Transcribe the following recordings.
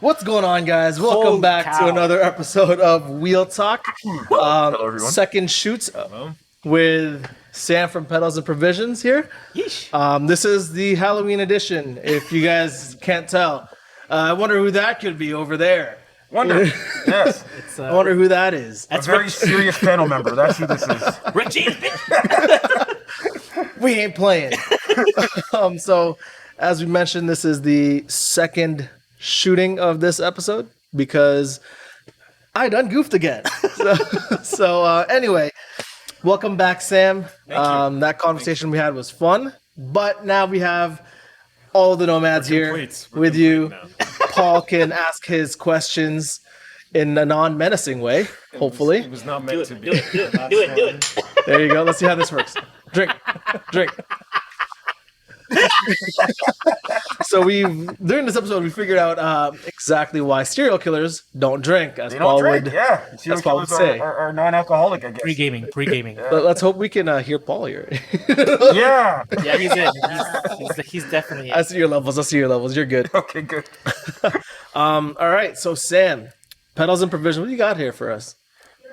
What's going on, guys? Welcome Holy back cow. to another episode of Wheel Talk. Hello, everyone. Second shoot with Sam from Pedals and Provisions here. Yeesh. This is the Halloween edition, if you guys can't tell. I wonder who that could be over there. Wonder. Yes. It's I wonder who that is. A very serious panel member. That's who this is. Rick James, bitch. We ain't playing. So, as we mentioned, this is the second shooting of this episode because I done goofed again. Anyway, welcome back, Sam. That conversation we had was fun, but now we have all the nomads here with you. Paul can ask his questions in a non-menacing way, hopefully. It was not meant to be. Do it. There you go. Let's see how this works. Drink. So during this episode we figured out exactly why serial killers don't drink, as They Paul don't drink. would. Yeah. Serial As Paul would killers say. are non-alcoholic, I guess. Pre-gaming. Let's hope we can hear Paul here. Yeah. Yeah, he's in. He's definitely I in. see your levels. You're good. Okay, good. All right. So Sam, Pedals and Provision, what do you got here for us?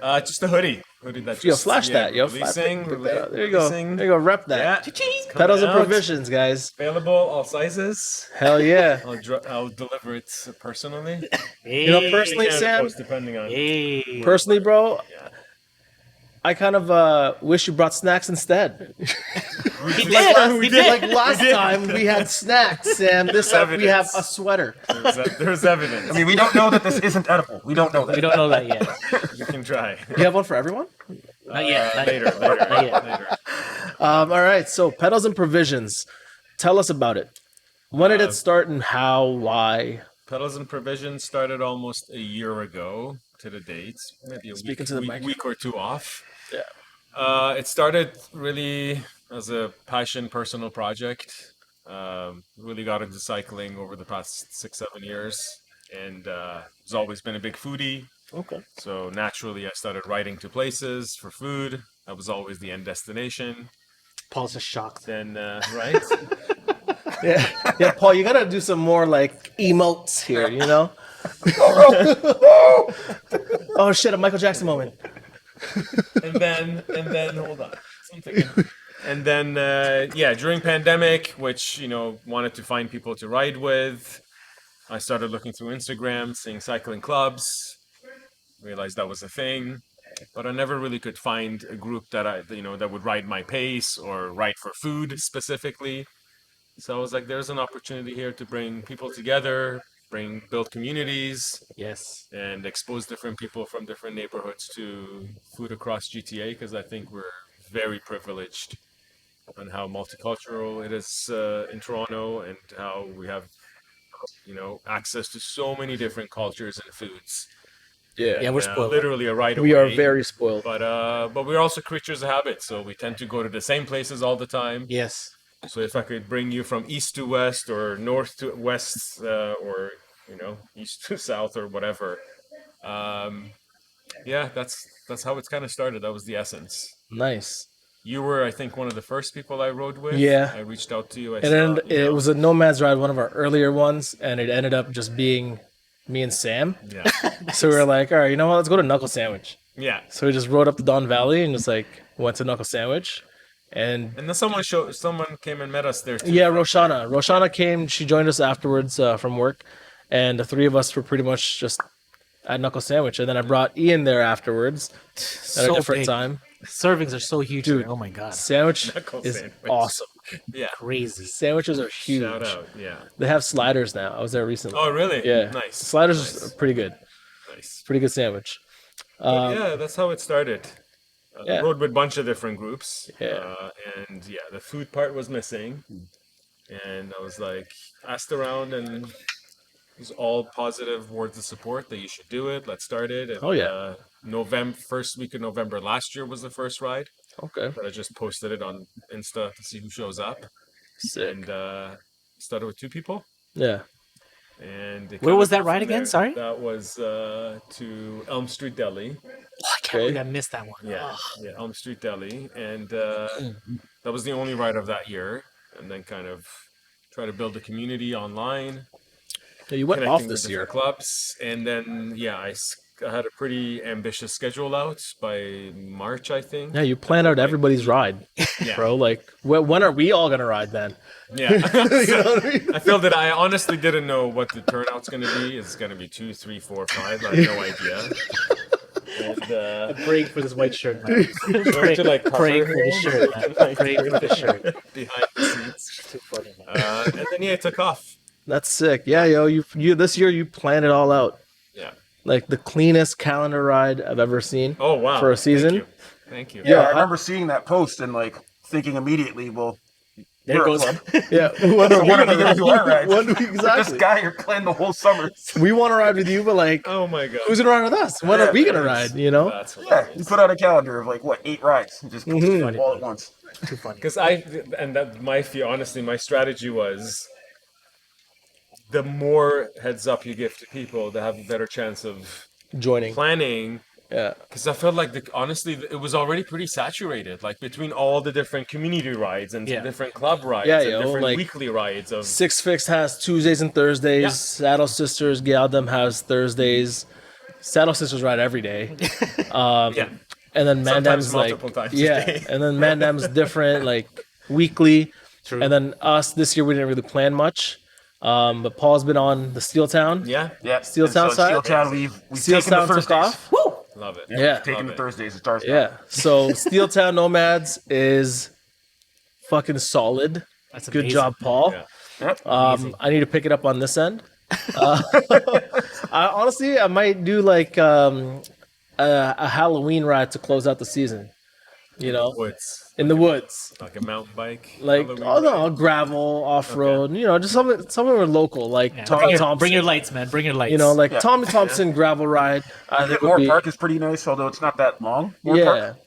Just a hoodie. That Yo, just, flash yeah, that. Yo, releasing. Pick that up. There you go. releasing. There you go. Rep that. Yeah. Cha-ching. Pedals and Coming out. Provisions, guys. Available, all sizes. Hell yeah. I'll deliver it personally. Hey. You know, personally, And, of Sam, course, depending on. Hey. personally, bro, Yeah. I kind of wish you brought snacks instead. He did. He did. Like last time we had snacks, Sam. This time we have a sweater. There's evidence. I mean, we don't know that this isn't edible. We don't know that. We don't know that yet. You can try. You have one for everyone? Not yet. Later. Not yet. Later. All right. So, Pedals and Provisions. Tell us about it. When did it start and how? Why? Pedals and Provisions started almost a year ago to the date. Maybe a Speaking to the mic. week or two off. Yeah. It started really as a passion, personal project. Really got into cycling over the past 6-7 years, and has always been a big foodie. Okay. So naturally, I started writing to places for food. That was always the end destination. Paul's just shocked. Then, right? Yeah, Paul, you gotta do some more like emotes here, you know? Oh shit, a Michael Jackson moment. and then, hold on, something. And then, during pandemic, which wanted to find people to ride with, I started looking through Instagram, seeing cycling clubs. Realized that was a thing, but I never really could find a group that would ride my pace or ride for food specifically. So I was like, there's an opportunity here to bring people together, build communities, Yes. and expose different people from different neighborhoods to food across GTA, because I think we're very privileged on how multicultural it is in Toronto, and how we have access to so many different cultures and foods. Yeah, we're spoiled. Literally a right away. We are very spoiled. But we're also creatures of habit, so we tend to go to the same places all the time. Yes. So if I could bring you from east to west, or north to west, or east to south, or whatever, that's how it's kind of started. That was the essence. Nice. You were, I think, one of the first people I rode with. Yeah. I reached out to you. And then it was a Nomads ride, one of our earlier ones, and it ended up just being me and Sam. Yeah. So we were like, all right, you know what? Let's go to Knuckle Sandwich. Yeah. So we just rode up the Don Valley and just like went to Knuckle Sandwich. And And then someone came and met us there too. yeah, Roshana came. She joined us afterwards from work, and the three of us were pretty much just at Knuckle Sandwich. And then I brought Ian there afterwards at a So different big. time. Servings are so huge. Dude. Here. Oh my god. Sandwich Knuckle is Sandwich. awesome. Yeah. Crazy. Sandwiches are huge. Shout out. Yeah. They have sliders now. I was there recently. Oh, really? Yeah, Nice. Sliders Nice. are pretty good. Nice. Pretty good sandwich. But yeah, that's how it started. yeah. Rode with a bunch of different groups. Yeah. And yeah, the food part was missing. And I was like, asked around, and it was all positive words of support that you should do it. Let's start it. And, Oh, yeah. first week of November last year was the first ride. Okay. But I just posted it on Insta to see who shows up. Sick. And started with 2 people. Yeah. And it Where kinda was that grew ride from again? there. Sorry? That was to Elm Street Deli. Oh, I can't believe I missed that one. Yeah, Ugh. yeah, Elm Street Deli, and that was the only ride of that year. And then kind of try to build a community online. Yeah, you went off connecting with this year. different clubs, and then I had a pretty ambitious schedule out by March, I think. Yeah, you planned out everybody's ride, Yeah. bro. Like, when are we all gonna ride then? Yeah. You know what I mean? I feel that I honestly didn't know what the turnout's going to be. It's going to be 2, 3, 4, 5. I have no idea. And Praying for this white shirt, man. to like Praying cover for the shirt, man. Praying for the shirt. behind the seats. Too funny, man. And then it took off. That's sick. Yeah, yo, you this year you planned it all out. Yeah. Like the cleanest calendar ride I've ever seen. Oh wow. For a season. Thank you. Yeah, I remember seeing that post and like thinking immediately, well, There we're a goes. club. Yeah. When are we gonna do our rides? When This exactly. guy you're planning the whole summer. We want to ride with you, but like, Oh my god. who's gonna ride with us? When are we gonna ride? You know? That's Yeah, hilarious. you put out a calendar of like what 8 rides, just all at once. Too funny. Because honestly, my strategy was the more heads up you give to people, they have a better chance of Joining. planning. Yeah. Because I felt like honestly, it was already pretty saturated. Like between all the different community rides and Yeah. different club rides Yeah, and yo, different like- weekly rides of Six Fix has Tuesdays and Thursdays. Yeah. Saddle Sisters, Galdem has Thursdays. Saddle Sisters ride every day. yeah. And then Sometimes Mandam's like, multiple times a yeah. day. And then Mandam's different, like weekly. True. And then us this year we didn't really plan much. But Paul's been on the Steel Town. Yeah, Yeah, Steel and so Town at side? Steel Town, we've Steel taken the Town took Thursdays. off. Woo! love it. Yeah. Taking Love the it. Thursdays. It starts. Yeah. So Steel Town Nomads is fucking solid. That's Good amazing. job, Paul. Yeah. Yep. I need to pick it up on this end. I might do like a Halloween ride to close out the season. You know, Woods, in the woods, like a mountain bike. like Halloween no gravel, off road. You know, just somewhere local, like Yeah. Tommy Thompson. Bring your lights, man. Bring your lights. You know, like Yeah. Tommy Thompson gravel ride. I think would Moore be, Park is pretty nice, although it's not that long. Moore yeah. Park,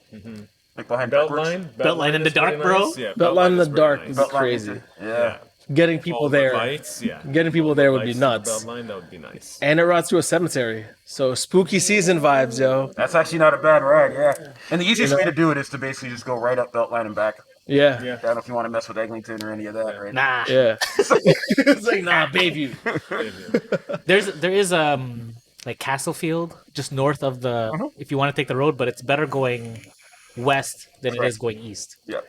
like behind Beltline. Beltline in the is pretty dark, bro. nice. Yeah, Beltline in the is pretty dark nice. is Beltline crazy. Yeah. Getting people All the there, lights, yeah. getting people there would be Lights to nuts. the Beltline, that would be nice. And it runs through a cemetery, so spooky season vibes, yo. That's actually not a bad ride, yeah. And the easiest way to do it is to basically just go right up Beltline and back. Yeah, Yeah. I don't know if you want to mess with Eglinton or any of that, right? Nah. yeah. It's like nah, Bayview. There is like Castlefield just north of the. If you want to take the road, but it's better going west than it is going east. Yeah.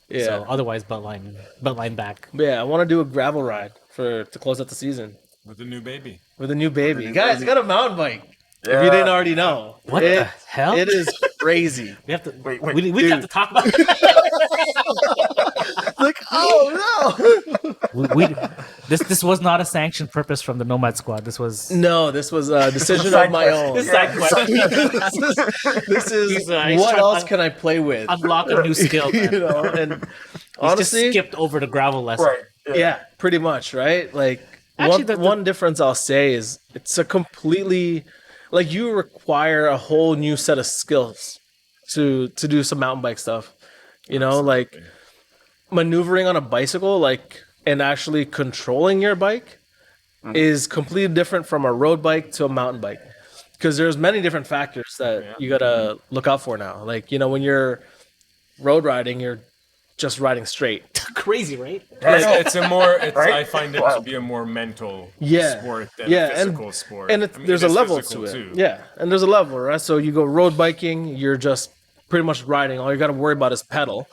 Yeah, So otherwise, Beltline back. But yeah. I want to do a gravel ride to close out the season With the new baby. with a new baby. new Guys, baby. I got a mountain bike. If Yeah. you didn't already know, What the hell? It is crazy. We have to. Wait, we have to talk about. Like, oh This was not a sanctioned purpose from the Nomad Squad. This was. no! No, this was a decision of Side my quest. own. This side quest. This is He's what trying else to can I play with? Unlock a new skill. Man. You know, and He's honestly, just skipped over the gravel lesson. Right. yeah, pretty much, right? Like Actually, one difference I'll say is it's a completely like you require a whole new set of skills to do some mountain bike stuff. You know, like maneuvering on a bicycle, like and actually controlling your bike is completely different from a road bike to a mountain bike. Because there's many different factors that you gotta look out for now. Like, you know, when you're road riding, you're just riding straight. Crazy, right? It's a more. Right? I find it to Wow. be a more mental Yeah. sport than Yeah, a physical sport. And I mean, there's it a is level physical to it. too. Yeah, and there's a level, right? So you go road biking, you're just pretty much riding. All you got to worry about is pedal,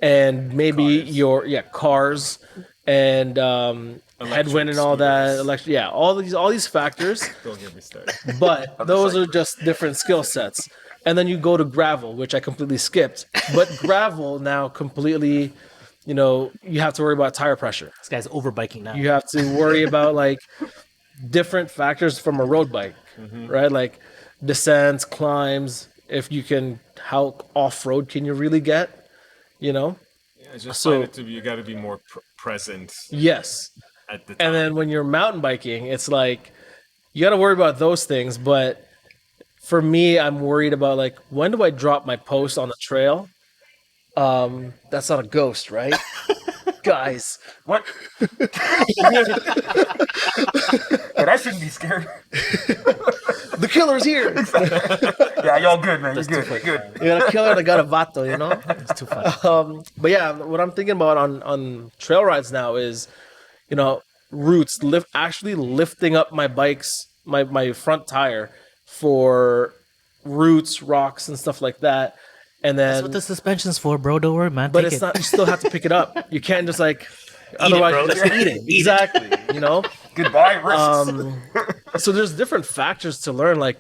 and maybe Cars. cars and headwind and all that. scooters. All these factors. Don't get me started. But those are just different skill sets. And then you go to gravel, which I completely skipped. But gravel now completely, you know, you have to worry about tire pressure. This guy's overbiking now. You have to worry about like different factors from a road bike, right? Like descents, climbs. If you can, how off road can you really get? You know? I just So- find it to be you got to be more present Yes. at the time. And then when you're mountain biking, it's like you got to worry about those things. But for me, I'm worried about like when do I drop my post on the trail? That's not a ghost, right? Guys, What? But I shouldn't be scared. the killer's here. Yeah, y'all good, man. You're good. You're good. You got a killer and I got a vato, you know? It's too funny. But yeah, what I'm thinking about on trail rides now is, you know, routes, actually lifting up my my front tire for roots, rocks, and stuff like that. And then, That's what the suspension's for, bro. Don't worry, man. but Take it's it. not. You still have to pick it up. You can't just like. Otherwise, bro. you're just eating. Exactly. You know. Goodbye, risks. So there's different factors to learn, like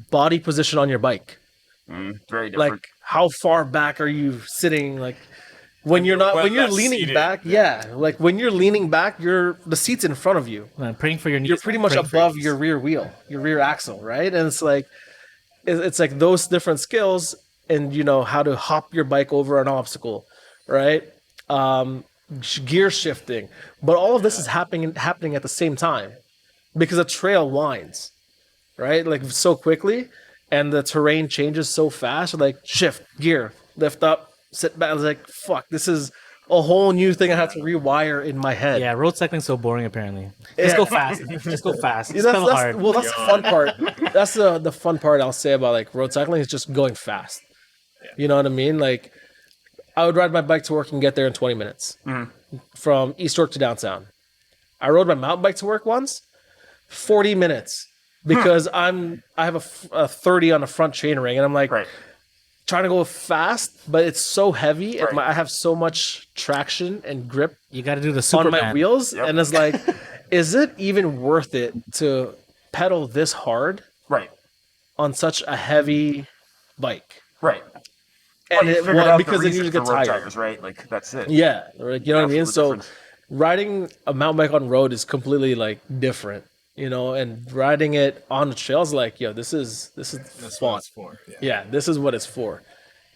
body position on your bike. Very different. Like how far back are you sitting? Like when you're not, when you're less leaning seated. back, yeah. Like when you're leaning back, the seat's in front of you. Man, praying for your knees. You're pretty much Praying for above knees. your rear wheel, your rear axle, right? And it's like those different skills, and you know how to hop your bike over an obstacle, right? Gear shifting, but all of this is happening at the same time because a trail winds, right? Like so quickly, and the terrain changes so fast. Like shift gear, lift up, sit back. I was like, fuck, this is a whole new thing I have to rewire in my head. Yeah, road cycling's so boring. Apparently, just go fast. Just go fast. Yeah, Just pedal hard. well, that's the fun part. That's the fun part I'll say about like road cycling is just going fast. You know what I mean? Like I would ride my bike to work and get there in 20 minutes from East York to downtown. I rode my mountain bike to work once, 40 minutes because I have a 30 on the front chain ring and I'm like trying to go fast, but it's so heavy and I have so much traction and grip You got to do the on Superman. my wheels, and it's like, is it even worth it to pedal this hard Right. on such a heavy bike? Right. And You it, figured well, out because the then you reason just get for road tired. tires, right? Like that's it. Yeah, like, you know what I mean. Absolute So difference. riding a mountain bike on road is completely like different, you know. And riding it on the trails, like, yo, this is That's fun. what it's for. Yeah. Yeah, this is what it's for.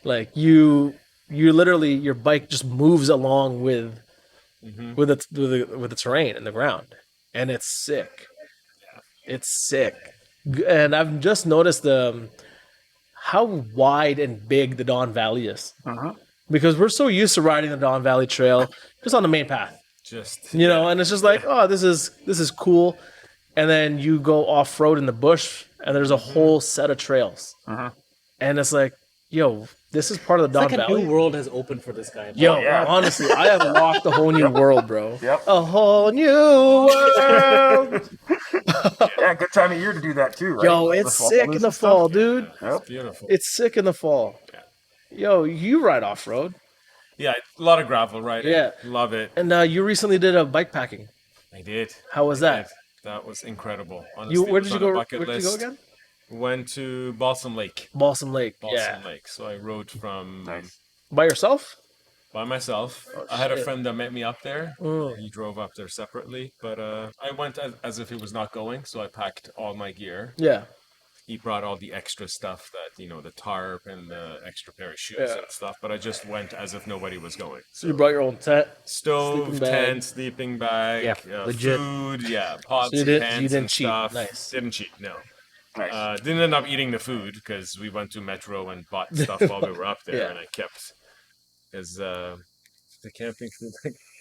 Like you literally, your bike just moves along with the terrain and the ground, and it's sick. It's sick, and I've just noticed how wide and big the Don Valley is. Because we're so used to riding the Don Valley Trail just on the main path, Just you know, and it's just like, oh, this is cool, and then you go off road in the bush, and there's a whole set of trails, and it's like, yo, this is part of the Don It's like a Valley. new world has opened for this guy. Yo, yeah. honestly, I have unlocked a whole new world, bro. Yep. A whole new world. Yeah, good time of year to do that too, right? Yo, The it's fall sick is in the and stuff. fall, dude. Yep. beautiful. It's sick in the fall. Yo, you ride off road, Yeah, a lot of gravel riding. Yeah. Love it. and you recently did a bike packing. I did. How was I that? did. That was incredible. Honestly, You it where was did you on a go? bucket Where did you go list. again? Went to Balsam Lake. Balsam Lake. Balsam Yeah, Lake. So I rode from Nice. by yourself? by myself. I had a shit. friend that met me up there. Mm. He drove up there separately, but I went as if he was not going. So I packed all my gear. Yeah. He brought all the extra stuff that, the tarp and the extra pair of shoes Yeah. and stuff. But I just went as if nobody was going. So You brought your own tent. stove, sleeping bag. tent, sleeping bag, Yeah, legit. food, pots, So you and didn't- pans you didn't and cheat. stuff. Nice. Didn't cheat, no. Nice. Didn't end up eating the food because we went to Metro and bought stuff while we were up there, Yeah. and I kept because the camping food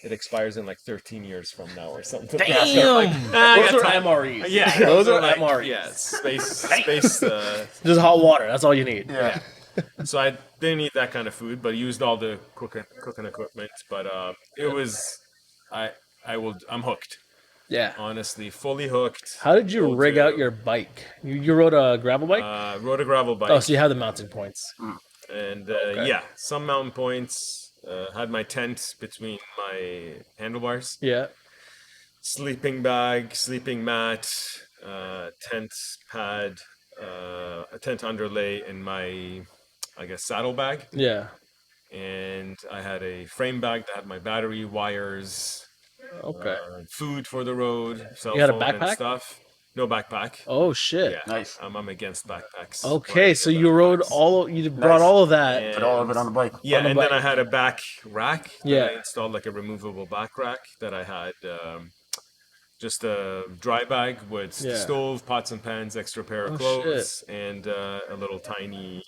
it expires in like 13 years from now or something. Damn! Those are MREs. Yeah, Those are like, MREs. Yeah, space. Just hot water. That's all you need. Yeah. So I didn't eat that kind of food, but used all the cooking equipment. But it was, I'm hooked. Yeah. Honestly, fully hooked. How did you Go rig to- out your bike? You rode a gravel bike? Rode a gravel bike. Oh, so you have the mountain points. And Okay. yeah, some mountain points. Had my tent between my handlebars. Yeah. Sleeping bag, sleeping mat, tent pad, a tent underlay in my, I guess, saddle bag. Yeah. And I had a frame bag that had my battery, wires, Okay. food for the road, cell You had a phone and backpack? stuff. No backpack. Oh shit. Yeah, Nice. I'm against backpacks. Okay, so you rode you brought Nice. all of that. Put all of it on the bike. Yeah, on the and then bike. I had a back rack. that Yeah. I installed like a removable back rack that I had just a dry bag with Yeah. stove, pots and pans, extra pair of Oh, clothes, and a little tiny,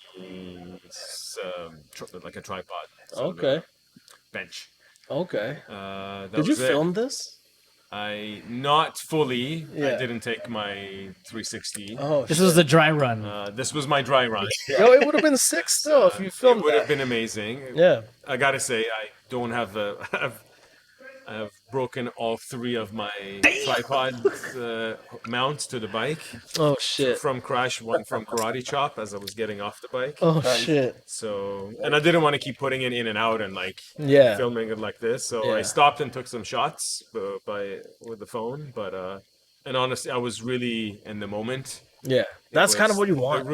like a tripod. So Okay. the bench. Okay. That Did you was it. film this? I not fully. Yeah. I didn't take my 360. Oh, This shit. was the dry run. This was my dry run. Yo, it would have been sick still if you It filmed would that. have been amazing. Yeah. I gotta say, I don't have the. I've broken all 3 of my tripod mounts to the bike. Oh 2 shit. from crash, 1 from karate chop as I was getting off the bike. Oh Nice. shit. So, and I didn't want to keep putting it in and out and like Yeah. filming it like this. So Yeah. I stopped and took some shots with the phone. But and honestly, I was really in the moment. Yeah. That's kind of Was what you The want.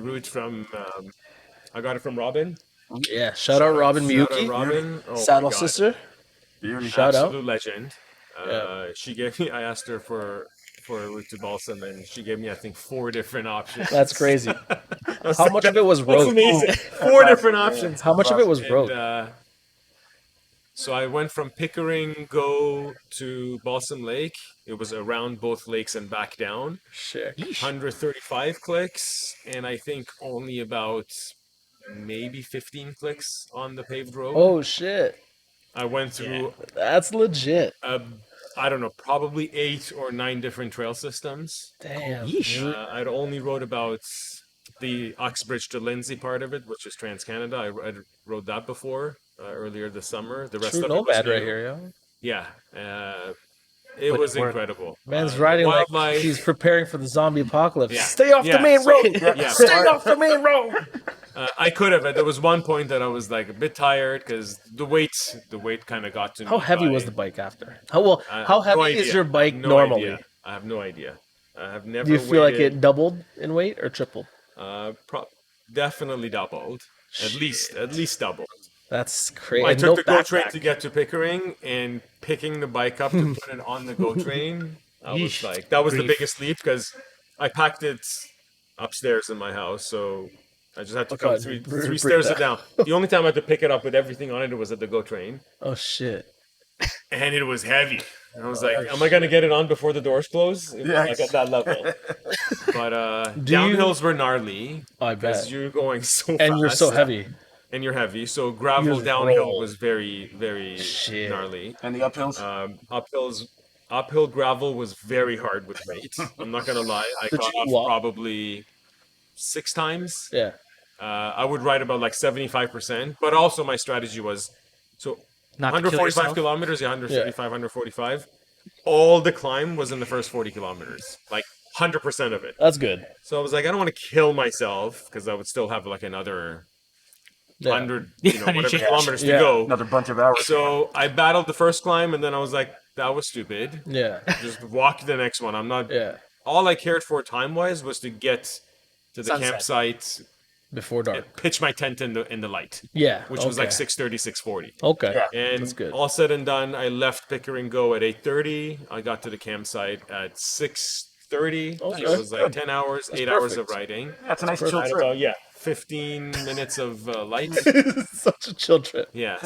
route from I got it from Robin. Yeah. Shout out Robin Shout out Miyuki, Robin. Oh my Saddle God. Sister. Beauty. Shout out. Absolute legend. Yeah. She gave me. I asked her for a route to Balsam, and she gave me, I think, 4 different options. That's crazy. I was How like, much of it was That's road? amazing. 4 different options. How much of it was And, road? so I went from Pickering Go to Balsam Lake. It was around both lakes and back down. Shit. 135 clicks, and I think only about maybe 15 clicks on the paved road. Oh shit. I went through That's legit. I don't know, probably 8 or 9 different trail systems. Damn. I'd only rode about the Uxbridge to Lindsay part of it, which is Trans Canada. I rode that before earlier this summer. The rest True of it was nomad new. right here, yo. Yeah, it was incredible. Man's riding like wildlife. he's preparing for the zombie apocalypse. Yeah. Stay off the Yeah. main road. Yeah. Stay off the main road. I could have. There was one point that I was like a bit tired because the weight kind of got to me. How heavy was the bike after? How No heavy idea. is your bike No normally? idea. I have no idea. I have never. Do you feel like weighted- it doubled in weight or tripled? Definitely doubled. At least doubled. That's crazy. I And took no the GO train backpack. to get to Pickering, and picking the bike up to put it on the GO train, I was Yeesh. like, that was the Grief. biggest leap because I packed it upstairs in my house, so I just had to come God, three break stairs that. down. The only time I had to pick it up with everything on it was at the GO train, Oh shit. and it was heavy. And I was like, am I gonna get it on before the doors close? It was Yes. like at that level. But Do you- downhills were gnarly I because bet. you're going so fast. And you're so heavy. And you're heavy, so gravel just downhill roll. was very, very Shit. gnarly. And the uphills. Uphill gravel was very hard with weight. I'm not gonna lie. I Did got you off walk? probably 6 times. Yeah. I would ride about like 75%, but also my strategy was so Not to kill 145 yourself. kilometers, 135, 145. All the climb was in the first 40 kilometers, like 100% of it. That's good. So I was like, I don't want to kill myself because I would still have like another Yeah. 100, Yeah, whatever yeah. kilometers to Yeah. go. Another bunch of hours. So I battled the first climb, and then I was like, that was stupid. Yeah. Just walk the next one. I'm not. Yeah. All I cared for time wise was to get to the Sunset. campsite, Before dark. pitch my tent in the light, Yeah. which was like okay. 6:30, 6:40. Okay. Yeah. And That's good. all said and done, I left Pickering Go at 8:30. I got to the campsite at 6:30. Okay. It was like 10 hours, 8 hours of perfect. riding. That's a nice chill At trip. about 15 minutes of light. Such a chill trip. Yeah.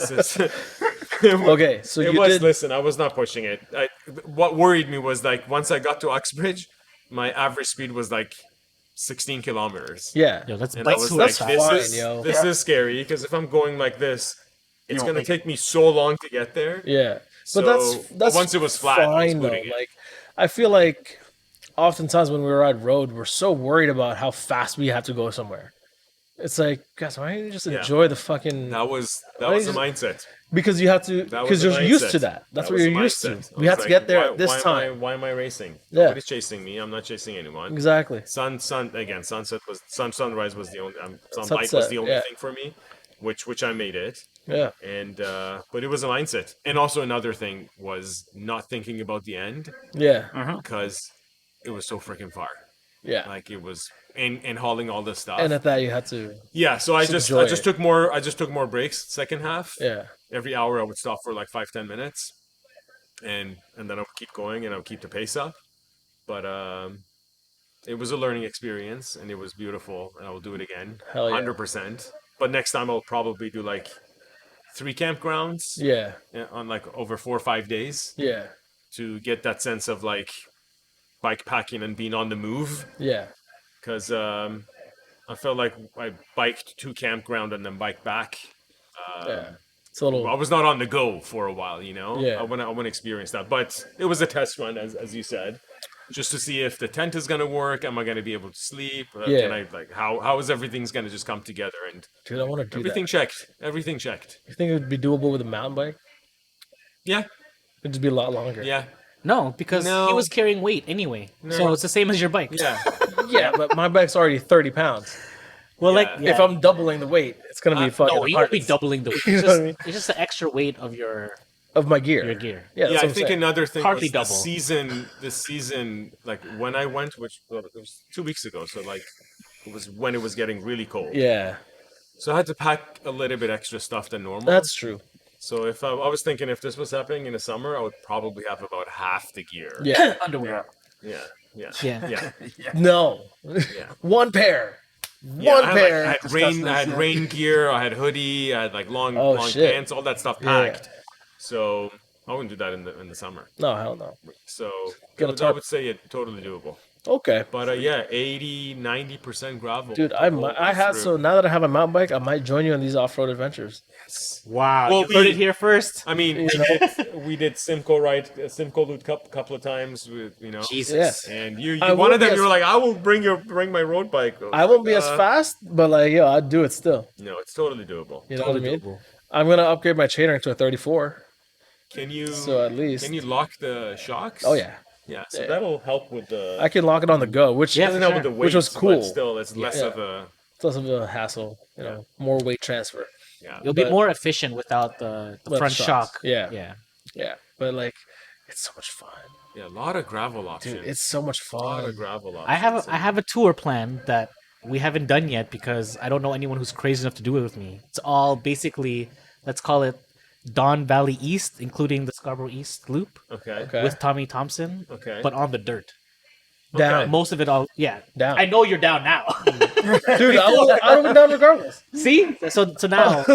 Okay, so It you was. did. Listen, I was not pushing it. What worried me was like once I got to Uxbridge, my average speed was like 16 kilometers. Yeah. Yo, that's And I bike was to like, us. that's fine, yo. this is scary because if I'm going like this, it's won't gonna make take me so long to get there. Yeah. So, But that's once it was flat, I was fine though. putting it. Like I feel like oftentimes when we ride road, we're so worried about how fast we have to go somewhere. It's like, guys, why don't you just Yeah. enjoy the fucking That was Why the just- mindset. because you have to That was because the you're used mindset. to that. That's That what was you're the used to. mindset. I We was have to like, get there why- at this why time. Why am I racing? Yeah. Nobody's chasing me. I'm not chasing anyone. Exactly. Sunrise was the only sunlight was Sunset, the only yeah. thing for me, which I made it. Yeah. And but it was a mindset. And also another thing was not thinking about the end Yeah. because it was so freaking far. Yeah. Like it was and hauling all this stuff. And at that you had to. Yeah, so I just enjoy it. took more breaks second half. Yeah. Every hour I would stop for like 5-10 minutes. And then I would keep going and I would keep the pace up. But it was a learning experience and it was beautiful and I will do it again. Hell yeah. 100%. But next time I'll probably do like 3 campgrounds Yeah. on like over 4 or 5 days Yeah. to get that sense of like bike packing and being on the move. Yeah. Because I felt like I biked to campground and then biked back. Yeah. It's a little. I was not on the go for a while, you know. Yeah. I want to experience that, but it was a test run, as you said, just to see if the tent is gonna work. Am I gonna be able to sleep? Yeah. Can I like how is everything's gonna just come together? And Dude, I want to do everything that. checked. Everything checked. You think it would be doable with a mountain bike? Yeah, It'd just be a lot longer. Yeah. No, because No. he was carrying weight anyway. So it's the same as your bike. Yeah. Yeah, but my bike's already 30 pounds. Well, Yeah. like If I'm doubling the weight, it's gonna be fucking no, you won't be heartless doubling the weight. You It's know just, what I mean? it's just the extra weight of your of my gear. gear. Yeah, that's Yeah, what I I'm think saying. another thing Hardly was double. the season, like when I went, which well, it was 2 weeks ago, so like it was when it was getting really cold. Yeah, So I had to pack a little bit extra stuff than normal. that's true. So if I was thinking if this was happening in the summer, I would probably have about half the gear. Yeah. underwear. Yeah. Yeah. Yeah. Yeah. No. Yeah. One pair. Yeah, One I had, pair. Like, I had rain gear, I had hoodie, I had like long shit. pants, all that stuff Yeah. packed. So I wouldn't do that in the summer. No, hell no. So Get a I tarp. would say it totally doable. Okay. But yeah, 80-90% gravel. Dude, so now that I have a mountain bike, I might join you on these off-road adventures. Wow. Well, you heard we- it here first. I mean, we did Simcoe Loot Cup a couple of times with Jesus. Yeah. and you I one won't of them be you were like, I will bring my road bike. I won't be as fast, but like, yo, I'd do it still. No, it's totally doable. You know what I Totally mean? doable. I'm gonna upgrade my chain ring to a 34. Can you? So at least- Can you lock the shocks? Oh yeah, Yeah. So that'll help with the. I can lock it on the go, which Yeah, doesn't help with the weight, which was but cool. still, it's less Yeah. of a. It's less of a hassle. More weight transfer. Yeah. You'll be But- more efficient without the Without front shocks. shock. Yeah. Yeah. Yeah, but like, it's so much fun, Yeah, a lot of gravel options. dude. It's so much a lot fun. of gravel options. I have a tour planned that we haven't done yet because I don't know anyone who's crazy enough to do it with me. It's all basically, let's call it Don Valley East, including the Scarborough East Loop Okay. Okay. with Tommy Thompson, Okay. but on the dirt. Down, Most of it all, yeah. Down. I know you're down now. dude. I would have been down regardless. See, so now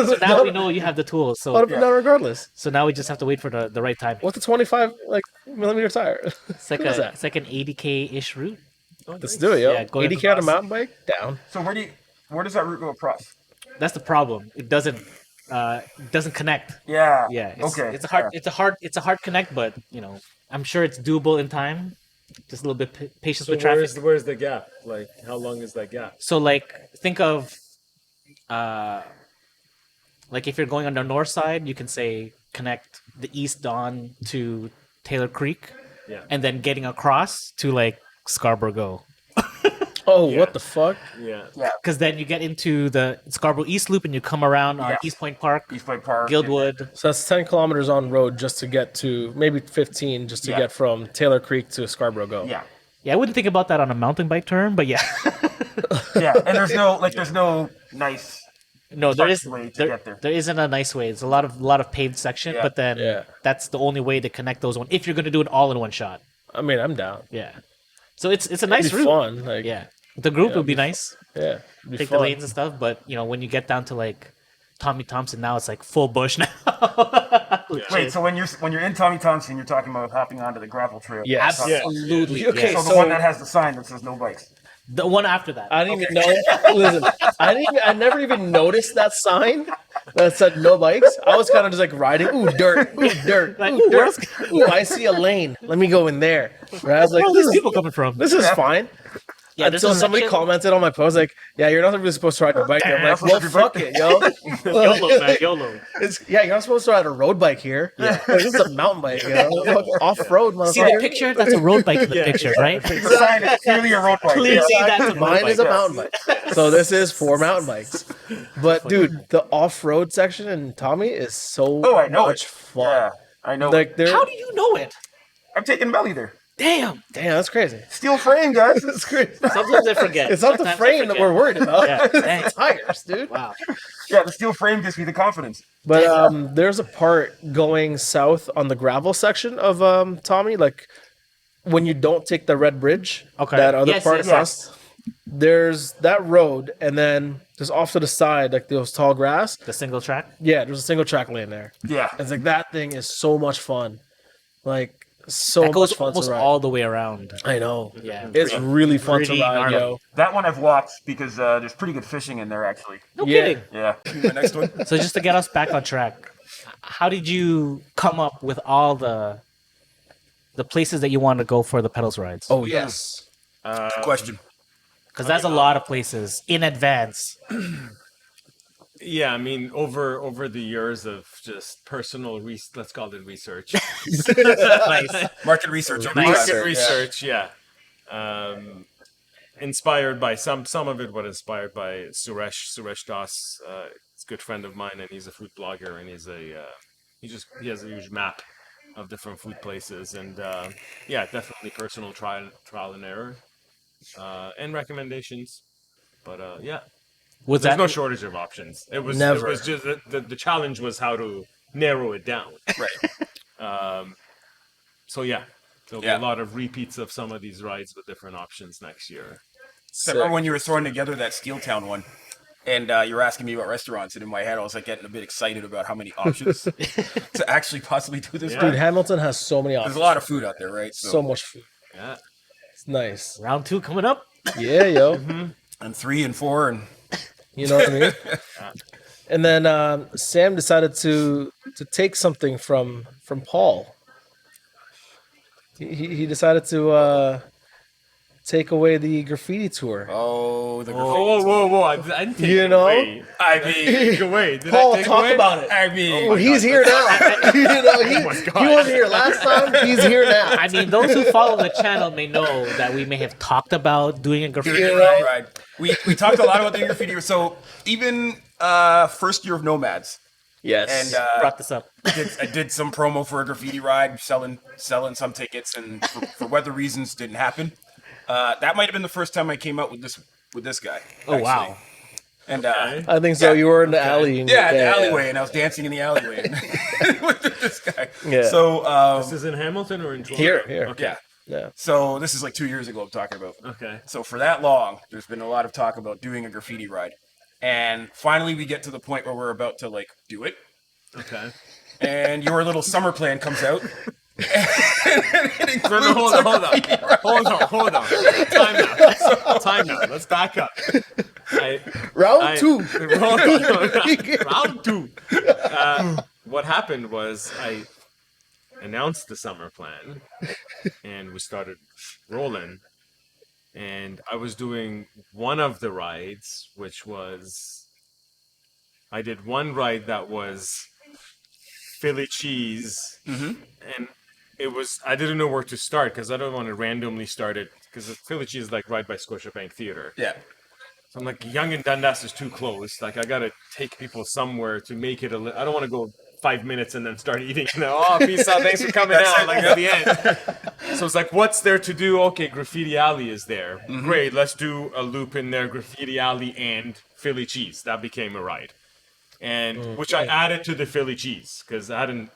we know you have the tools. I would have So been down regardless. now we just have to wait for the right time. What's the 25 millimeter tire? It's like What is that? it's like an 80K ish route. Let's do it, yo. Yeah, go 80K on a across. mountain bike, down. So where does that route go across? That's the problem. It doesn't connect. Yeah. Yeah. Okay. It's a hard connect, but I'm sure it's doable in time. Just a little bit patience So with traffic. where's the gap? Like, how long is that gap? So like think of like if you're going on the north side, you can say connect the East Don to Taylor Creek, Yeah. and then getting across to like Scarborough Go. Oh, Yeah. what the fuck? Yeah. Because then you get into the Scarborough East Loop and you come around on Yeah. East Point Park, East Bay Park. Guildwood. So that's 10 kilometers on road just to get to, maybe 15 just to Yeah. get from Taylor Creek to Scarborough Go. Yeah. Yeah, I wouldn't think about that on a mountain bike term, but yeah. Yeah. And there's no nice. No, there Park's is way to get there. there isn't a nice way. It's a lot of paved section, Yeah. but then Yeah. that's the only way to connect those one if you're gonna do it all in one shot. I mean, I'm down. Yeah. So it's a nice It'd be route. fun. Like, Yeah. The group Yeah, would be nice. yeah. It'd be Take fun. the lanes and stuff, but when you get down to like Tommy Thompson now it's like full bush now. Wait. So when you're in Tommy Thompson, you're talking about hopping onto the gravel trail. Yes. Absolutely. Okay, yes. So the one that has the sign that says no bikes. The one after that. I didn't even know. Listen, I never even noticed that sign that said no bikes. I was kind of just like riding. Ooh, dirt. Ooh, dirt. Like, Ooh, ooh, dirt. Ooh, I see a lane. Let me go in there. Right? I was like, Where are these people coming from? this is fine. Yeah, there's Until a somebody section- commented on my post like, yeah, you're not really supposed to ride your bike. here. I'm like, well, fuck it, yo. YOLO, man, YOLO. You're not supposed to ride a road bike here. Yeah. This is a mountain bike, off-road, motherfucker. See the picture? That's a road bike in the picture, right? The sign is clearly a road bike. Clearly that's a road Mine bike. is a mountain bike. So this is for mountain bikes. But dude, the off-road section in Tommy is so Oh, I know much it. fun. Yeah, I know. Like they're How do you know it? I'm taking belly there. Damn. damn, that's crazy. Steel frame, guys. That's crazy. Sometimes I forget. It's not the Sometimes I frame that forget. we're worried about. Yeah, It's dang. the tires, dude. Wow. Yeah, the steel frame gives me the confidence. But there's a part going south on the gravel section of Tommy, like when you don't take the red bridge. Okay. That other Yes, part yes, across. There's that road, and then just off to the side, like those tall grass. The single track? Yeah, there's a single track lane there. Yeah. It's like that thing is so much fun. Like so That goes much fun almost to ride. all the way around. I know. Yeah. It's really fun to pretty ride, gnarly. yo. That one I've walked because there's pretty good fishing in there, actually. No Yeah. kidding. Yeah. The next one. So just to get us back on track, how did you come up with all the places that you want to go for the pedals rides? Oh yes. Question. Because that's a lot of places in advance. Yeah, I mean, over the years of just personal let's call it research. Nice. Market research. Nice. Market Research. research, yeah. Inspired by some of it was inspired by Suresh Das. He's a good friend of mine, and he's a food blogger, and he has a huge map of different food places, and yeah, definitely personal trial and error, and recommendations. But yeah, Was there's that no shortage of options. It Never. was just the challenge was how to narrow it down. Right. So yeah, there'll be Yeah. a lot of repeats of some of these rides with different options next year. So I remember when you were throwing together that Steeltown one, and you were asking me about restaurants, and in my head I was like getting a bit excited about how many options to actually possibly do this. Yeah. Dude, Ride. Hamilton has so many There's options. a lot of food out there, right? So much food. Yeah. It's nice. round 2 coming up? Yeah, yo. And 3 and 4 and You know what I mean? And then Sam decided to take something from Paul. He decided to take away the graffiti tour. the Whoa! I didn't take You it know? away. I Take mean, it away. Did Paul, I take it talk away? about it. I mean, Well, he's here now. You know, my he God. wasn't here last time. He's here now. I mean, those who follow the channel may know that we may have talked about doing a graffiti You know? ride. right. We talked a lot about the graffiti. So even first year of Nomads, Yes. and Brought this up. I did some promo for a graffiti ride, selling some tickets, and for weather reasons didn't happen. That might have been the first time I came out with this guy. Oh, wow. And I think so. Yeah. You were in the alley. And, yeah, in the alleyway, and I was dancing in the alleyway with this guy. Yeah. So This is in Hamilton or in Toronto? Here. Okay. yeah. Yeah. So this is like 2 years ago I'm talking about. Okay. So for that long, there's been a lot of talk about doing a graffiti ride. And finally we get to the point where we're about to like do it. Okay. And your little summer plan comes out. No, hold on. Time out. Let's back up. Round two. Round 2. What happened was I announced the summer plan, and we started rolling. And I was doing one of the rides, which was I did one ride that was Philly cheese, and it was I didn't know where to start because I don't want to randomly start it because the Philly cheese is like right by Scotiabank Theater. Yeah. So I'm like, Young and Dundas is too close. Like I gotta take people somewhere to make it I don't want to go 5 minutes and then start eating. Oh, peace out. Thanks for coming out. Like at the end. So it's like, what's there to do? Okay, Graffiti Alley is there. Great. Let's do a loop in there. Graffiti Alley and Philly cheese. That became a ride, and which I added to the Philly cheese because I hadn't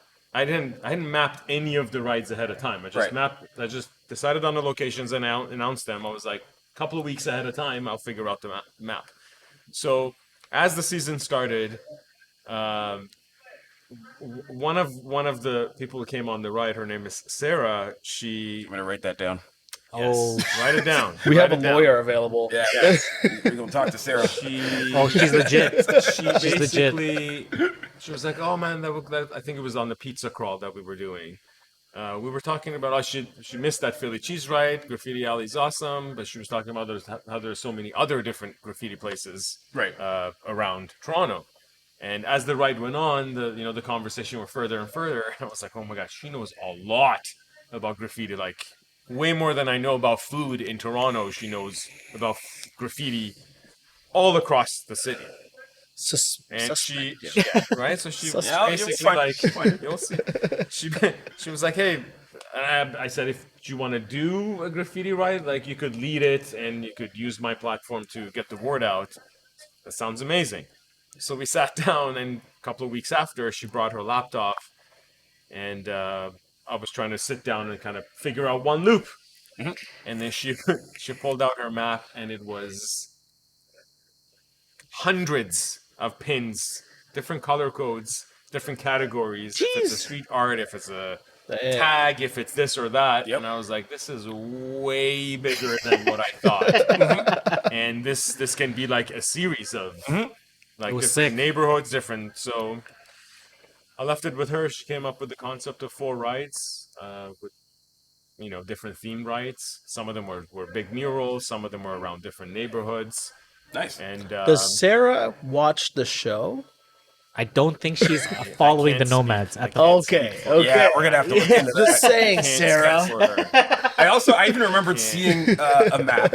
mapped any of the rides ahead of time. I just decided on the locations and announced them. I was like, a couple of weeks ahead of time, I'll figure out the map. So as the season started, one of the people who came on the ride, her name is Sarah. I'm gonna write that down. Oh, Write it down. We Write have a it down. lawyer available. Yeah. We're gonna talk to Sarah. she's legit. She basically, she was like, "Oh man, I think it was on the pizza crawl that we were doing. We were talking about she missed that Philly cheese ride. Graffiti Alley's awesome, but she was talking about how there's so many other different graffiti places Right. around Toronto. And as the ride went on, the conversation went further and further. And I was like, oh my gosh, she knows a lot about graffiti, like way more than I know about food in Toronto. She knows about graffiti all across the city. And she, right? So she basically like, you'll see. She was like, hey, I said, if you want to do a graffiti ride, like you could lead it and you could use my platform to get the word out. That sounds amazing. So we sat down, and a couple of weeks after, she brought her laptop, and I was trying to sit down and kind of figure out one loop. And then she pulled out her map, and it was hundreds of pins, different color codes, different categories. If it's a street art, if it's a tag, if it's this or that. And I was like, this is way bigger than what I thought. And this can be like a series of like different sick. neighborhoods, different. So I left it with her. She came up with the concept of 4 rides with different themed rides. Some of them were big murals. Some of them were around different neighborhoods. Nice. And Does Sarah watch the show? I don't think she's following the can't Nomads speak. at the Okay, okay. Yeah, we're gonna have to look into that. Just saying, can't Sarah. speak for her. I even remembered seeing a map,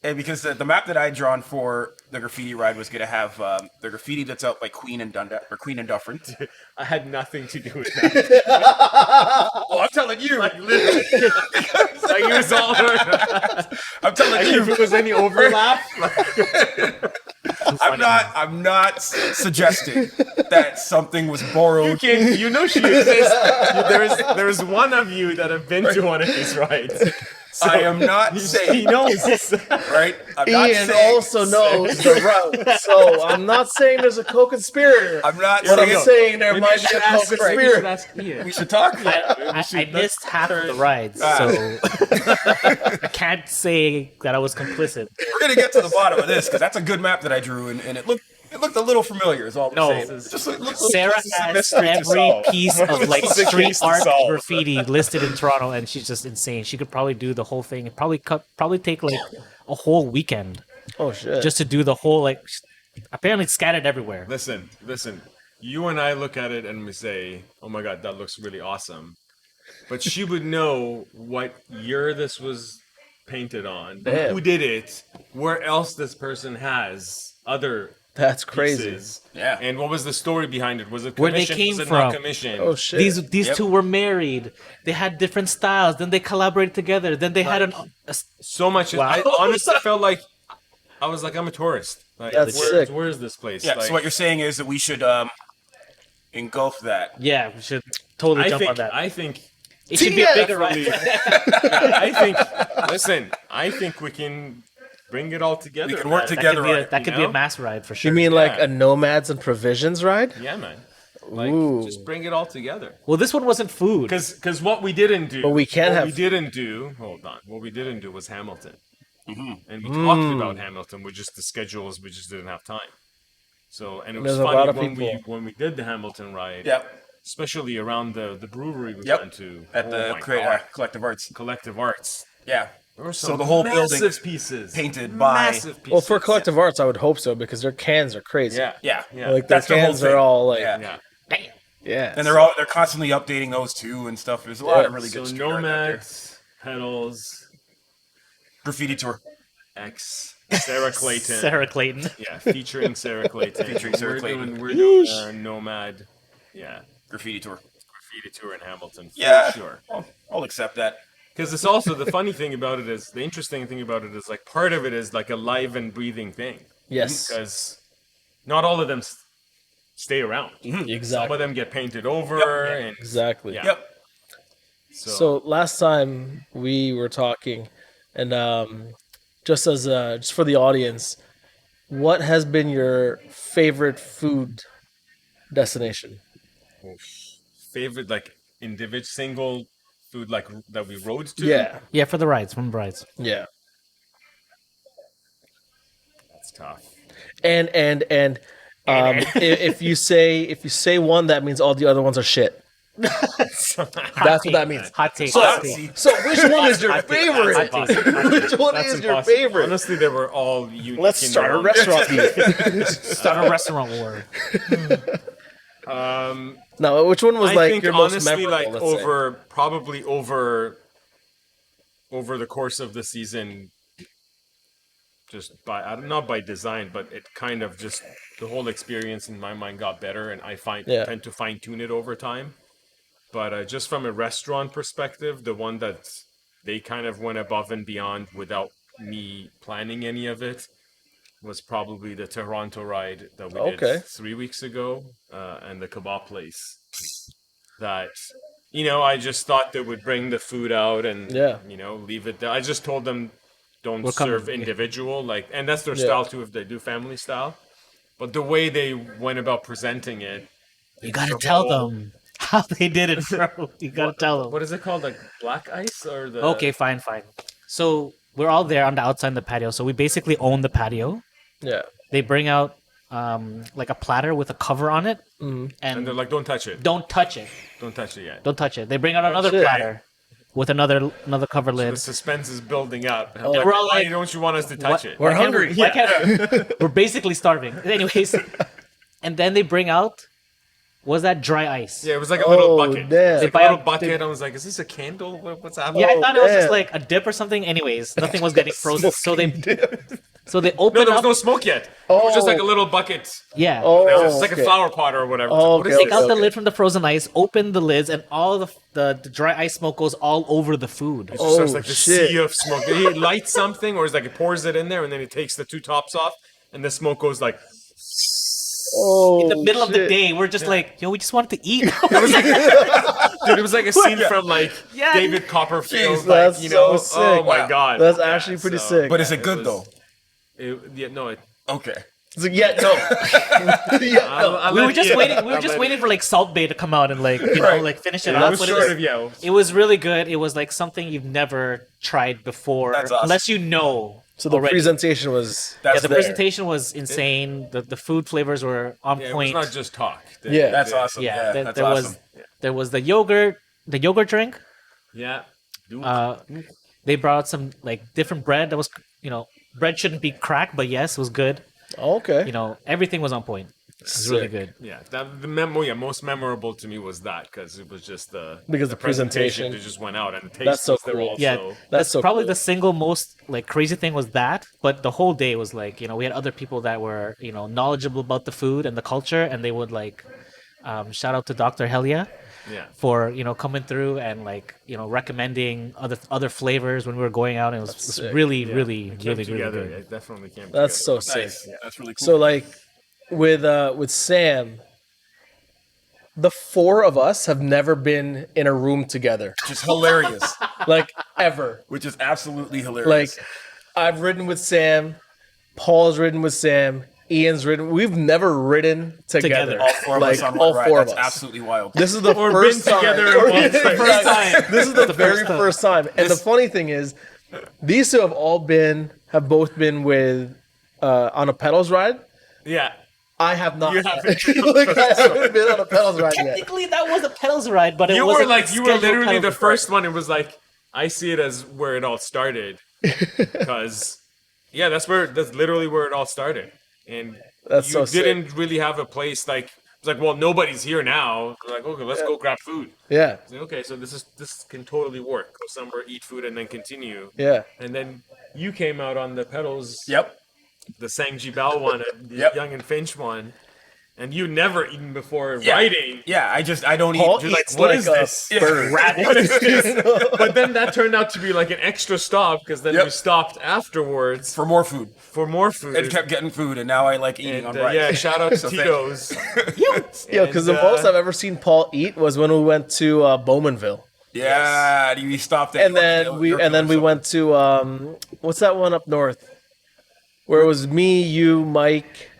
and because the map that I had drawn for the graffiti ride was going to have the graffiti that's out by Queen and Dufferin. I had nothing to do with that. Well, I'm telling you, Like literally, like it was all her. I'm telling Like you, if it was any overlap, I'm not suggesting that something was borrowed. you know she exists. There's one of you that have been to one of these rides. So I am not he saying, knows. right? I'm not Ian saying, also knows the route, so I'm not saying there's a co-conspirator. I'm not But I'm saying saying there Maybe might you be a should ask- maybe you should co-conspirator. ask Ian. we should talk. I missed half of the rides, so I can't say that I was complicit. We're gonna get to the bottom of this because that's a good map that I drew, and it looked a little familiar. Is all I'm No, saying. Just Sarah This is a has mystery to every solve. piece of like This is a street case to art solve. graffiti listed in Toronto, and she's just insane. She could probably do the whole thing. It probably take like a whole weekend Oh shit! just to do the whole like. Apparently, scattered everywhere. Listen. You and I look at it and we say, "Oh my god, that looks really awesome," but she would know what year this was painted on, Damn. who did it, where else this person has other That's crazy. pieces. Yeah. And what was the story behind it? Was it Where they commissioned? came was it from. not commissioned? Oh shit! These Yep. two were married. They had different styles. Then they collaborated together. Then they had So much. Wow. I honestly felt like I was like, I'm a tourist. Like, That's sick. where is this place? Yeah. Like, So what you're saying is that we should engulf that. yeah. We should totally jump on that. I think. It should be a bigger Definitely. ride. Listen, I think we can bring it all together. We can work man. together. That could be a mass ride for sure. You mean like Yeah. a Nomads and Provisions ride? Yeah, man. Like, Ooh. just bring it all together. Well, this one wasn't food. Because what we didn't do. But we can what have- we didn't do. Hold on. What we didn't do was Hamilton. And we talked about Hamilton. We just the schedules. We just didn't have time. So and it was There's a funny lot of when people. when we did the Hamilton ride. Yep. Especially around the brewery we Yep. went to. At Oh the my God. Collective Arts. Collective Arts. Yeah. There were So some the whole building massive pieces. painted by. Massive pieces. Well, for Collective Arts, I would hope so because their cans are crazy. Yeah. Yeah. Yeah. Like their That's the whole cans are thing. all like, Yeah. Yeah. yeah. And they're constantly updating those too and stuff. There's a lot of really So good street art out there. Nomads, Pedals, Graffiti tour. X, Sarah Clayton. Sarah Clayton. Yeah, featuring Sarah Clayton. Featuring Sarah Clayton. We're doing our Nomad, yeah, Graffiti tour. graffiti tour in Hamilton. For Yeah. sure. I'll accept that. Because it's also the funny thing about it is the interesting thing about it is like part of it is like a live and breathing thing. Yes. Because not all of them stay around. Some Exactly. of them get painted over and Exactly. Yeah. Yep. So last time we were talking, and just as just for the audience, what has been your favorite food destination? favorite like individual single food like that we rode to. Yeah, Yeah, for the rides, from the rides. yeah, That's tough. and if you say one, that means all the other ones are shit. That's what that means. Hot take. So, hot take. so which one is your favorite? Hot take. Which one That's is your impossible. favorite? Honestly, they were all unique. Let's in start their a own- restaurant beef. Start a restaurant war. No, which one was I like think your most honestly, memorable? like let's say? over the course of the season, just by not by design, but it kind of just the whole experience in my mind got better, and I Yeah. tend to fine tune it over time. But just from a restaurant perspective, the one that they kind of went above and beyond without me planning any of it was probably the Toronto ride that we Okay. did 3 weeks ago, and the kebab place. That I just thought they would bring the food out and Yeah. leave it there. I just told them don't We're coming, serve yeah. individual and that's their Yeah. style too if they do family style. But the way they went about presenting it, You gotta tell them how they did it, bro. You gotta tell them. what is it called, like black ice or the Okay, fine. So we're all there on the outside of the patio. So we basically own the patio. Yeah. They bring out like a platter with a cover on it, and and they're like, don't touch it, don't touch it. don't touch it yet. Don't touch it. They bring out another shit. platter, with another cover The lid. suspense is building up. I'm Yeah, like, we're all why like, don't you want us to touch it? We're Why can't hungry. we- why can't- we're basically starving. Anyways, and then they bring out, was that dry ice? Yeah, it was like a little Oh, bucket. damn. It was like They a little buy- bucket. I was like, is this a candle? What's happening? Yeah, I thought it was just damn. like a dip or something. Anyways, nothing was getting frozen. So they No, open there was up. no smoke yet. It was just like a Oh. little bucket. Yeah. Oh, It was like okay. a flower pot or whatever. Oh, What is okay, Take this? out the lid from the frozen ice, open the lids, and all the dry ice smoke goes all over the food. So there's Oh, like the shit. sea of smoke. He lights something, or it's like he pours it in there, and then he takes the two tops off, and the smoke goes like. Oh, In the middle of the shit. day, we're just like, yo, we just wanted to eat. Dude, it was like a scene from like Yeah. David Copperfield. Jeez, Like, that's you know, so sick. oh my Wow. god, That's actually pretty sick. But is it it good was- though? Yeah, no, it, Okay. It's like, yeah, no. yeah, no. I'll We were let just you- waiting. We were I'll just let waiting for like Salt Bay to come out and like Right. like finish it It off. was But sort of yeah. it was really good. It was like something you've never tried before, That's awesome. unless you know. So the already. presentation was That's Yeah, the there. presentation was insane. The food flavors were on Yeah, it was point. not just talk. Yeah. That's awesome. yeah, Yeah, there, that's there awesome. was the yogurt drink. Yeah. Dude. They brought out some like different bread that was, bread shouldn't be cracked, but yes, it was good. okay. Everything was on point. It was really Sick. good. Yeah, most memorable to me was that because it was just Because the presentation. It just went out and the taste That's so was there cool. also. Yeah, That's that's so probably cool. the single most like crazy thing was that. But the whole day was like, we had other people that were knowledgeable about the food and the culture, and they would like shout out to Dr. Helia Yeah. for coming through and like recommending other flavors when we were going out. And it was sick. really, Yeah. really, It came really, really together. good. It definitely came That's together. so sick. Nice. That's really cool. So like with Sam, the four of us have never been in a room together, which is hilarious. like ever. Which is absolutely hilarious. Like I've ridden with Sam, Paul's ridden with Sam, Ian's ridden. We've never ridden together. Together. all four of like us on all one ride. four That's of us. absolutely wild. This is the Or first been time. together Or- once. yeah, First time. This is the very first time. first time. And the funny thing is, these two have both been with on a pedals ride. Yeah. I have not. You yet. haven't. Like, I haven't been on a pedals ride yet. Technically, that was a pedals ride, but it You wasn't were like you were scheduled literally pedals the ride. first one. It was like I see it as where it all started because that's literally where it all started. And That's you so sick. didn't really have a place like it's like, well, nobody's here now. We're like, okay, let's go grab food. Yeah, It's like, okay, so this can totally work. Go somewhere, eat food, and then continue. yeah. And then you came out on the pedals, Yep. the Sangji Bell one, and the Yep. Young and Finch one, and you never eaten before Yeah. riding. Yeah, I don't Paul eat. You're like, eats what like is a this? bird. What is this? But then that turned out to be like an extra stop because then Yep. we stopped afterwards For more food. for more food. And kept getting food, and now I like eating And, on rides. yeah, shout out to So thank- Tito's. Yeah, because the And, most I've ever seen Paul eat was when we went to Bowmanville, Yeah, we stopped at and then we went to what's that one up north, where it was me, you, Mike,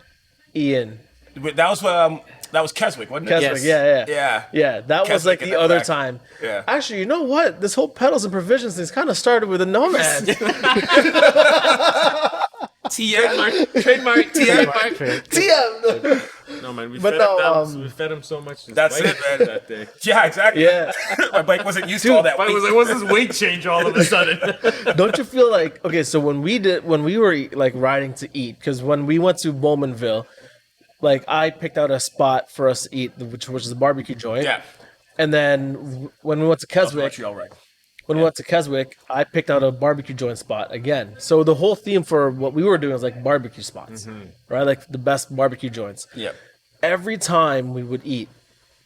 Ian, That was Keswick, wasn't it? Keswick. Yes. Yeah, that was Keswick like and the then other back. time. Yeah. Actually, you know what? This whole pedals and provisions thing's kind of started with the Nomads. Trademark. TM. No man, we But fed no, him. We fed him so much. That's it, man. That day. Yeah, exactly. Yeah. My bike wasn't used to all that But it weight. was like, what's this weight change all of a sudden? Don't you feel like okay? So when we were like riding to eat, because when we went to Bowmanville, like I picked out a spot for us to eat, which was a barbecue joint. Yeah. And then when we went to Keswick, Montreal, right? when we went to Keswick, I picked out a barbecue joint spot again. So the whole theme for what we were doing was like barbecue spots, right? Like the best barbecue joints. Yep. Every time we would eat,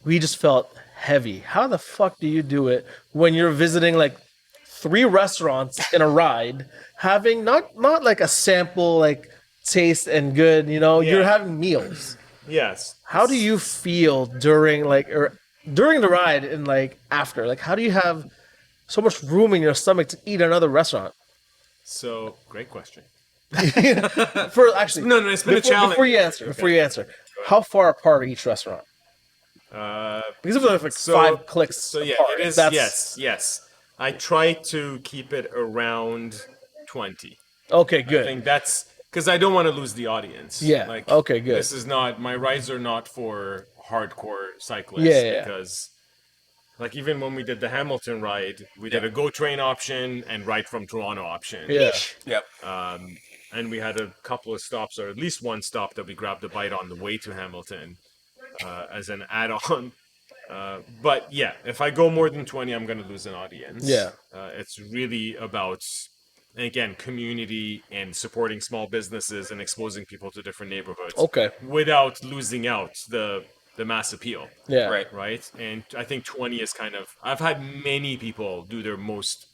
we just felt heavy. How the fuck do you do it when you're visiting like 3 restaurants in a ride, having not like a sample like taste and good, you're Yeah. having meals. Yes. How do you feel during the ride and like after? Like how do you have so much room in your stomach to eat another restaurant? So great question. For actually, No, it's been a challenge. Before you answer, how far apart are each restaurant? Because if there's like So 5 clicks So yeah, apart, it is. that's Yes. I try to keep it around 20. okay. I Good. think that's because I don't want to lose the audience. Yeah, okay, good. This is not my rides are not for hardcore cyclists Yeah. because like even when we did the Hamilton ride, we did a GO train option and ride from Toronto option. Yeah. Yep. And we had a couple of stops, or at least one stop that we grabbed a bite on the way to Hamilton as an add-on. But yeah, if I go more than 20, I'm going to lose an audience. Yeah. It's really about, again, community and supporting small businesses and exposing people to different neighborhoods. Okay. Without losing out the mass appeal. Yeah. Right? And I think 20 is kind of... I've had many people do their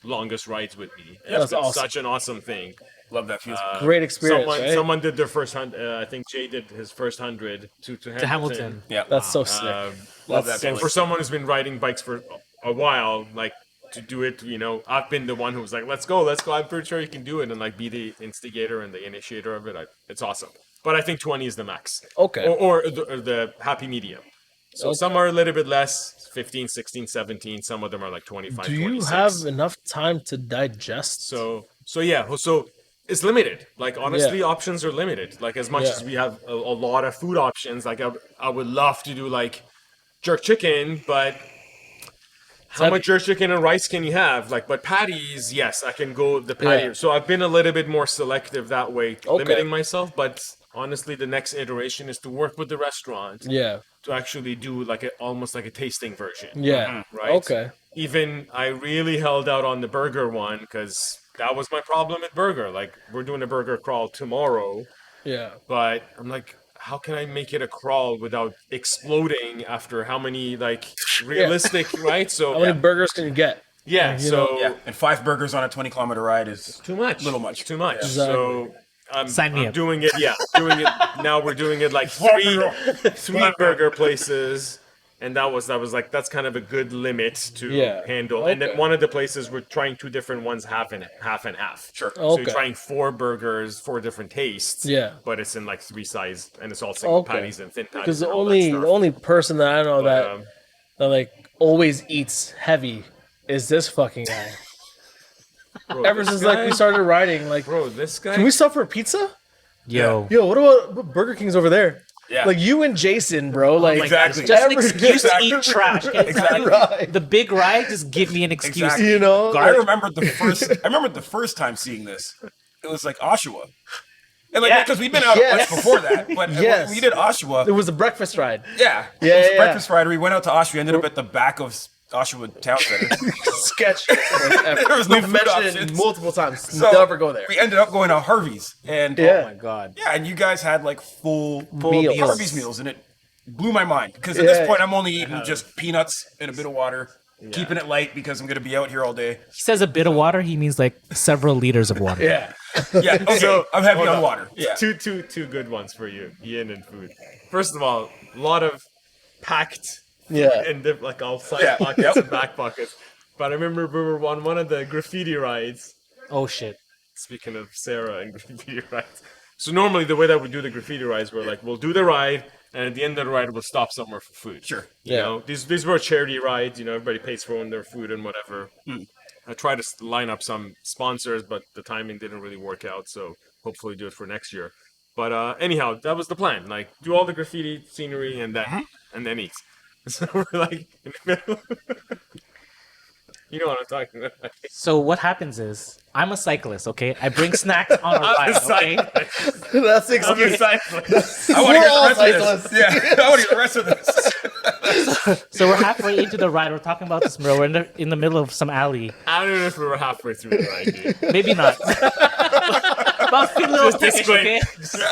longest rides with me. And That's it's been awesome. such an awesome thing. Love that feeling. Great experience. right? Someone did their first 100. I think Jay did his first 100 to Hamilton. Yeah. That's so sick. Love That's that And feeling. for someone who's been riding bikes for a while, like to do it, I've been the one who was like, let's go. I'm pretty sure you can do it, and like be the instigator and the initiator of it. It's awesome. But I think 20 is the max. Okay. Or the happy medium. So some are a little bit less, 15, 16, 17. Some of them are like 25, Do you 26. have enough time to digest? So it's limited. Like honestly, options are limited. Like as much as we have a lot of food options, like I would love to do like jerk chicken, but how much jerk chicken and rice can you have? Like, but patties, yes, I can go the patty. Yeah. So I've been a little bit more selective that way, limiting myself. But honestly, the next iteration is to work with the restaurant Yeah. to actually do like almost like a tasting version. Yeah. Right. Okay. Even I really held out on the burger one because that was my problem with burger. Like we're doing a burger crawl tomorrow, Yeah. but I'm like, how can I make it a crawl without exploding after how many like realistic, right? So How many burgers can you get? yeah, so Yeah. And 5 burgers on a 20-kilometer ride is too much. Little much. Too much. Exactly. So Sign me I'm up. doing it. Yeah, doing it now. We're doing it like three burger places, and that was like that's kind of a good limit to handle. And then Okay. one of the places we're trying 2 different ones, half and half. Sure. So Okay. you're trying 4 burgers, 4 different tastes. Yeah. But it's in like 3 size, and it's all single Okay. patties and thin patties. Because the and all that only stuff. person that I know But, that like always eats heavy is this fucking guy. bro, Ever this since guy- like we started riding, like, bro, this guy. can we stop for a pizza? Yo. Yo, what about Burger King's over there? Yeah. Like you and Jason, bro. Like Exactly. Just an every- excuse to eat trash. Exactly. Right. The big ride, just give me an excuse. Exactly. You know, I remember the first time seeing this. It was like Oshawa. And like because we've been out Yes. much before that, but Yes. when we did Oshawa. it was a breakfast ride. Yeah. Yeah, It was yeah, a breakfast ride. We went out to Oshawa. We ended up at the back of Oshawa Town Center. Sketch. There was no We've food mentioned it options. multiple times. So Never go there. We ended up going to Harvey's. And Yeah. Oh my god. yeah, and you guys had like full Meals. Harvey's meals, and it blew my mind. Because at Yeah. this point, I'm only eating just peanuts and a bit of water, keeping it light because I'm going to be out here all day. He says a bit of water, he means like several liters of water. Yeah. Yeah, okay. So, I'm heavy hold on on. water. Yeah. Two good ones for you, Ian and food. First of all, a lot of packed Yeah. and like all side Yeah. pockets Yep. and back pockets. But I remember we were on one of the graffiti rides. Oh shit. Speaking of Sarah and graffiti rides. So normally the way that we do the graffiti rides, we're like, we'll do the ride, and at the end of the ride, we'll stop somewhere for food. Sure. You Yeah. know, these were charity rides. You know, everybody pays for their food and whatever. I tried to line up some sponsors, but the timing didn't really work out. So hopefully do it for next year. But anyhow, that was the plan. Like do all the graffiti scenery and then eat. So we're like in the middle. You know what I'm talking about. So what happens is, I'm a cyclist, okay? I bring snacks on a ride, okay? That's the excuse. I want to hear all the rest of this. Yeah, I want to hear the rest of this. So we're halfway into the ride. We're talking about this, bro. We're in the middle of some alley. I don't know if we were halfway through the ride, dude. Maybe not. But I was feeling a little peckish, okay?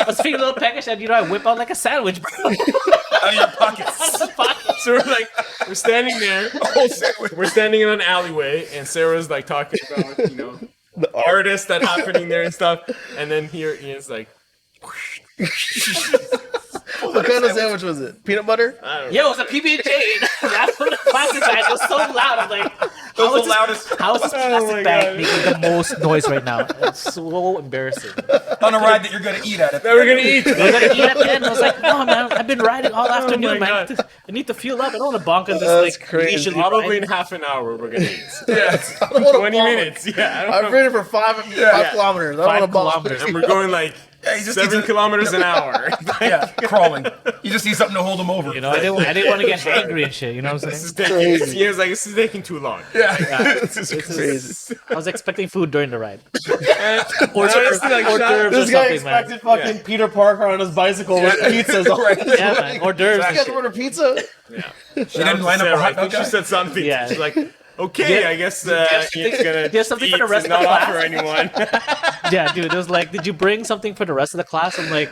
I was feeling a little peckish, and I whip out like a sandwich, bro. Out of your pockets. So we're standing there. We're standing in an alleyway, and Sarah's like talking about, the artists that happening there and stuff. And then here Ian's like, What kind of sandwich was it? Peanut butter? I don't know. Yo, it was a PB&J. That's what the plastic bag was so loud. I'm like, how is the loudest. how is this my plastic bag God. making the most noise right now? It's so embarrassing. On a ride that you're going to eat at it. Now we're gonna eat. I gotta eat at the end. I was like, no, man, I've been riding all afternoon, my man. God. I need to fuel up. I don't want to bonk on this That's like crazy. leisurely Probably in ride. half an hour we're gonna eat. I don't wanna 20 bomb. minutes. Yeah, I don't I've know. ridden for 5 kilometers. I don't want to 5 bomb. kilometers. And we're going like Yeah, he just 7 needs kilometers an hour. yeah, craling. You just need something to hold him over. You know, I didn't want to get angry and shit. You know what I'm This is saying? taking. He was like, this is taking too long. Yeah. This is crazy. I was expecting food during the ride. Or just like hors d'oeuvres or This guy something, man. expected fucking Peter Parker on his bicycle with pizzas. Yeah, man. Hors d'oeuvres and You guys shit. order pizza? She didn't line up a Sarah, I hot think dog she guy? said something. Yeah. She's like, okay, Yeah. I guess he's gonna Do you have something for the eat rest and of the not class? offer anyone. Yeah, dude. It was like, did you bring something for the rest of the class? I'm like,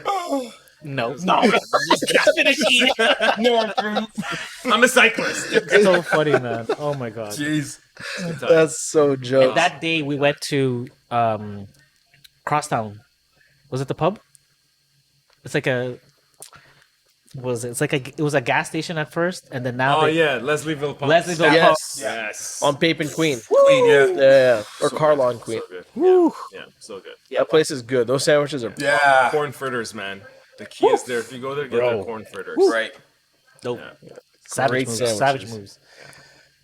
no. Finish eating. No, I'm I'm a cyclist. It's so funny, man. Oh my god. Jeez. That's so jokes. That day we went to Crosstown. Was it the pub? It's like a. What was it? It's like it was a gas station at first, and then now Oh they, yeah, Leslieville Pump. Leslieville Yes. Pub. Yes. On Pape and Queen. Queen, yeah. Yeah. Or Carlon Queen. So good. Woo. Yeah, so good. That place is good. Those sandwiches are. Yeah. Corn fritters, man. The key is there. If you go there, get Bro. the corn fritters. Right. Dope. Yeah. Savage Great moves. sandwiches. Savage moves.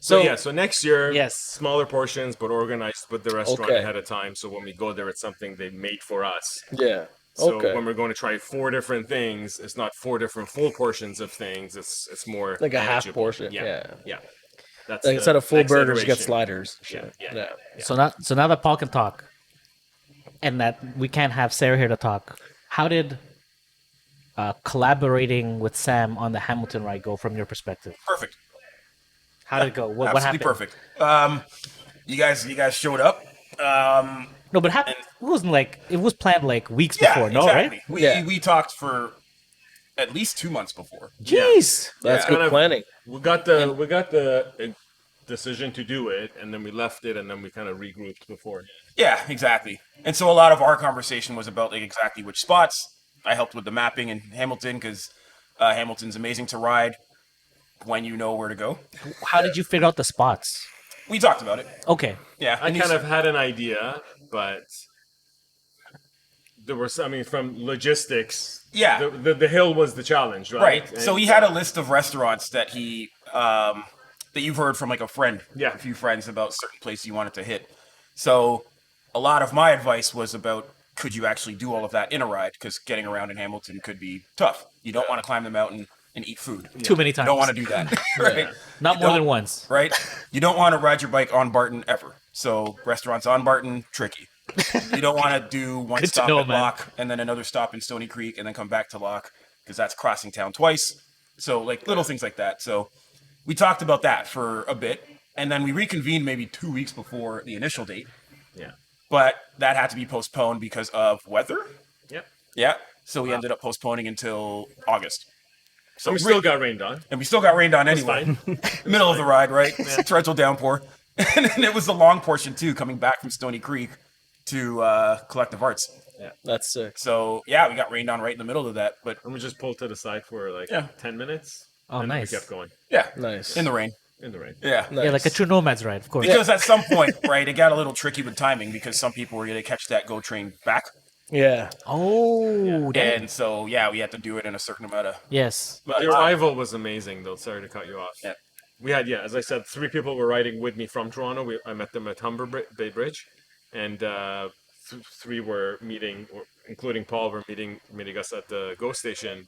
So yeah, so next year, Yes. smaller portions, but organized with the restaurant Okay. ahead of time. So when we go there, it's something they made for us. Yeah. So Okay. when we're going to try 4 different things, it's not 4 different full portions of things. It's more Like a half manageable. portion, Yeah, yeah. yeah. That's Like the instead of full next burgers, you get iteration. sliders. Yeah, Shit. yeah. So now that Paul can talk, and that we can't have Sarah here to talk, how did collaborating with Sam on the Hamilton ride go from your perspective? Perfect. How did it go? What Absolutely happened? perfect. You guys showed up. No, but it wasn't like it was planned like weeks Yeah, before. No, exactly. right? Yeah. We talked for at least 2 months before. Jeez. That's Yeah. good Kind of- planning. We got the decision to do it, and then we left it, and then we kind of regrouped before. Yeah, exactly. And so a lot of our conversation was about like exactly which spots. I helped with the mapping in Hamilton because Hamilton's amazing to ride when you know where to go. How did you figure out the spots? We talked about it. Okay. Yeah, I and kind of had an idea, but there was, I mean, from logistics, Yeah. the hill was the challenge, right? right. So he had a list of restaurants that he that you've heard from like a friend, Yeah. a few friends about certain places you wanted to hit. So a lot of my advice was about could you actually do all of that in a ride because getting around in Hamilton could be tough. You don't want to climb the mountain and eat food. Too many You times. don't want to do that, right? Not You more don't- than once. Right? You don't want to ride your bike on Barton ever. So restaurants on Barton, tricky. You don't want to do one Good to stop know, at man. Lock and then another stop in Stony Creek and then come back to Lock because that's crossing town twice. So like little things like that. So we talked about that for a bit and then we reconvened maybe 2 weeks before the initial date, Yeah. but that had to be postponed because of weather. Yep. Yeah. So we ended up postponing until August. So We still got rained on. and we still got rained on anyway. Middle of the ride, right? Torrential downpour. And then it was the long portion too, coming back from Stony Creek to Collective Arts. That's sick. So yeah, we got rained on right in the middle of that. But And we just pulled to the side for like Yeah. 10 minutes. Oh, and nice. we kept going yeah, Nice. in the rain. in the rain. Yeah. Nice. Yeah, like a true Nomads ride, of course. Because at some point, right, it got a little tricky with timing because some people were going to catch that GO train back. Yeah. Oh, damn. And so, yeah, we had to do it in a certain amount of. Yes. The arrival was amazing, though. Sorry to cut you off. Yeah. We had, as I said, 3 people were riding with me from Toronto. I met them at Humber Bay Bridge, and 3 were meeting, including Paul, were meeting us at the GO station,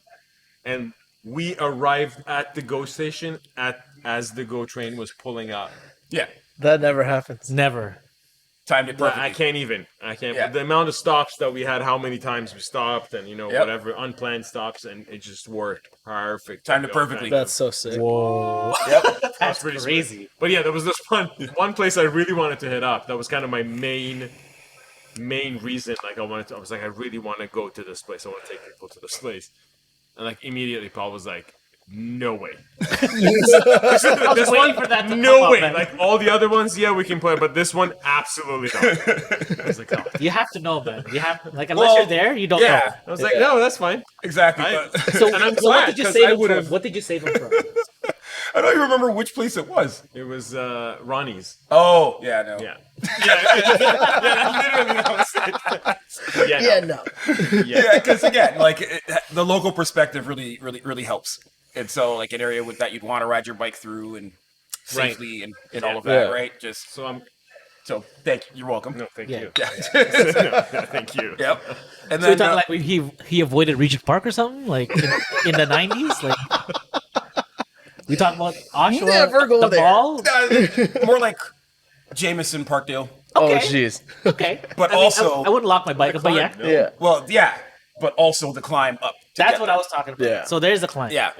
and we arrived at the GO station as the GO train was pulling up. Yeah. That never happens. Never. Timed it perfectly. I can't. Yeah. The amount of stops that we had, how many times we stopped, and Yep. whatever unplanned stops, and it just worked perfect. Timed it perfectly. That's so sick. Whoa. Yep. That's pretty crazy. But yeah, there was this one place I really wanted to hit up. That was kind of my main reason. Like I was like, I really want to go to this place. I want to take people to this place. And like immediately, Paul was like, "No way." I was waiting for that to No pop way. up, man. Like all the other ones, yeah, we can play, but this one, absolutely not. I was like, oh. You have to know, man. You have like unless Well, you're there, you don't yeah. I was like, no, that's fine. Exactly. I- but- know. So, And I'm so what glad, did you 'cause save I him would've- from? What did you save him from? I don't even remember which place it was. It was Ronnie's. Oh, yeah, no. Yeah. Literally that was it. Yeah, no. no. Yeah, because again, like the local perspective really helps. And so, like an area with that you'd want to ride your bike through and safely and all of that, Yeah. right? Just So So you're welcome. No, thank Yeah. you. Yeah. No, thank you. Yep. And So you're then talking like he avoided Regent Park or something like in the 90s. Like we talk about Oshawa, Never go the there. mall. more like Jameson, Parkdale. Oh, Okay. jeez. Okay, But I mean, also- I wouldn't lock my bike up, but yeah, Climb, no. Yeah. Well, yeah, but also the climb up. to that's get what there. I was talking about. Yeah. So there's the climb. Yeah.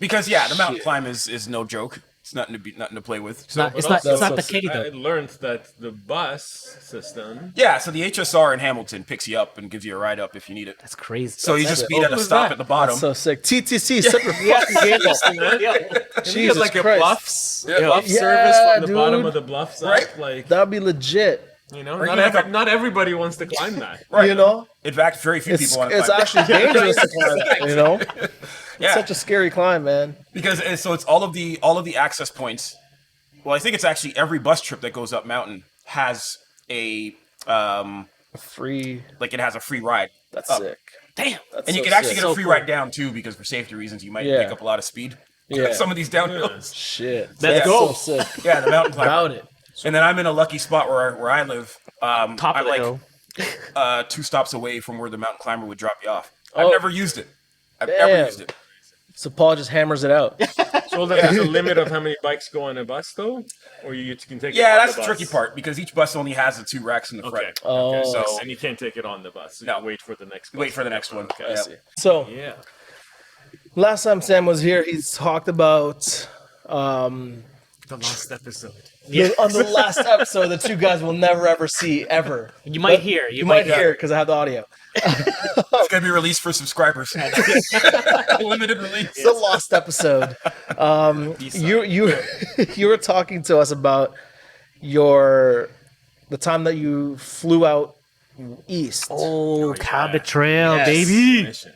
Because the mountain Shit. climb is no joke. It's nothing to play with. It's not. But It's not. also- It's not the so- kitty I though. learned that the bus system. Yeah, so the HSR in Hamilton picks you up and gives you a ride up if you need it. That's crazy. So you just it. meet at a What was stop that? at the bottom. That's so sick. TTC, set your fucking game up. You Jesus get like a Christ. bluffs, Yeah. bluff Yeah, service from the dude. bottom of the bluffs up. Right. Like, That'd be legit. you know, Or not, you have a- not everybody wants to climb that. Right. You know, In fact, very few it's people want to it's climb. actually dangerous to climb. You know, Yeah. such a scary climb, man. Because it's all of the access points. Well, I think it's actually every bus trip that goes up mountain has a Free. like it has a free ride. That's up. sick. Damn. That's And you so can actually sick. get a So free cool. ride down too, because for safety reasons you might Yeah. pick up a lot of speed. Yeah. Some of these downhills. Shit. Let's That's go. so sick. Yeah, the mountain climb. About it. And then I'm in a lucky spot where I live. Top I'm of the hill. 2 stops away from where the mountain climber would drop you off. Oh. I've never used it. I've Damn. never used it. So Paul just hammers it out. So there's a limit of how many bikes go on a bus, though, or you can take. Yeah, it on that's the the bus? tricky part because each bus only has the 2 racks in the Okay. front. Oh. Okay. So- And you can't take it on the bus. You No. wait for the next. Bus. Wait for the next one. Okay. Yeah. So Yeah. last time Sam was here, he talked about The last episode. on the last episode the two guys will never ever see ever. You might hear. You might hear because I have the audio. It's gonna be released for subscribers. Limited release. It's a lost episode. You you were talking to us about the time that you flew out east. Oh, Cabot Trail, Yes. baby. Mission.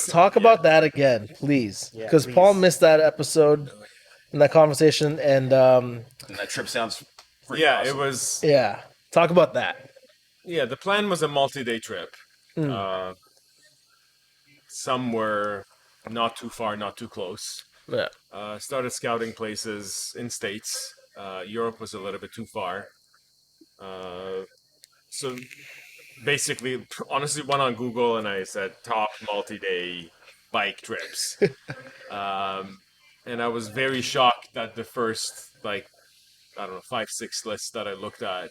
Talk about that again, please, Yeah, because please. Paul missed that episode in that conversation, and And that trip sounds freaking Yeah, awesome. it was. yeah, talk about that. Yeah, the plan was a multi-day trip. Mm. Somewhere not too far, not too close. Yeah, Started scouting places in states. Europe was a little bit too far. So basically, honestly, went on Google and I said top multi-day bike trips. And I was very shocked that the first, like, I don't know, 5-6 lists that I looked at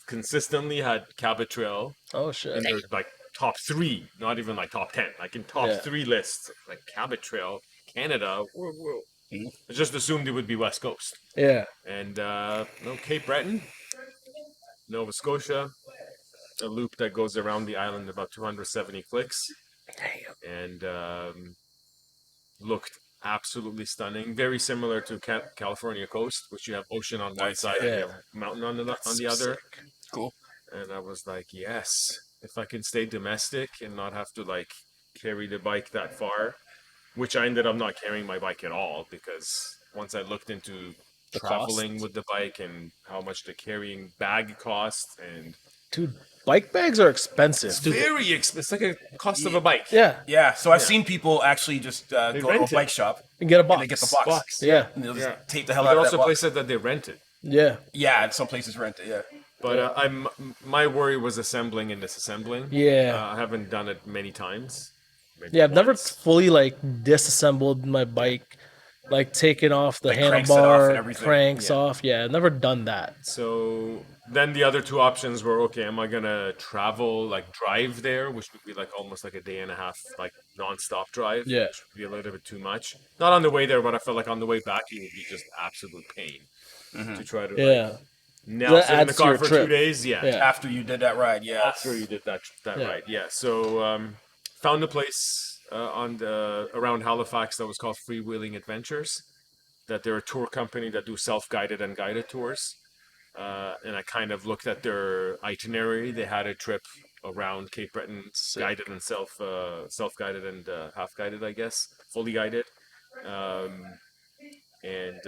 consistently had Cabot Trail oh shit, in their like top 3, not even like top 10, like in top Yeah. 3 lists, like Cabot Trail, Canada. Whoa. I just assumed it would be West Coast. yeah, And Cape Breton, Nova Scotia, a loop that goes around the island about 270 clicks, and looked absolutely stunning. Very similar to California coast, which you have ocean on one Nice, side and yeah. you have mountain on the other. Cool. And I was like, yes, if I can stay domestic and not have to like carry the bike that far, which I ended up not carrying my bike at all because once I looked into The traveling with the bike and how much the carrying bag costs, and dude, bike bags are expensive. it's like a cost of a bike. Yeah, Yeah, so I've seen people actually just go to a rent it. bike shop and get a box. and they get the box. Yeah, And they'll just Yeah. tape the hell But out there are of that also box. places that they rented. yeah, Yeah, some places rent it. Yeah. But my worry was assembling and disassembling. Yeah. I haven't done it many times. Maybe yeah. I've never once. fully like disassembled my bike, like taken off the Like, cranks it off and handlebar, everything. cranks Yeah. off. Yeah, I've never done that. So then the other 2 options were, okay, am I gonna travel, like drive there, which would be like almost like a day and a half, like non-stop drive, Yeah. which would be a little bit too much. Not on the way there, but I felt like on the way back it would be just absolute pain to try to Yeah, now That sit in the adds to car your for trip. 2 days. Yeah, Yeah. After you did that ride, yeah. after you did that Yeah. right. Yeah, so found a place around Halifax that was called Freewheeling Adventures. That they're a tour company that do self-guided and guided tours. And I kind of looked at their itinerary. They had a trip around Cape Breton, guided and self-guided and half-guided, I guess, fully guided. And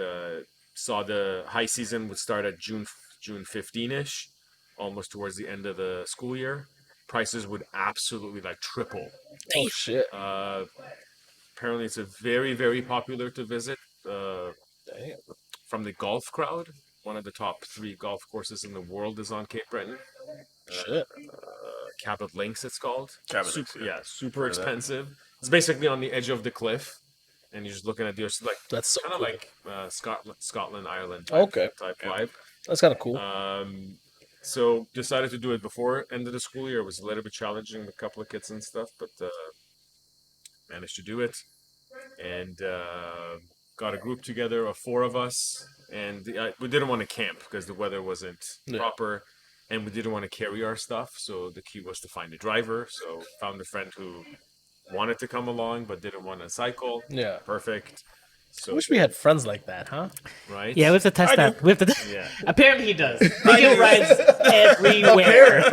saw the high season would start at June 15-ish, almost towards the end of the school year. Prices would absolutely like triple. oh shit. Apparently, it's a very, very popular to visit from the golf crowd. one of the top 3 golf courses in the world is on Cape Breton. Shit. Cabot Links, it's called. Cabot Links, yeah. Super expensive. It's basically on the edge of the cliff, and you're just looking at the like That's so kind of cool. like Scotland, Ireland type vibe. That's kind of cool. So decided to do it before end of the school year. It was a little bit challenging with a couple of kids and stuff, but managed to do it, and got a group together of 4 of us, and we didn't want to camp because the weather wasn't proper, and we didn't want to carry our stuff. So the key was to find a driver. So found a friend who wanted to come along but didn't want to cycle. Yeah. Perfect. So I wish we had friends like that, huh? right. Yeah, we have to test that. We have to. Yeah. Apparently, he does. They get rides everywhere.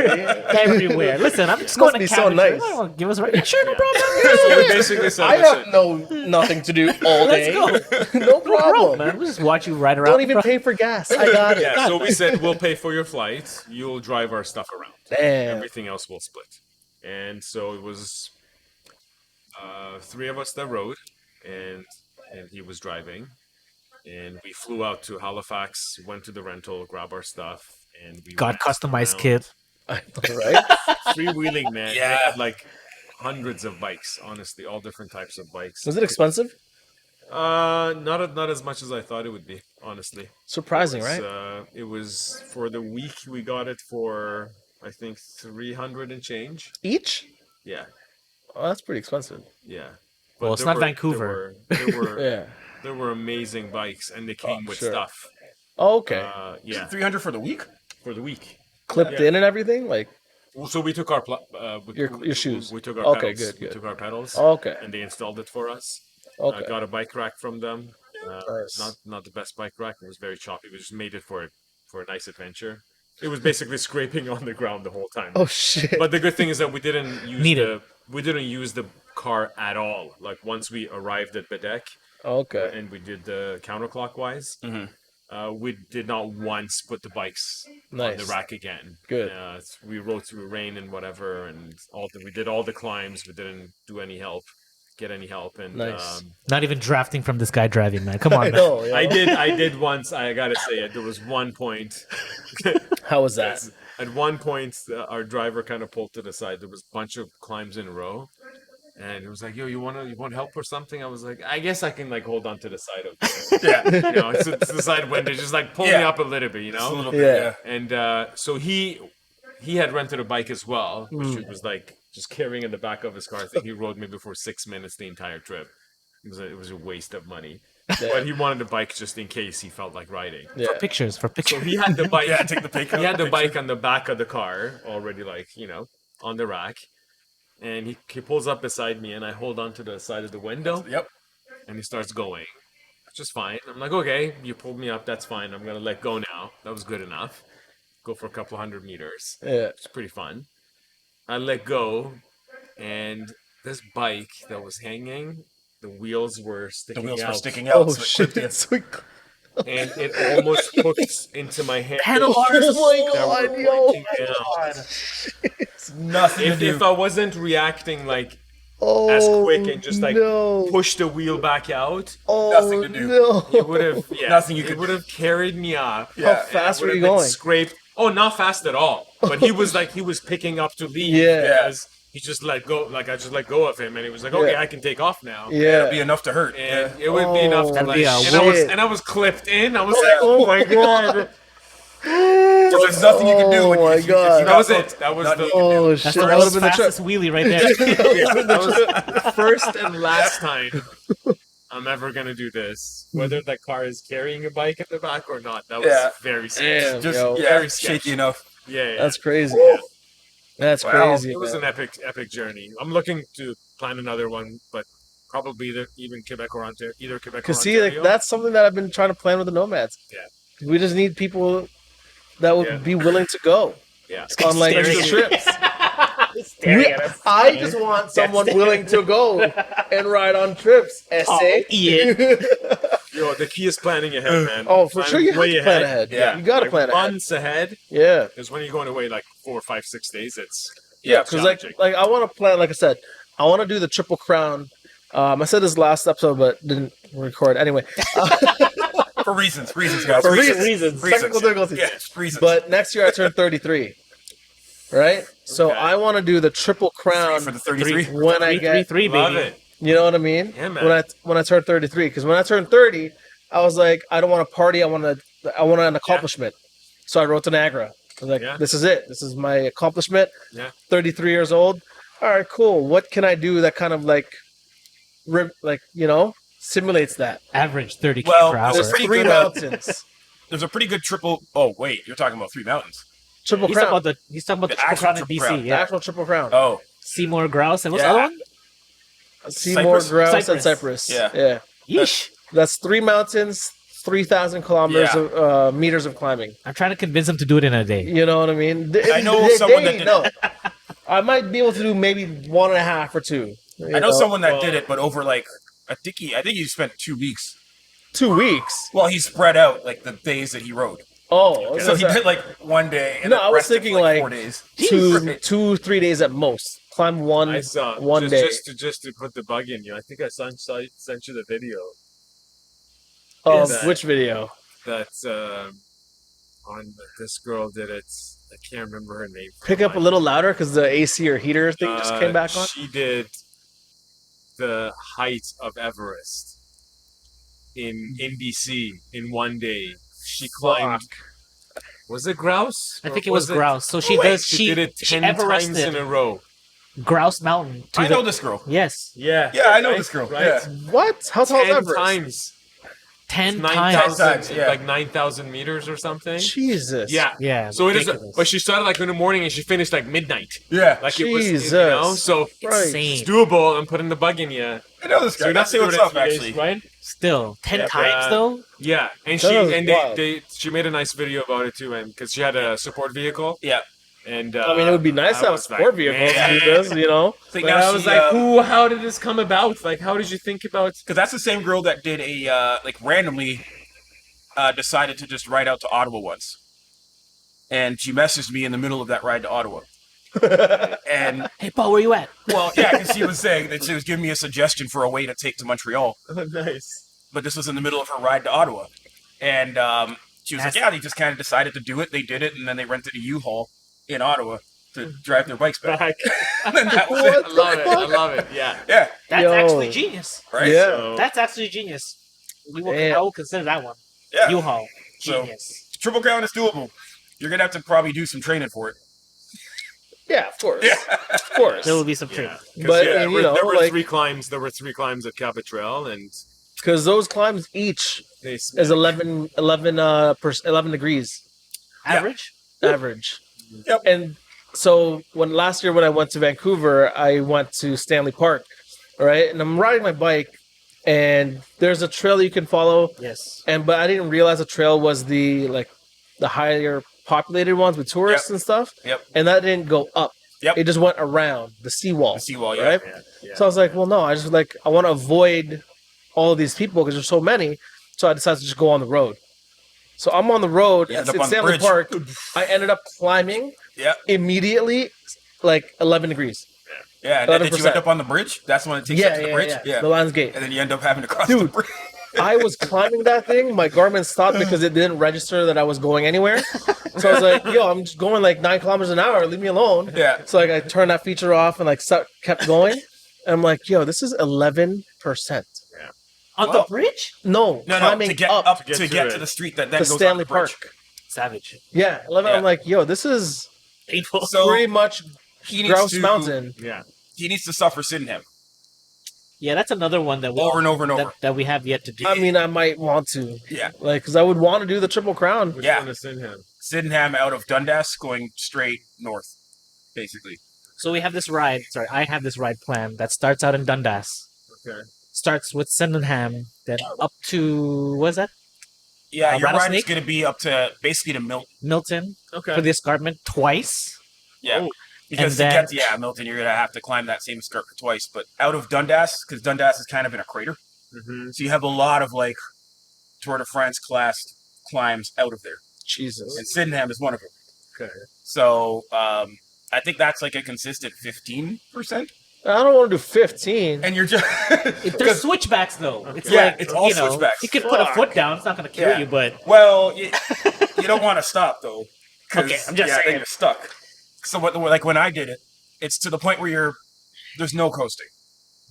Everywhere. Listen, I'm just going to be so cabin. nice. Give us a ride. Yeah, sure, no problem. So we basically said, I listen, have nothing to do all day. Let's go. No problem. Man, we'll just watch you ride around. Don't even pay for gas. I got it. yeah. So we said we'll pay for your flight. You'll drive our stuff around. Damn. Everything else will split. And so it was 3 of us that rode, and he was driving. And we flew out to Halifax, went to the rental, grabbed our stuff, and we got went customized around. kit. Right? Freewheeling, man. Yeah. They had like hundreds of bikes, honestly, all different types of bikes. Was it expensive? Not as much as I thought it would be, honestly. Surprising, right? It was for the week we got it for I think 300 and change. Each? Yeah, Oh, that's pretty expensive. yeah. Well, it's there not Vancouver. There were Yeah. there were amazing bikes, and they came with sure. stuff. Oh, okay. Yeah, 300 for the week? for the week. Clipped yeah. in and everything? Like, So we took our Your shoes. We took our Okay, pedals. good, We good. took our pedals. okay. And they installed it for us. Okay. Got a bike rack from them. Nice. Not the best bike rack. It was very choppy. We just made it for a nice adventure. It was basically scraping on the ground the whole time. Oh, shit. But the good thing is that we didn't use Need it. we didn't use the car at all. Like once we arrived at Bedek Okay. and we did the counterclockwise, we did not once put the bikes on the Nice. rack again. Good. We rode through rain and whatever, and we did all the climbs. We didn't get any help, and Nice. Not even drafting from this guy driving, man. Come on, I man. know. Yeah. I did once. I gotta say it. There was one point. How was that? At one point, our driver kind of pulled to the side. There was a bunch of climbs in a row, and it was like, "Yo, you want help or something?" I was like, "I guess I can like hold on to the side of it's the side window, just like pull me Yeah. up a little bit, you Just a know." little bit, Yeah. yeah. And so he had rented a bike as well, which was like just carrying in the back of his car. I think he rode maybe for 6 minutes the entire trip. It was a waste of money. But he wanted a bike just in case he felt like riding. Yeah. For pictures. So he had the bike. Yeah, take the pic. He had the bike on the back of the car already, like, on the rack. And he pulls up beside me, and I hold on to the side of the window, Yep. and he starts going. Just fine. I'm like, okay, you pulled me up, that's fine. I'm going to let go now. That was good enough. Go for a couple hundred meters. Yeah. It's pretty fun. I let go, and this bike that was hanging, the wheels were The sticking wheels out. were sticking out. Oh, so it shit. clipped in. Sweet. And it almost hooked into my hand. Handlebars. Oh, my that were God, yo. pointing down. Nothing to do. If I wasn't reacting like Oh, as quick and just like no. push the wheel back out, Oh, Nothing to do. No. it would have Nothing you it could would have carried me up. How Yeah, fast Would were have you been going? Scraped. Oh, not fast at all. But he was picking up to leave. Yeah. Because he just let go. Like I just let go of him, and he was like, "Okay, Yeah. I can take off now." Yeah. It'd be enough to hurt. And Yeah. it would be enough to That'd like. be a And I was clipped in. I was like, Oh my god. So there's nothing you can do. When Oh my if you God. got that was hooked. it. That was Nothing the you can do. Oh That's shit. the That would have world's been the trip. fastest wheelie right there. that was the first and last time I'm ever gonna do this. Whether the car is carrying a bike at the back or not, that was Yeah. very scary. Damn, Just yo. Very shaky sketchy. enough. Yeah, That's crazy. That's Wow. crazy. it was man. an epic journey. I'm looking to plan another one, but probably even Quebec or Ontario. Either Quebec or Cause see, Ontario. like that's something that I've been trying to plan with the Nomads. Yeah. We just need people that would Yeah. be willing to go yeah. on like Staring these at trips. Staring We- at us. I just want someone willing to go and ride on trips. Essay. Ian. Yo, the key is planning ahead, man. Oh, for Plan sure you have way to plan ahead. Yeah. You gotta Like, plan ahead. months ahead. Yeah. Because when you're going away like 4, 5, 6 days, it's Yeah, because challenging. like I want to plan. Like I said, I want to do the Triple Crown. I said this last episode, but didn't record anyway. For reasons, guys. For reasons. Technical difficulties. Yeah, reasons. But next year I turn 33. Right? So Okay. I want to do the Triple Crown for the 33. when I get, three, Love baby. it. you know what I mean? Yeah, man. When I turn 33, because when I turned 30, I was like, I don't want to party. I want an accomplishment. So I wrote to Niagara. I was like, Yeah. this is it. This is my accomplishment. Yeah. 33 years old. All right, cool. What can I do that kind of simulates that? Average 30K Well, per hour. there's There's pretty three good, mountains. There's a pretty good triple. Oh wait, you're talking about 3 mountains. Triple He's Crown. talking about the The Triple actual Crown in Triple BC. Crown. The Yeah. actual Triple Crown. Oh, Seymour Grouse and what's the Yeah. other one? Seymour, Cyprus? Grouse, and Cyprus. Yeah. Yeesh. That's 3 mountains, 3,000 kilometers Yeah. of meters of climbing. I'm trying to convince him to do it in a day. You know what I mean? I know someone that did no. I might be able to do maybe 1.5 or 2. I know someone that did it, but over like I think he spent 2 weeks. 2 weeks. Well, he spread out like the days that he rode. Oh, So he did like 1 day. And No, then I was rested for, thinking, like, 4 days. 3 days at most. Climb one I saw one just, day. just to put the bug in you. I think I sent you the video Of that- which video? that on this girl did it. I can't remember her name. Pick up a little louder because the AC or heater thing just came back on. She did the height of Everest in BC in 1 day. She climbed. Was it grouse? I think Or it was grouse. So she does. She did it 10 times Everested in a row. Grouse Mountain. I know this girl. Yes, Yeah. Yeah, I know this girl. Right? Yeah. What? How tall is 10 Everest? times. 10 9,000, times. times, yeah. like 9,000 meters or something. Jesus. Yeah. Yeah. So it is, ridiculous. but she started like in the morning and she finished like midnight. Yeah. Like it was, Jesus. so Right. Insane. it's doable. I'm putting the bug in you. I know this So guy. you're not Let's see what's doing it up, 3 days, actually. right? Still 10 Yeah, times though. Yeah, and That was wild. she made a nice video about it too, and because she had a support vehicle, Yeah. and I mean, it would be nice to have a was sport like, vehicle man. to do this, you know? So But now I was she, like, "Ooh, how did this come about? Like, how did you think about?" because that's the same girl that did a randomly decided to just ride out to Ottawa once, and she messaged me in the middle of that ride to Ottawa, and Hey Paul, where you at? well, yeah, because she was saying that she was giving me a suggestion for a way to take to Montreal, Nice. but this was in the middle of her ride to Ottawa, and she was like, yeah, they just kind of decided to do it. They did it, and then they rented a U-Haul in Ottawa to drive their bikes back. And then that was it. I love it. I love it. Yeah. Yeah, That's Yo. actually genius. right. Yeah. So, That's actually genius. Damn. I will consider that one. Yeah. U-Haul. So- Genius. Triple Crown is doable. You're gonna have to probably do some training for it. Yeah, of course. Yeah. Of course. There will be some training. But, yeah, and, you know, there were like, 3 climbs. There were 3 climbs at Capitrail, and because those climbs each they is 11 degrees Average? average. Yep. And so last year when I went to Vancouver, I went to Stanley Park, right? And I'm riding my bike, and there's a trail you can follow, Yes. but I didn't realize the trail was the higher populated ones with tourists and stuff. Yep. And that didn't go up. Yep. It just went around the seawall. The seawall, yeah. right? yeah. So I was like, well, no, I want to avoid all of these people because there's so many. So I decided to just go on the road. So I'm on the road. You end It's up in on the Stanley bridge. Park. I ended up climbing Yeah. immediately, like 11 degrees. Yeah, and then did you 11%. end up on the bridge? That's when it takes you up to the bridge? The Lions Gate. And then you end up having to cross the Dude. bridge. I was climbing that thing. My Garmin stopped because it didn't register that I was going anywhere. So I was like, yo, I'm just going like 9 kilometers an hour. Leave me alone. Yeah. So like I turned that feature off and kept going. And I'm like, yo, this is 11%. On Well, the bridge? No, No, climbing to get up to to get it. to the street that then to goes Stanley up the bridge. Park. Savage. Yeah, 11. Yeah. I'm like, yo, this is Painful. So pretty much he needs Grouse to Mountain. Yeah. He needs to suffer Sydenham Yeah, that's another one that we over and over and over. that we have yet to do. I mean, I might want to, Yeah. like, because I would want to do the Triple Crown. Which Yeah. one is Sydenham? Sydenham out of Dundas going straight north, basically. So we have this ride. Sorry, I have this ride plan that starts out in Dundas. Okay. Starts with Sydenham, then up to what is that? Yeah, your ride is Rattlesnake? going to be up to basically to Milton. Milton Okay. for the escarpment twice. Yeah. Oh. Because And to get then- to Milton, you're going to have to climb that same escarpment twice. But out of Dundas, because Dundas is kind of in a crater, Mm-hmm. so you have a lot of like Tour de France class climbs out of there. Jesus. And Sydenham is one of them. Okay. So I think that's like a consistent 15%. I don't want to do 15. and you're just There's switchbacks though. It's Yeah, like it's all you know, switchbacks. You can put a foot down. It's not gonna kill you, but well, you don't want to stop though. 'Cause, Okay, I'm just then saying. you're stuck. So like when I did it, it's to the point where there's no coasting.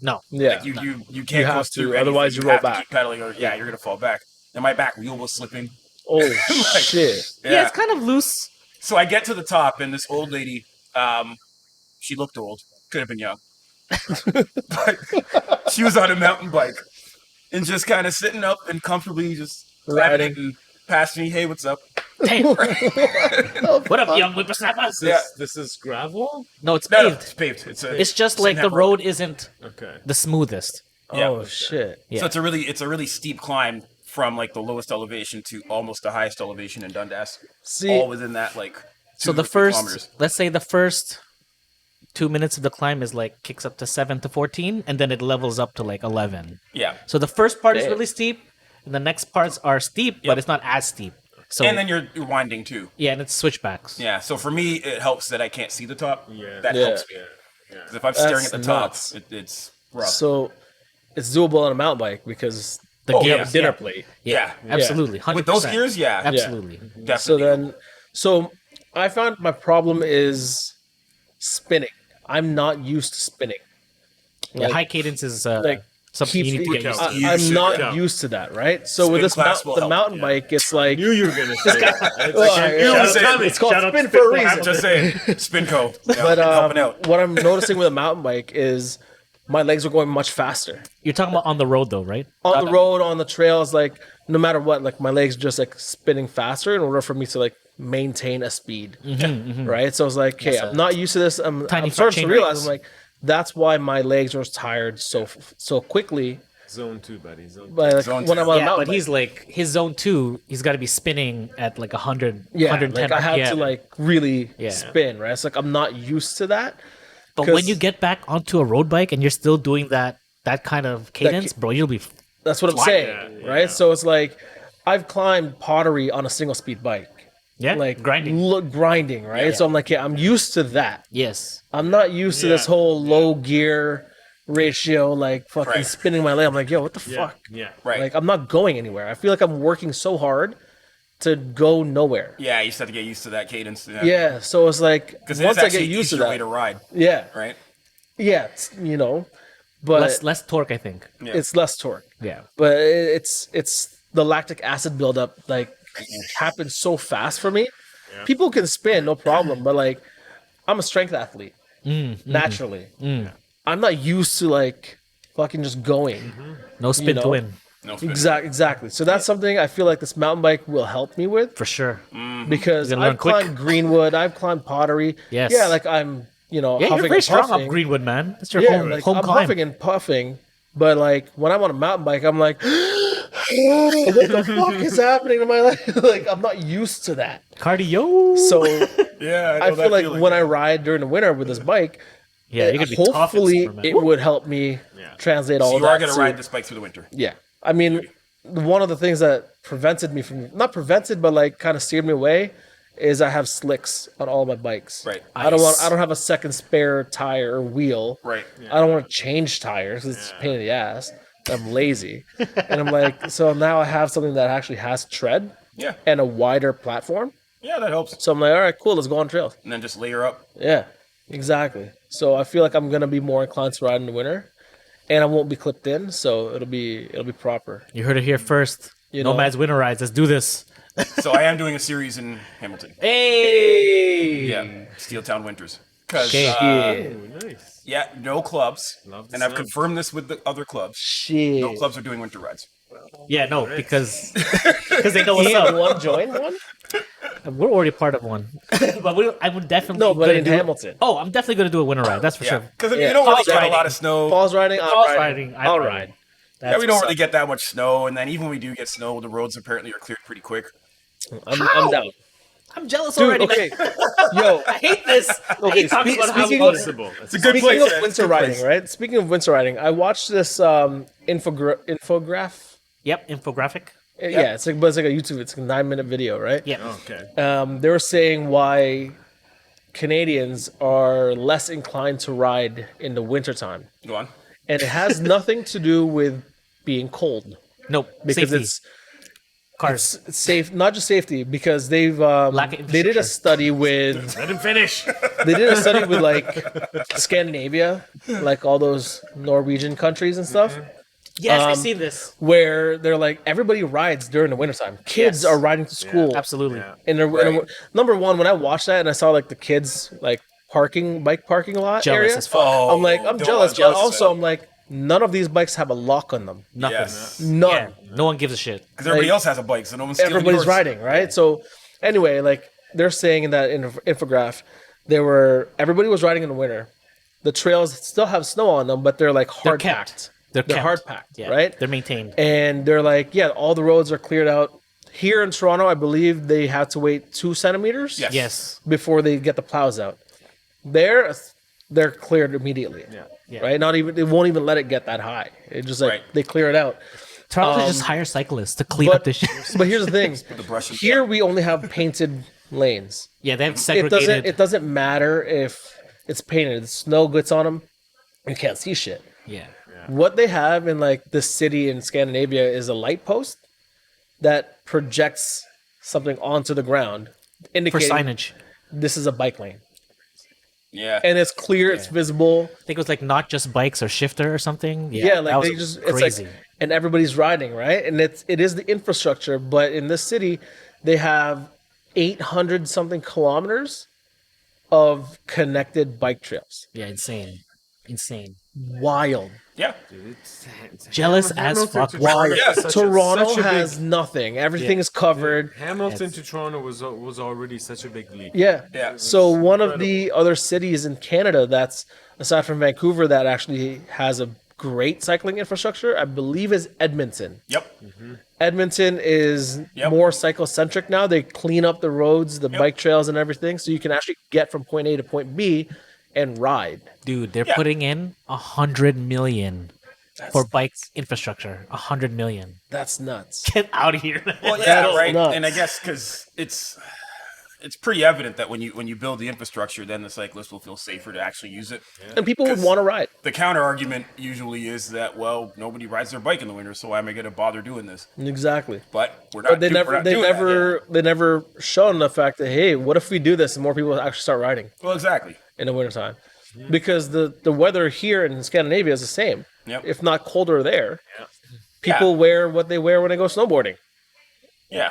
no. Yeah. Like you can't You have coast to, through anything. otherwise you roll have to back. keep pedaling, or you're gonna fall back. And my back wheel was slipping. Oh, shit. Yeah, it's kind of loose. So I get to the top, and this old lady, she looked old, could have been young, but she was on a mountain bike and just kind of sitting up and comfortably just riding and past me. Hey, what's up? Damn. What up, young whippersnapper? This is gravel? No, it's No, paved. it's paved. It's just like the road isn't Okay. the smoothest. Yeah. Oh, shit. Yeah. So it's a really steep climb from like the lowest elevation to almost the highest elevation in Dundas. See, All within that like. So 2 the or 3 first, kilometers. let's say the first 2 minutes of the climb is like kicks up to 7 to 14, and then it levels up to like 11. Yeah. So the first part is Damn. really steep, and the next parts are steep, Yep. but it's not as steep. So And then you're winding too. yeah, and it's switchbacks. Yeah. So for me, it helps that I can't see the top. Yeah. That Yeah. helps me. 'Cause if I'm staring at That's the nuts. top, it's rough. so it's doable on a mountain bike because The Oh, you gear, have a dinner yeah. plate. yeah. absolutely, 100%. With those gears, yeah. absolutely. Definitely. So then, I found my problem is spinning. I'm not used to spinning. Yeah, Like- high cadence is like, something you need to get used to. You I'm should not count. used to that, right? So Spin with this class will the help, mountain yeah. bike, it's like Knew you were gonna say that. Well, I I- knew it was shout out- coming. it's called Shout out spin to for a Spin reason. Just saying, Spinco. Yeah, But helping out. what I'm noticing with a mountain bike is my legs are going much faster. You're talking about on the road though, right? On the road, on the trails, like no matter what, like my legs are just like spinning faster in order for me to like maintain a speed, right? So I was like, okay, I'm not used to this. I'm Tiny starting chain to realize, race. I'm like, that's why my legs are tired so quickly. Zone 2, buddy. Zone 2. But like, Zone when two. I'm on a Yeah, mountain but bike, he's like his zone 2. He's got to be spinning at like 100, yeah, 110 like I have RPM. to like really Yeah. spin, right? It's like I'm not used to that. But when 'cause- you get back onto a road bike and you're still doing that kind of cadence, bro, you'll be That's what I'm saying, Yeah, right? yeah. So it's like I've climbed pottery on a single speed bike. Like grinding. grinding, right? Yeah. So I'm like, yeah, I'm used to that. Yes. I'm not used to this Yeah. whole low gear ratio, like fucking Right. spinning my leg. I'm like, yo, what the Yeah. fuck? Yeah. Right. Like I'm not going anywhere. I feel like I'm working so hard to go nowhere. Yeah, you just have to get used to that cadence. Yeah. So it's like Because once it's I actually get used to easier way that, to ride, yeah, right? yeah, but Less torque, I think. Yeah. it's less torque. Yeah. But it's the lactic acid buildup like happens so fast for me. People can spin, no problem, but like I'm a strength athlete naturally. I'm not used to like fucking just going. No spin know? to win. No spin. Exactly. So that's something I feel like this mountain bike will help me with For sure. because You're gonna learn I've quick. climbed Greenwood, I've climbed pottery. Yes. Yeah, like I'm, Yeah, huffing you're very and strong puffing. up Greenwood, man. That's your Yeah, home, like home I'm climb. huffing and puffing, but like when I'm on a mountain bike, I'm like, what the fuck is happening to my leg? Like I'm not used to that. Cardio. So Yeah, I feel like when I ride during the winter with this bike, yeah, you're gonna be tough in hopefully summer, man. it would help me translate all you of are that. going to to- ride this bike through the winter. Yeah. I mean, one of the things that prevented me from, not prevented, but like kind of steered me away is I have slicks on all my bikes. Right. I don't have a second spare tire or wheel. Right. I don't want to change tires 'cause it's a pain in the ass. I'm lazy. And I'm like, so now I have something that actually has tread Yeah. and a wider platform. Yeah, that helps. So I'm like, all right, cool, let's go on trails. And then just layer up. Yeah, exactly. So I feel like I'm gonna be more inclined to ride in the winter, and I won't be clipped in, so it'll be proper. You heard it here first. You know. Nomads winter rides. Let's do this. So I am doing a series in Hamilton. Hey. Yeah. Steel Town Winters. Because, Okay. Oh, nice. yeah, no clubs. Love the And I've sun. confirmed this with the other clubs. Shit. No clubs are doing winter rides. Yeah, no, because they know what's Ian, up. one join one? We're already part of one, but I would definitely No, but gonna in do- Hamilton. Oh, I'm definitely gonna do a winter ride. That's for Yeah. sure. Because Yeah. you don't really Falls get a riding. lot of snow. Falls riding, Falls I'll riding, I'll ride. ride. Yeah, we don't what's really get that much snow. And then even when we do get snow, the roads apparently are cleared pretty quick. I'm down. I'm jealous Dude, already. okay. Man. Yo, I hate this. I Okay, hate talking about how speaking we- of- Possible. It's a good speaking place. of It's winter a good riding, place. right? Speaking of winter riding, I watched this infograph. Yep, infographic. Yeah, but it's like a YouTube. It's a 9-minute video, right? Yep. Okay. They were saying why Canadians are less inclined to ride in the wintertime. Go on. And it has nothing to do with being cold. Nope. Because Safety. it's Cars. safe, not just safety, because they did infrastructure. a study with Let him finish. they did a study with like Scandinavia, like all those Norwegian countries and stuff, Yes, I've seen this. where they're like everybody rides during the wintertime. Kids Yes. are riding to school. Absolutely. Yeah. And they're, Right. number one, when I watched that and I saw like the kids like bike parking lot Jealous area, as fuck. Oh, I'm like, I'm don't jealous. want But jealous. also, I'm like, none of these bikes have a lock on them. Nothing. Yes. None. Yeah. No one gives a shit. Because everybody Like, else has a bike, so no one's stealing Everybody's yours. riding, right? So anyway, like they're saying in that infograph, everybody was riding in the winter. The trails still have snow on them, but they're like They're hard kept. packed. They're kept. hard packed, Yeah. right? They're maintained. And they're like, yeah, all the roads are cleared out. Here in Toronto, I believe they have to wait 2 centimeters Yes. Yes. before they get the plows out. They're cleared immediately. Yeah. Right? Not even they won't even let it get that high. It just like Right. they clear it out. Toronto just hire cyclists to clean up this shit. But here's the thing. The brush and- Here we only have painted lanes. Yeah, they have It segregated. doesn't matter if it's painted. The snow gets on them. You can't see shit. yeah. What they have in like the city in Scandinavia is a light post that projects something onto the ground, For indicating signage. this is a bike lane, Yeah. and it's clear, it's visible. I think it was like not just bikes or shifter or something. Yeah, that like was they just crazy. it's like, and everybody's riding, right? And it is the infrastructure, but in this city, they have 800 something kilometers of connected bike trails. Yeah, insane. Wild. Yeah. Jealous as fuck. Wild. Yeah, Toronto such a has nothing. Everything is covered. Hamilton to Toronto was already such a big leap. Yeah. Yeah. So one of the other cities in Canada that's aside from Vancouver that actually has a great cycling infrastructure, I believe, is Edmonton. Yep. Edmonton is Yep. more cycle-centric now. They clean up the roads, the bike trails and everything, so you can actually get from point A to point B and ride. Dude, they're Yeah. putting in 100 million for bike infrastructure. 100 million. That's nuts. Get out of here. Well, yeah, That's right. nuts. And I guess because it's pretty evident that when you build the infrastructure, then the cyclist will feel safer to actually use it. And people would want to ride. The counter argument usually is that, well, nobody rides their bike in the winter, so why am I going to bother doing this? Exactly. But we're not. But they we're not doing that yet. they never shown the fact that, hey, what if we do this and more people actually start riding Well, exactly. in the wintertime? Because the weather here in Scandinavia is the same. Yep. If not colder there. People wear what they wear when they go snowboarding. Yeah.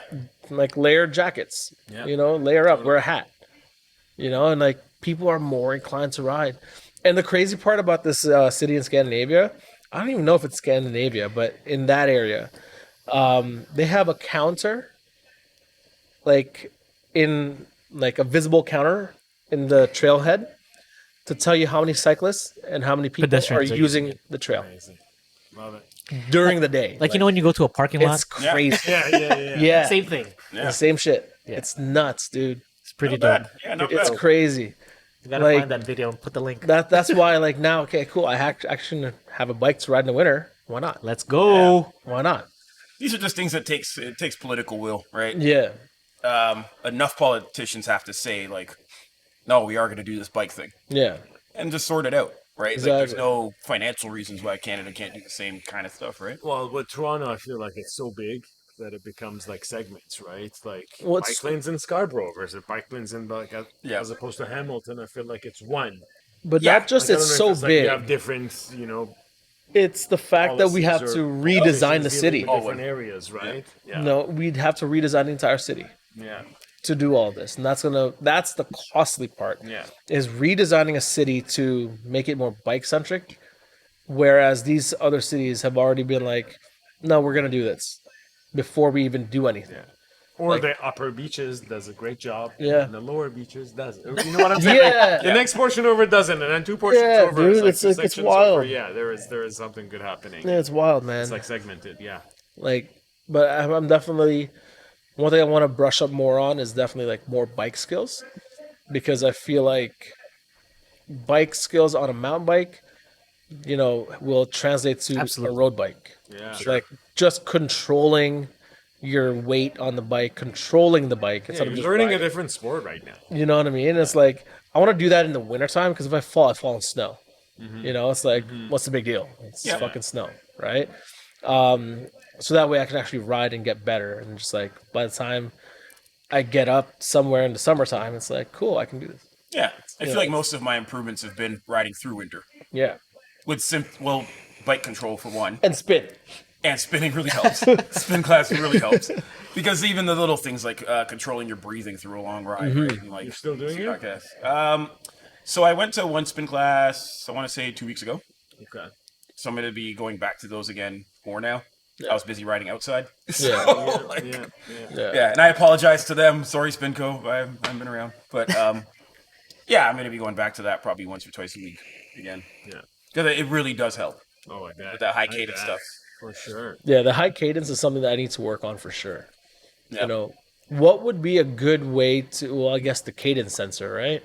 Like layered jackets. Yeah. Layer up, wear a hat. And like people are more inclined to ride. And the crazy part about this city in Scandinavia, I don't even know if it's Scandinavia, but in that area, they have a counter, like in like a visible counter in the trailhead, to tell you how many cyclists and how many people Pedestrians are are using the trail Amazing. Love it. during the day. Like, when you go to a parking lot, it's crazy. Yeah. Yeah, same thing. Yeah. the same shit. Yeah. It's nuts, dude. It's pretty Not dope. bad. Yeah, not It's bad. crazy. You gotta like- find that video and put the link. That's why, like, now, okay, cool. I actually have a bike to ride in the winter. Why not? Let's go. Why not? These are just things that takes political will, right? Yeah. Enough politicians have to say, like, no, we are going to do this bike thing. Yeah. And just sort it out, right? Like, Exactly. there's no financial reasons why Canada can't do the same kind of stuff, right? Well, with Toronto, I feel like it's so big that it becomes like segments, right? Like What's- bike lanes in Scarborough versus bike lanes in Yeah. as opposed to Hamilton. I feel like it's one. But Yeah, not just Like, I it's don't know so if it's like big. you have different, It's the fact that we have policies to or redesign the positions city. dealing with different areas, right? Yeah. No, we'd have to redesign the entire city Yeah. to do all this. And that's the costly part. Yeah. Is redesigning a city to make it more bike centric. Whereas these other cities have already been like, no, we're gonna do this before we even do anything. Yeah. Or Like- the upper beaches does a great job. Yeah. And the lower beaches doesn't. You know what I'm saying? Yeah. The next portion over doesn't, and then two portions Yeah, over. dude, it's like it's two like- it's sections wild. over. Yeah, there is something good happening. Yeah, it's wild, man. It's like segmented. Yeah. But I'm definitely one thing I want to brush up more on is definitely like more bike skills, because I feel like bike skills on a mountain bike, will translate to Absolutely. a road bike. Yeah. It's like just controlling your weight on the bike, controlling the bike Yeah, instead you're of just learning a riding. different sport right now. You know what I mean? It's like I want to do that in the wintertime because if I fall in snow. You know, it's like, what's the big deal? It's Yeah. fucking snow, right? So that way I can actually ride and get better. And just like by the time I get up somewhere in the summertime, it's like, cool, I can do this. Yeah, I feel like most of my improvements have been riding through winter Yeah. with bike control for one, And spin. and spinning really helps. Spin class really helps because even the little things like controlling your breathing through a long ride. Right? And, like, You're still doing it? podcast. So I went to one spin class. I want to say 2 weeks ago. Okay. So I'm going to be going back to those again more now. I was busy riding outside. So, Yeah. yeah, and I apologize to them. Sorry, Spinco. I haven't been around. But yeah, I'm going to be going back to that probably once or twice a week again. Yeah. Because it really does help Oh, I bet. with that high I cadence bet. stuff. For sure. Yeah, the high cadence is something that I need to work on for sure. Yeah. You know, what would be a good way to, well, I guess the cadence sensor, right?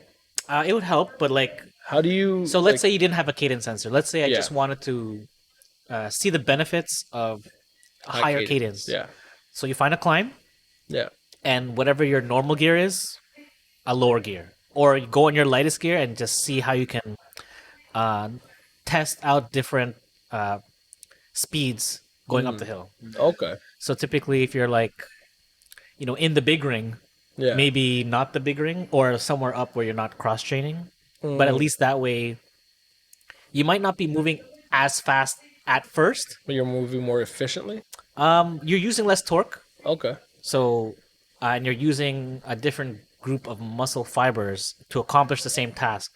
It would help, but like, How do you. so let's say you didn't have a cadence sensor. Let's say I Yeah. just wanted to see the benefits of a higher cadence. Yeah. So you find a climb, Yeah. and whatever your normal gear is, a lower gear, or you go on your lightest gear and just see how you can test out different speeds going up the hill. Okay. So typically, if you're like, in the big ring, Yeah. maybe not the big ring, or somewhere up where you're not cross training, but at least that way, you might not be moving as fast at first. But you're moving more efficiently? You're using less torque, Okay. so and you're using a different group of muscle fibers to accomplish the same task.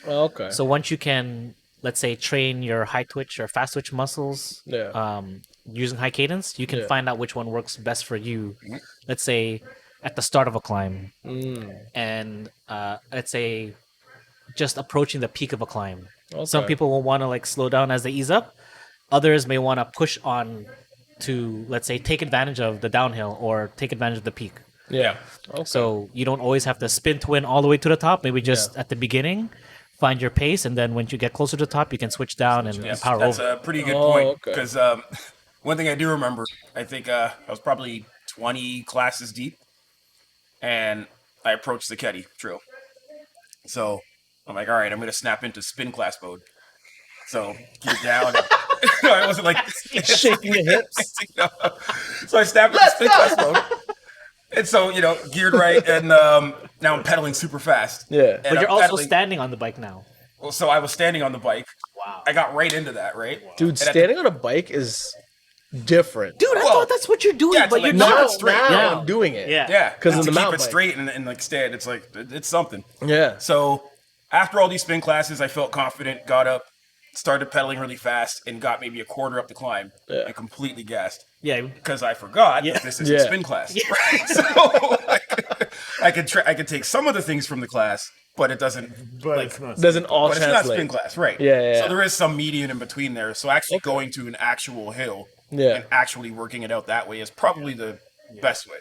Okay. So once you can, let's say, train your high twitch or fast twitch muscles, Yeah. using high cadence, you can Yeah. find out which one works best for you. Let's say at the start of a climb, and let's say just approaching the peak of a climb. Some Okay. people will want to like slow down as they ease up. Others may want to push on to, let's say, take advantage of the downhill or take advantage of the peak. Yeah. Okay. So you don't always have to spin twin all the way to the top. Maybe just at the beginning, find your pace, and then when you get closer to the top, you can switch down and Yes, power that's over. a pretty good Oh, point. okay. Because one thing I do remember, I think I was probably 20 classes deep, and I approached the Keddy trail. So I'm like, all right, I'm going to snap into spin class mode. So gear down. No, I wasn't like Shaking your hips. So I snapped into spin class mode. And so, geared right, and now I'm pedaling super fast. Yeah. And But you're I'm also pedaling- standing on the bike now. Well, so I was standing on the bike. Wow. I got right into that, right? Dude, And at the- standing on a bike is different. Dude, I Well, thought that's what you're doing, yeah, to, but like, you're not not. straight. Now Yeah. I'm doing it. Yeah. Yeah, 'Cause of to the keep mountain it bike. straight and like stand, it's like it's something. Yeah. So after all these spin classes, I felt confident, got up, started pedaling really fast, and got maybe a quarter up the climb Yeah. and completely gassed Yeah. because I forgot Yeah. that this is a Yeah. spin class. Right? So I could take some of the things from the class, but it doesn't But like. it's not. Doesn't all But it's not translate. spin class, right? Yeah. So there is some median in between there. So actually going to an actual hill Yeah. and actually working it out that way is probably the best way.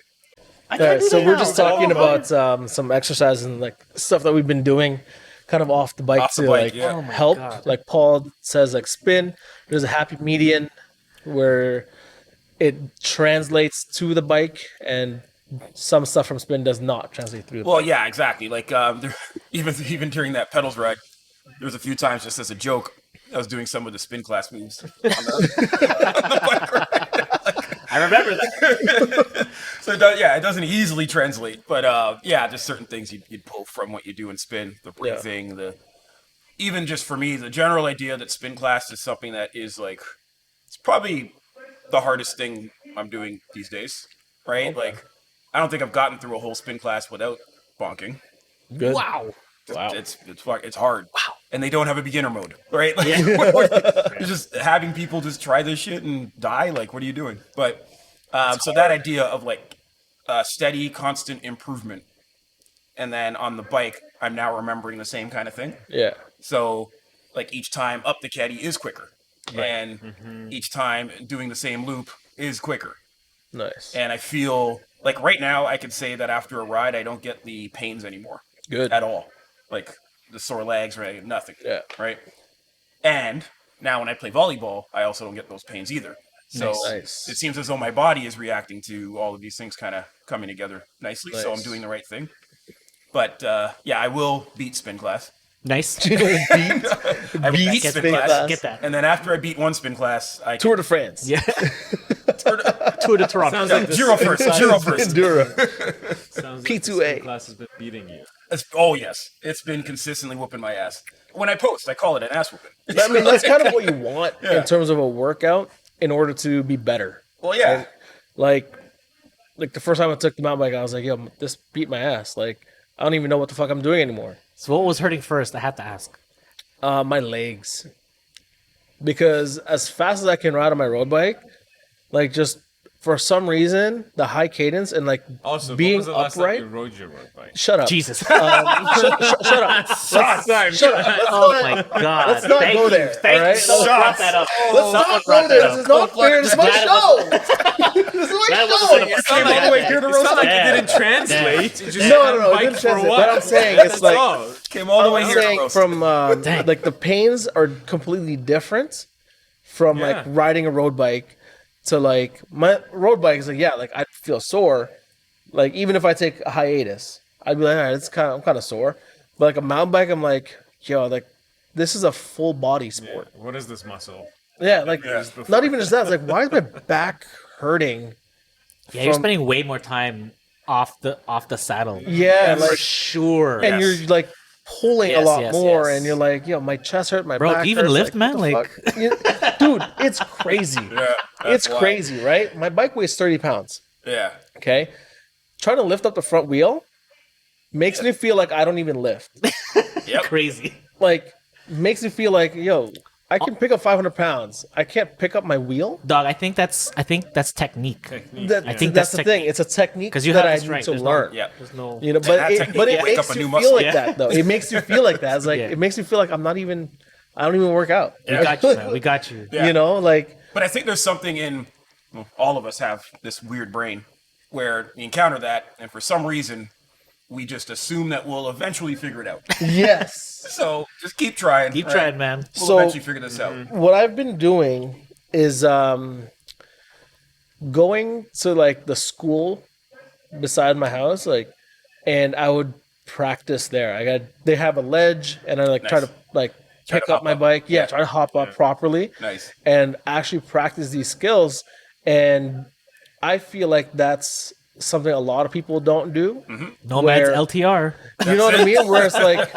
I All can't right, do so that we're now. just talking about some exercises and like stuff that we've been doing, kind of off the bike Off the to bike, like yeah. Oh my help. God. Like Paul says, like spin. There's a happy median where it translates to the bike, and some stuff from spin does not translate through. The Well, bike. yeah, exactly. Like even during that pedals ride, there was a few times just as a joke, I was doing some of the spin class moves. On the bike ride. I remember that. So it doesn't easily translate, but just certain things you'd pull from what you do in spin, the breathing, even just for me, the general idea that spin class is something that is like it's probably the hardest thing I'm doing these days, right? Okay. Like I don't think I've gotten through a whole spin class without bonking. Good. Wow. Wow. It's hard. Wow. And they don't have a beginner mode, right? Like, you're just having people just try this shit and die. Like, what are you doing? But so that idea of like steady, constant improvement, and then on the bike, I'm now remembering the same kind of thing. Yeah. So like each time up the caddy is quicker, and each time doing the same loop is quicker. Nice. And I feel like right now I could say that after a ride, I don't get the pains anymore. Good. At all. Like the sore legs, right? Nothing. Yeah. Right. And now when I play volleyball, I also don't get those pains either. So Nice. it seems as though my body is reacting to all of these things kind of coming together nicely. So I'm Nice. doing the right thing. But yeah, I will beat spin class. Nice. I will beat Get spin that. class. Get that. And then after I beat one spin class, I Tour de France. Yeah. Tour de Toronto. Sounds like zero first. Enduro. Sounds P2A. like the class has been beating you. Oh yes, it's been consistently whooping my ass. When I post, I call it an ass whooping. I mean, that's kind of what you want Yeah. in terms of a workout in order to be better. Well, yeah. Like the first time I took the mountain bike, I was like, yo, this beat my ass. Like, I don't even know what the fuck I'm doing anymore. So what was hurting first? I had to ask. My legs. Because as fast as I can ride on my road bike, like just for some reason, the high cadence and like Also, being when was the last time upright. you rode your road bike? Shut up. Jesus. Shut up. Shut up. Oh my God. Let's not Thank go you. there, Thank all right? you. Someone brought that up. Let's not go there. This is not fair. This is my That show. This is my That show. wasn't a You sound like bad the way thing. here to You roast sound like like- it didn't translate. You just No, had no, no, it bike didn't for translate. a But while. I'm saying it's That's like all. Came all the way I'm here to saying roast. from Dang. like the pains are completely different from Yeah. like riding a road bike to like my road bike is like like I feel sore, like even if I take a hiatus I'd be like all right I'm kind of sore, but like a mountain bike I'm like yo like this is a full body sport. What is this muscle? Like Yeah. not even just that, it's like why is my back hurting? Yeah, you're From- spending way more time off the saddle. Yeah, For like sure. and Yes. you're like pulling a Yes, lot yes, more, yes. and you're like, yo, my chest hurt, my Bro, back do you even hurts, lift, man? what the Like- fuck? Dude, it's crazy. Yeah, It's that's why. crazy, right? My bike weighs 30 pounds. Yeah. Okay, trying to lift up the front wheel makes me feel like I don't even lift. Yep. Crazy. Like, makes me feel like, yo, I can pick up 500 pounds. I can't pick up my wheel. Dog, I think that's technique. I think that's that's the thing. It's a technique 'Cause you that have I this need right. to There's no- learn. Yeah. There's no You know, that but it technique will wake makes up a you new feel muscle. like Yeah. that though. It makes you feel like that. It's like Yeah. it makes me feel like I don't even work out. We got you, man. We got you. Yeah. You know, like But I think there's something in well, all of us have this weird brain where we encounter that, and for some reason, we just assume that we'll eventually figure it out. yes. So just keep trying. Keep right? trying, man. We'll So- eventually figure this out. What I've been doing is going to like the school beside my house, like, and I would practice there. They have a ledge, and I like try Nice. to like Try pick to up hop my up. bike. Yeah, try to hop up properly. Nice. And actually practice these skills. And I feel like that's something a lot of people don't do. Nomads Where- LTR. You know what I mean? Where it's like,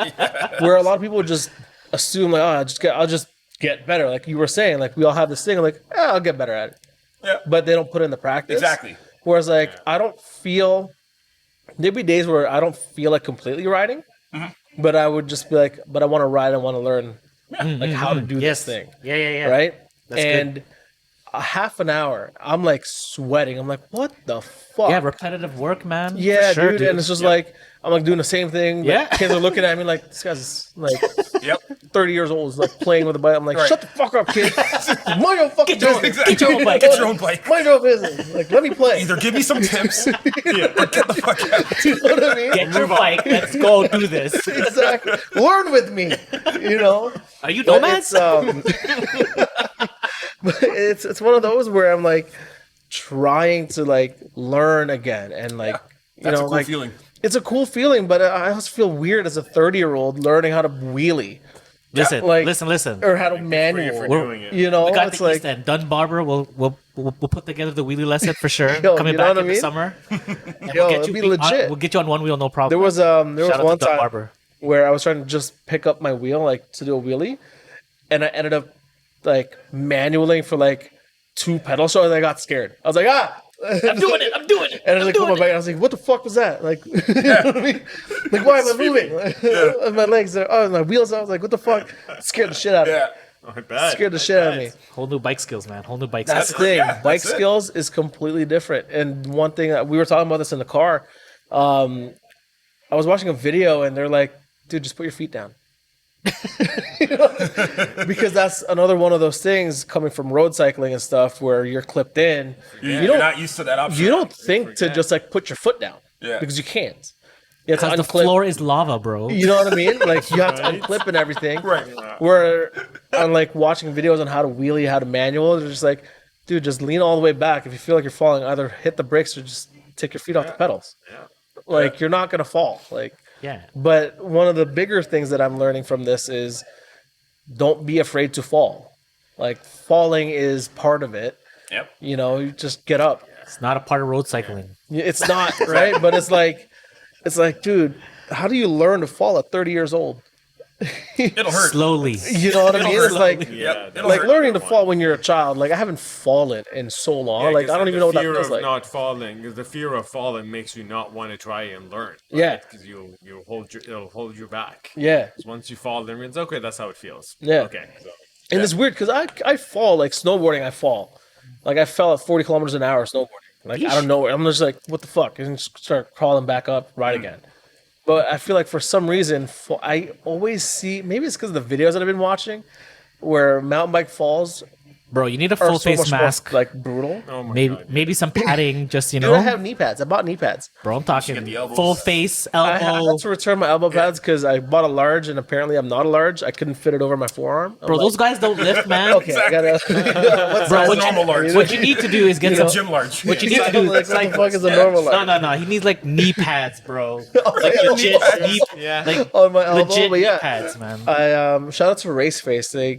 where a lot of people just assume like, oh, I'll just get better. Like you were saying, like we all have this thing, like, I'll get better at it. Yeah. But they don't put in the practice. Exactly. Whereas like, I don't feel, there'd be days where I don't feel like completely riding, but I would just be like, but I want to ride, I want to learn like how to do Yes. this thing. Yeah. Right? That's and good. a half an hour, I'm like sweating. I'm like, what the fuck? Yeah, repetitive work, man. Yeah, For sure, dude. And it's just like, I'm like doing the same thing. Yeah. Like, kids are looking at me like, this guy's like Yep. 30 years old, is like playing with a bike. I'm like, Right. shut the fuck up, kid. Mind your fucking your own- business. Get your own bike. Get your own bike. Mind your own business. Like, let me play. Either give me some tips or get the fuck out. You know what I mean? Get your bike. Let's go do this. Exactly. Learn with me. You know? Are you But nomads? but it's one of those where I'm like trying to like learn again and like you That's know a cool like feeling. it's a cool feeling, but I also feel weird as a 30-year-old learning how to wheelie Listen, like- listen. or how to For manual. doing it. You know, We got it's the like East End. Dunbarber, we'll put together the wheelie lesson for sure. Yo, Coming you know back what I in the mean? summer. And Yo, we'll it'd be legit. We'll get you on one wheel, no problem. there was Shout out one to time Dunbarber. where I was trying to just pick up my wheel like to do a wheelie, and I ended up like manualing for like 2 pedal shows. And I got scared. I was like, I'm doing it. And I like put my bike. I was like, "What the fuck was that? Like, you know what I mean? Like, why am I moving? Like, my legs are, my wheels. I was like, what the fuck? It scared the shit out of me. Yeah. I bet. Scared the shit out of me. Whole new bike skills, man. Whole new bike That's skills. the thing. Yeah, Bike that's it. skills is completely different. And one thing that we were talking about this in the car. I was watching a video and they're like, "Dude, just put your feet down." You know? Because that's another one of those things coming from road cycling and stuff where you're clipped in. You're not used to that option. You don't think to forget. just like put your foot down. Yeah. Because you can't. You have to Because the unclip. floor is lava, bro. You know what I mean? Like you have to unclip and everything. Right. Where I'm like watching videos on how to wheelie, how to manual. They're just like, dude, just lean all the way back. If you feel like you're falling, either hit the brakes or just take your feet off the pedals. Yeah. Like you're not gonna fall. Like Yeah. But one of the bigger things that I'm learning from this is don't be afraid to fall. Like falling is part of it. Yep. You know, you just get up. It's not a part of road cycling. It's not, right? But it's like, dude, how do you learn to fall at 30 years old? It'll hurt. Slowly. You know what I mean? It's like, Yep. It'll like hurt. learning to fall when you're a child. Like I haven't fallen in so long. Yeah, like I don't even know what that fear feels of like. not falling, because the fear of falling makes you not want to try and learn. Yeah. because it'll hold you back. Yeah. 'Cause once you fall, then it's okay. That's how it feels. Yeah. Okay. So, And it's weird because I fall like snowboarding. I fall, like I fell at 40 kilometers an hour snowboarding. Like I don't know. I'm just like, what the fuck? And just start crawling back up, ride again. But I feel like for some reason, I always see. Maybe it's because of the videos that I've been watching, where mountain bike falls Bro, you need a are full so face much more, mask. like brutal. oh my Maybe god. maybe some padding, just you Dude, know. I have knee pads. I bought knee pads. Bro, I'm talking get the elbows. full face, I had elbow. to return my elbow pads because I bought a large and apparently I'm not a large. I couldn't fit it over my forearm. I'm Bro, like, those guys don't lift, man. okay, I gotta. What's Bro, size what is normal it? large? What you need to do is get It's some. a gym large. What you need to do Like, is what like the fuck is a normal large? no. He needs like knee pads, bro. Like yeah, legit knee, Yeah. like on my elbow, legit but knee yeah. pads, man. I shout out to Race Face. They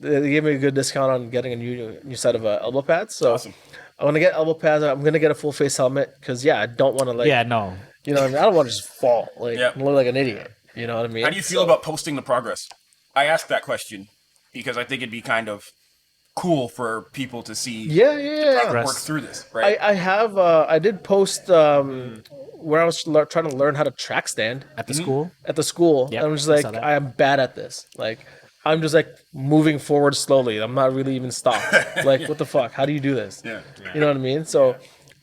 gave me a good discount on getting a new set of elbow pads. So Awesome. I'm gonna get elbow pads. I'm gonna get a full face helmet because I don't want to like Yeah, no. you know what I mean? I don't want to just fall like Yeah. look like an idiot. You know what I mean? How do you feel about posting the progress? I asked that question because I think it'd be kind of cool for people to see Yeah. work through this, right? I did post where I was trying to learn how to track stand At the school. at the school. Yep, I'm just I like saw that. I am bad at this. Like I'm just like moving forward slowly. I'm not really even stopped. Like what the fuck? How do you do this? Yeah. You know what I mean? So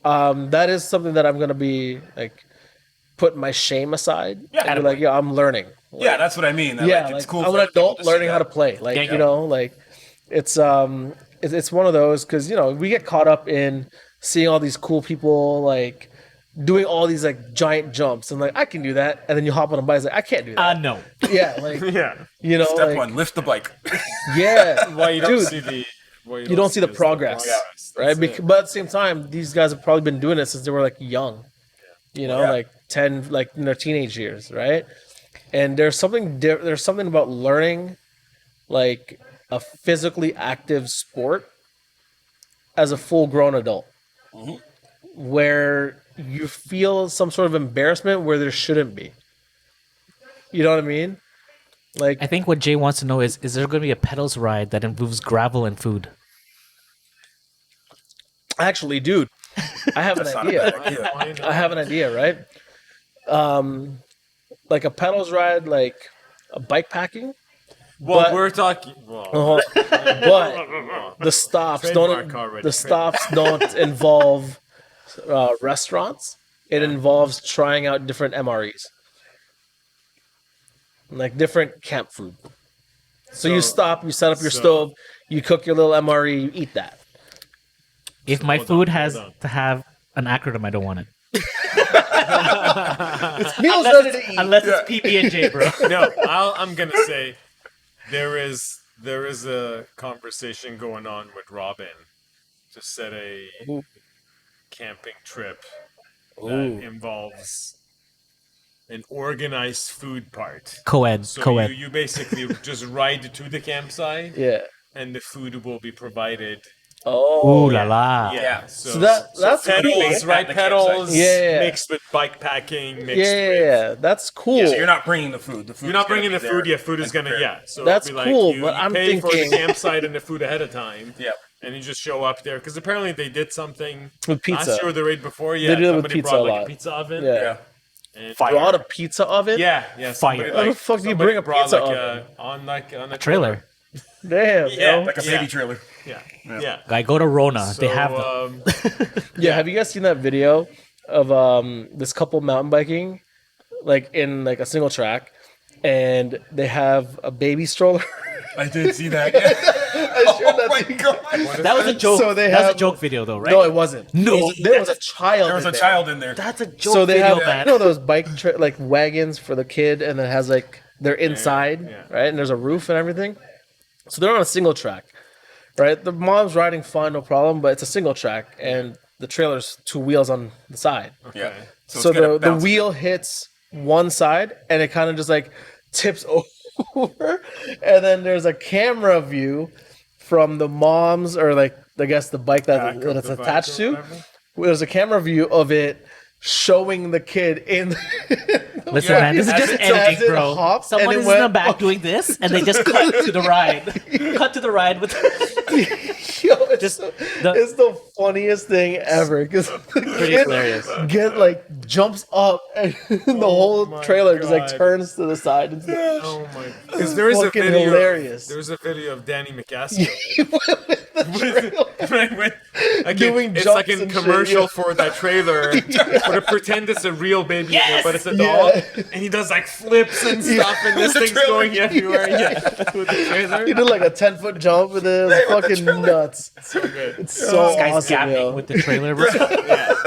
that is something that I'm gonna be like put my shame aside. Yeah, and be like, I'm learning. Yeah, that's what I mean. That, Yeah, like, it's like, cool. I'm for an people adult to see learning how to that. play. Like Yeah. you know, like it's one of those because we get caught up in seeing all these cool people like doing all these like giant jumps and like I can do that, and then you hop on a bike, it's like I can't do that. No. Yeah, like Yeah. Step like, one, lift the bike. yeah. Why you don't Dude, see the you don't see the is progress, right? That's it. But at the same time, these guys have probably been doing it since they were like young, Yeah. like 10, like in their teenage years, right? And there's something about learning like a physically active sport as a full grown adult, where you feel some sort of embarrassment where there shouldn't be. You know what I mean? Like I think what Jay wants to know is there going to be a pedals ride that involves gravel and food? actually, dude, I have an That's not a idea. bad idea. Why not? I have an idea, right? Like a pedals ride, like a bike packing. Well, but- we're talking. Well, But the stops Trademark don't. already, The stops don't involve restaurants. It involves trying out different MREs, like different camp food. So you stop, you set up your stove, you cook your little MRE, you eat that. If my hold food on, has hold on. to have an acronym, I don't want it. Meals ready to eat. Unless it's PB and J, bro. no, I'm gonna say there is a conversation going on with Robin to set a camping trip that involves an organized food part. Co-ed. So Co-ed. you basically just ride to the campsite, Yeah. and the food will be provided. Oh. Ooh la la. Yeah. So that's pedals, cool. right? At the Pedals, campsite. Yeah. mixed with bike packing, mixed Yeah, with. that's cool. So you're not bringing the food. The food. You're not bringing the food. Yeah, food is gonna. Yeah, so That's it'll be cool, Like you, but you I'm pay for the thinking- campsite and the food ahead of time. Yeah. And you just show up there because apparently they did something With pizza. last year or the raid before. Yeah, They did it with somebody pizza brought a like lot. a pizza oven. Yeah. Yeah. And Brought a pizza oven? Yeah. Fire. Somebody, How the fuck do you somebody bring a brought, pizza like, oven? on a Trailer. Damn. Yeah. yo. Like a baby trailer. Yeah. I go to Rona. So, They have them. Yeah, have you guys seen that video of this couple mountain biking, like in like a single track, and they have a baby stroller? I did see that. Yeah. Oh my god. That was a joke. So they that was have- a joke video, though, right? No, it wasn't. No. There was a child. There was in a there. child in there. That's a joke So they video, have man. those bike like wagons for the kid, and it has like they're inside, right? And there's a roof and everything. So they're on a single track, right? The mom's riding fine, no problem, but it's a single track, and the trailer's two wheels on the side. Yeah. So it's gonna the bounce. wheel hits one side, and it kind of just like tips over, and then there's a camera view from the mom's or like I guess the bike that it's attached to. There's a camera view of it showing the kid in. Listen, man, this is just editing, it bro. hopped and Someone it is in the went back off. doing this, and they just cut to the ride. Cut to the ride with. Yo, it's, Just it's the funniest thing ever because Pretty hilarious. Get like jumps up and the whole my trailer just like God. turns to the side. It's Oh my! Because there is a fucking video. hilarious. There's a video of Danny McCaskill like Doing it's like jumps a and shit, commercial yeah. for that trailer, but it pretend it's a real baby, Yes! but it's a dog, Yeah. and he does like flips and stuff, and this thing's going everywhere. Yeah, with the trailer. He did like a 10-foot jump with it. It was fucking nuts. So good. It's so This guy's awesome, gapping yo. with the trailer. Bro.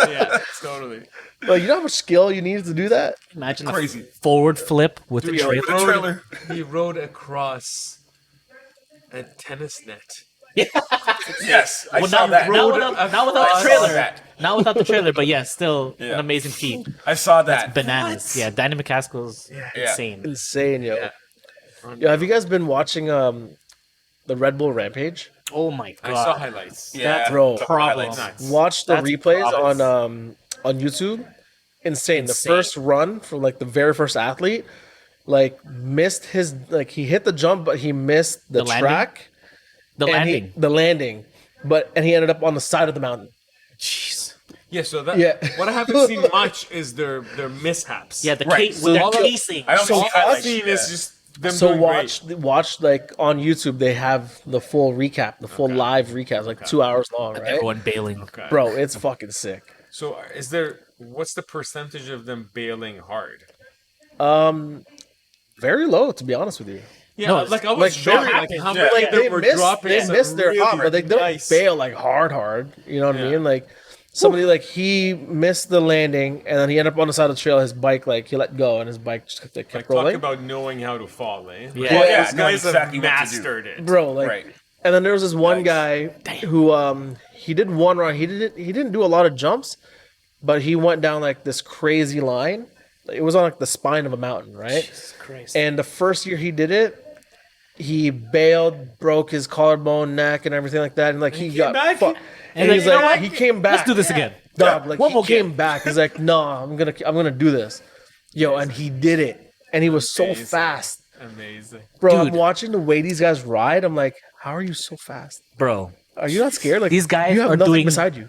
Yeah, totally. Like, you know how much skill you need to do that? Imagine Crazy. a forward flip with the Dude, trailer. The trailer. He rode across a tennis net. Yes, I Well, saw not, that. not without, not without I the saw trailer. that. Not without the trailer, but yeah, still Yeah. an amazing feat. I saw that. Bananas. Yeah, Danny McCaskill's Yeah. insane. Insane, yo. Yeah. Yo, have you guys been watching the Red Bull Rampage? Oh my god. I saw highlights. Yeah, Bro. Problem. Nuts. Watch the That's replays promise. on YouTube. Insane. The Insane. first run from like the very first athlete, like missed his like he hit the jump, but he missed the The landing? track. The and landing. the landing. And he ended up on the side of the mountain. Jeez. Yeah, so that Yeah. what I haven't seen much is their mishaps. Yeah, the Right. case with their So- casing. I don't So see all I've highlights. seen Yeah. is just them So doing watch like on YouTube they have the full recap, the full live recap, like 2 hours long, right? Everyone bailing. great. Bro, it's fucking sick. So what's the percentage of them bailing hard? Very low, to be honest with you. Yeah, No, like I was like, shocked, very- like how yeah. many Like of them they were missed, dropping. they some missed their really hop, but they don't nice- bail like hard. You know what I Yeah. mean? Like somebody like he missed the landing and then he ended up on the side of the trail. His bike like he let go and his bike just kept Like kept talk rolling. about knowing how to fall, eh? Yeah. Well, yeah, Those knowing guys exactly have what to do. mastered it. Bro, like, Right. and then there was this one Nice. guy who he did one run. He didn't do a lot of jumps, but he went down like this crazy line. It was on like the spine of a mountain, right? Jesus Christ. And the first year he did it, he bailed, broke his collarbone, neck, and everything like that, and like he got back? fucked. And And like, he's you know like, what? he came back. Let's do this again. Dog, like One he more came back. He's like, no, I'm gonna do this, yo, and he did it, and he was so Amazing. fast, Amazing. bro. I'm Dude. watching the way these guys ride. I'm like, how are you so fast? Bro, Are you not scared? Like These guys you have are nothing doing- beside you.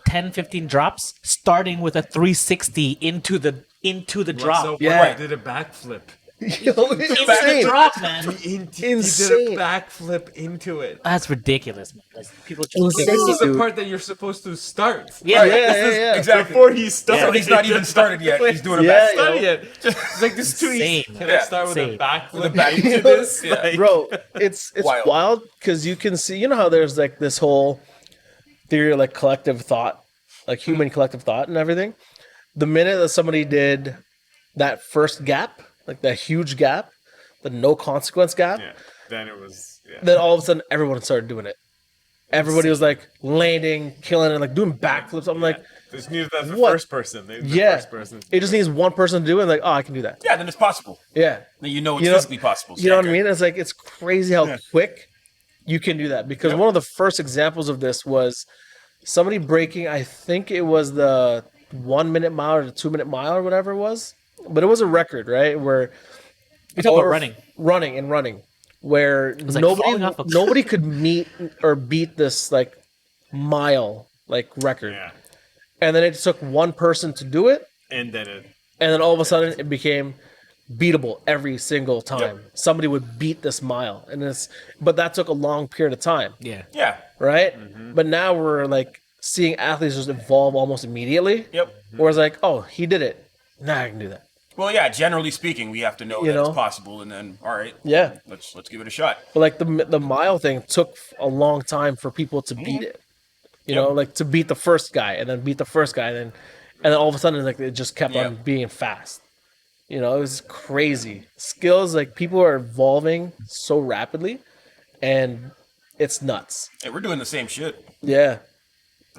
10, 15 drops, starting with a 360 into the drop. So Yeah. he did a backflip. Yo, it's Into the insane. drop, man. He did Insane. a backflip into it. That's ridiculous, man. Like, people just Insane. This is the Dude. part that you're supposed to start. Yeah, Yeah. Exactly. Before he starts. So he's not even started yet. He's doing a Yeah, back. yo. Not yet. It's like this too easy. Insane. Can Yeah. I start with a Insane. backflip back- into this? Like, Bro, it's Wild. wild because you can see, you know how there's like this whole theory of like collective thought, like human collective thought and everything. The minute that somebody did that first gap, like that huge gap, the no consequence gap, yeah. Then it was. Yeah. then all of a sudden everyone started doing it. Everybody was like landing, killing it, like doing backflips. I'm like, Just needed that the what? first person. The yeah, first person. it just needs one person to do it. And like, oh, I can do that. Yeah, then it's possible. Yeah. Then you know it's You know- physically possible. So You know what I okay. mean? It's like it's crazy how quick you can do that. Because one of the first examples of this was somebody breaking. I think it was the 1 minute mile or the 2 minute mile or whatever it was. But it was a record, right? Where You're talking about over- running, where like falling off a cliff. nobody could meet or beat this like mile like record. Yeah. And then it took one person to do it, And then it. and then all of a sudden it became beatable every single time. Yep. Somebody would beat this mile, but that took a long period of time, Yeah. Yeah. right? But now we're like seeing athletes just evolve almost immediately. Yep. Where it's like, oh, he did it, now I can do that. Well, yeah. Generally speaking, we have to know You that know? it's possible, and then all right, Yeah, let's give it a shot. but like the mile thing took a long time for people to beat it. You know, like to beat the first guy, and then beat the first guy, and then all of a sudden like it just kept Yeah. on being fast. You know, it was crazy. Skills, like people are evolving so rapidly, and it's nuts. Hey, we're doing the same shit. Yeah,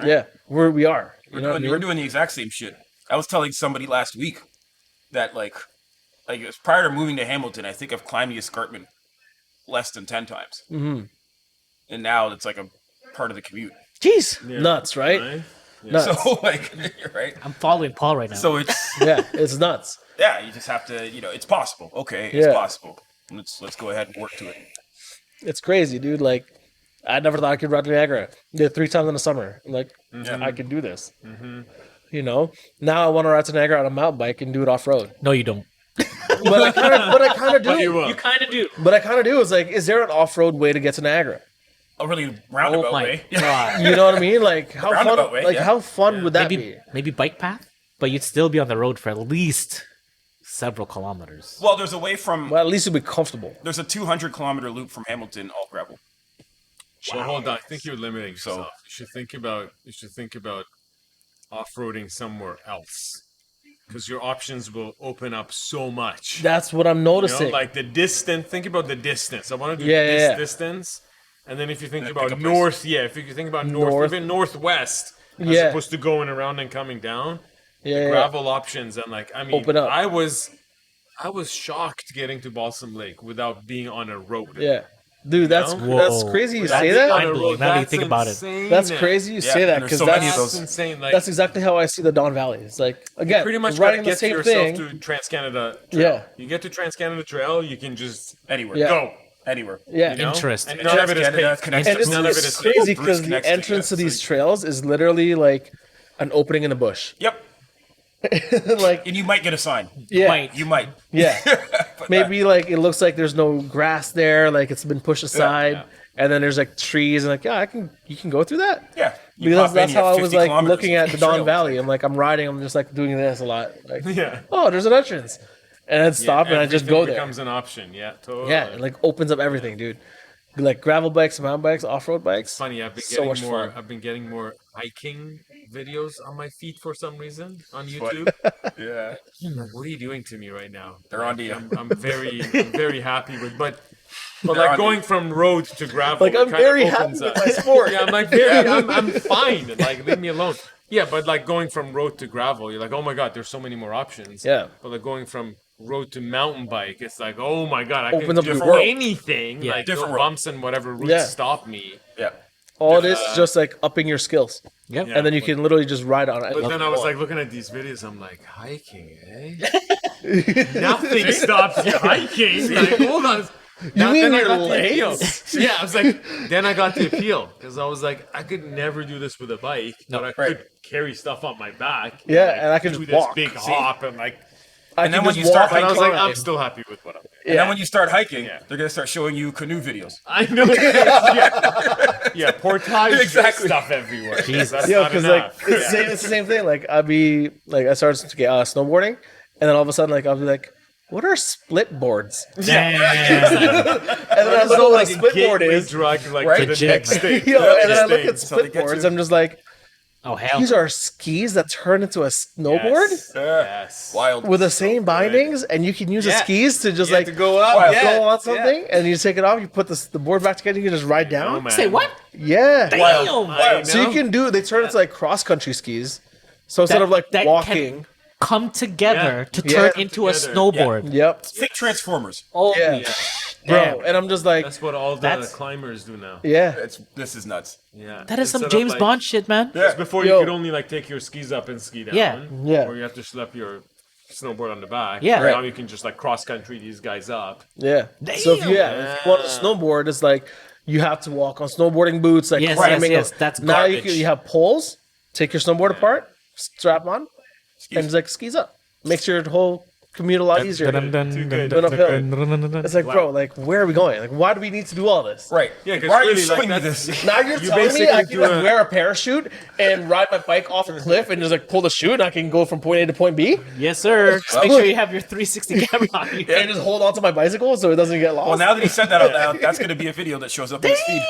yeah, we are. You know what I We're mean? doing the exact same shit. I was telling somebody last week, that like it was prior to moving to Hamilton, I think I've climbed the escarpment less than 10 times. Mm-hmm. And now it's like a part of the commute. Jeez, nuts, right? Right? Nuts. So like, you're right. I'm following Paul right now. So it's Yeah, it's nuts. yeah, you just have to, it's possible. Okay, it's Yeah. possible. Let's go ahead and work to it. It's crazy, dude. Like, I never thought I could ride to Niagara. Did it 3 times in the summer. I'm like, I can do this. You know. Now I want to ride to Niagara on a mountain bike and do it off road. No, you don't. But I kind of do. You will. You kind of do. But I kind of do. It's like, is there an off road way to get to Niagara? A really roundabout Oh my way. god. You know what I mean? Like, how fun? Roundabout way, yeah. How fun would that be? Maybe bike path, but you'd still be on the road for at least several kilometers. Well, there's a way from Well, at least it'd be comfortable. there's a 200-kilometer loop from Hamilton, all gravel. Well, hold on. I think you're limiting yourself. You should think about off-roading somewhere else, because your options will open up so much. That's what I'm You know, noticing. like the distance. Think about the distance. I want to do Yeah, this yeah. distance, and then if you think pick about up north, if you think about north, North. even northwest, as Yeah. opposed to going around and coming down, yeah. gravel options. And like, I mean, Open up. I was shocked getting to Balsam Lake without being on a road. Yeah. Dude, that's know? that's Whoa. crazy you That's say the that. mind- Mind-blowing. Now that you think about it. insane. That's crazy you say Yeah, that and there's because so many of that's those. insane. Like, that's exactly how I see the Don Valley. It's like, again, pretty much riding the get same yourself thing. to Trans-Canada Trail. Yeah. You get to Trans-Canada Trail, you can just Anywhere. Yeah. go. Anywhere. Yeah. You know? Interesting. And none of it is Canada paved. connects And to it's, None of it it's is crazy Bruce because the connects to- entrance to yeah, these it's trails is literally like an opening in the bush. Yep. Like, And you might get a sign. yeah. Might. You might. Yeah. Maybe like it looks like there's no grass there, like it's been pushed aside, yeah. and then there's like trees, and like, yeah, you can go through that. Yeah. You Because pop in, that's you have how I was 50 like kilometers looking at the of Don trail. Valley. I'm like, I'm riding, I'm just like doing this a lot. Like, Yeah. oh, there's an entrance, and then stop, and I just go Everything there. becomes an option. Yeah, totally. Yeah, it like opens up everything, dude. Like gravel bikes, mountain bikes, off-road bikes. Funny, I've been So getting much more. fun. I've been getting more hiking videos on my feed for some reason on YouTube. Yeah. I'm like, what are you doing to me right now? They're on to you. I'm very happy with, but They're like on going from road to gravel. Like, it I'm kinda very happy opens with up. my sport. Yeah, I'm like I'm fine. Like, leave me alone. Yeah, but like going from road to gravel, you're like, oh my god, there's so many more options. Yeah. But like going from road to mountain bike, it's like, oh my god, I Opens can up do the world. anything. Yeah. Like Different no world. bumps and whatever routes Yeah. stop me. Yeah. All it is just like upping your skills, Yep. and then you can literally just ride on it. But then I was like looking at these videos, I'm like, hiking, eh? Nothing stops you hiking. Like, hold on. You mean then I your got the appeal. legs? Yeah, I was like, then I got the appeal because I was like, I could never do this with a bike, but I right. could carry stuff on my back. Yeah, like, and I could do just this walk. big hop and like. I And then can when just you start walk But I was and like, climb. I'm still happy with what I'm doing. And then when you start hiking, Yeah. they're gonna start showing you canoe videos. I know. Yeah, portage Exactly. stuff everywhere. Jesus. That's Yeah, not because like enough. it's the same thing. Like I started to get snowboarding, and then all of a sudden like I'll be like, what are split boards? Damn. And then I look at what a split board is. drug like Right? to the Legit, next man. stage. Yo, and then I Next look at stage. split get boards. you. I'm just like, Oh hell. these are skis that turn into a snowboard Yes. Yeah. Yes. Wild. with the same bindings, and you can use the Yeah. skis to just You have like to go up. Wow. go on something, and you take it off. You put the board back together. You can just ride Oh, down. man. Say what? Yeah. Damn. Wild. So you can do. They turn into like cross country skis. So instead of like that walking. Come together Yeah. to turn Yeah. into a Together. snowboard. Yep. Think Transformers. Oh Yeah. damn. Bro, and I'm just like, That's what all the That's- climbers do now. yeah. This is nuts. Yeah. That is some Instead of, James like- Bond shit, man. Yeah. Before Yo. you could only like take your skis up and ski down. Yeah. Yeah. Or you have to schlep your snowboard on the back. Yeah. Now Right. you can just like cross country these guys up. Yeah. So if you want to snowboard, it's like you have to walk on snowboarding boots, like Yes, climbing. yes, that's now garbage. you have poles. Take your snowboard apart, strap on, and just like skis up. Makes your whole commute a lot easier. Too good. Going uphill. It's like, bro, like where are we going? Like, why do we need to do all this? Right. Yeah, 'cause Why are you really, like, showing me that's- this? Now you're You telling me basically I can do like, a- wear a parachute and ride my bike off a cliff and just like pull the chute and I can go from point A to point B Yes, sir. Just make sure you have your 360 camera on you. and just hold on to my bicycle so it doesn't get lost. Well, now that he said that out loud, that's going to be a video that shows up in his feed.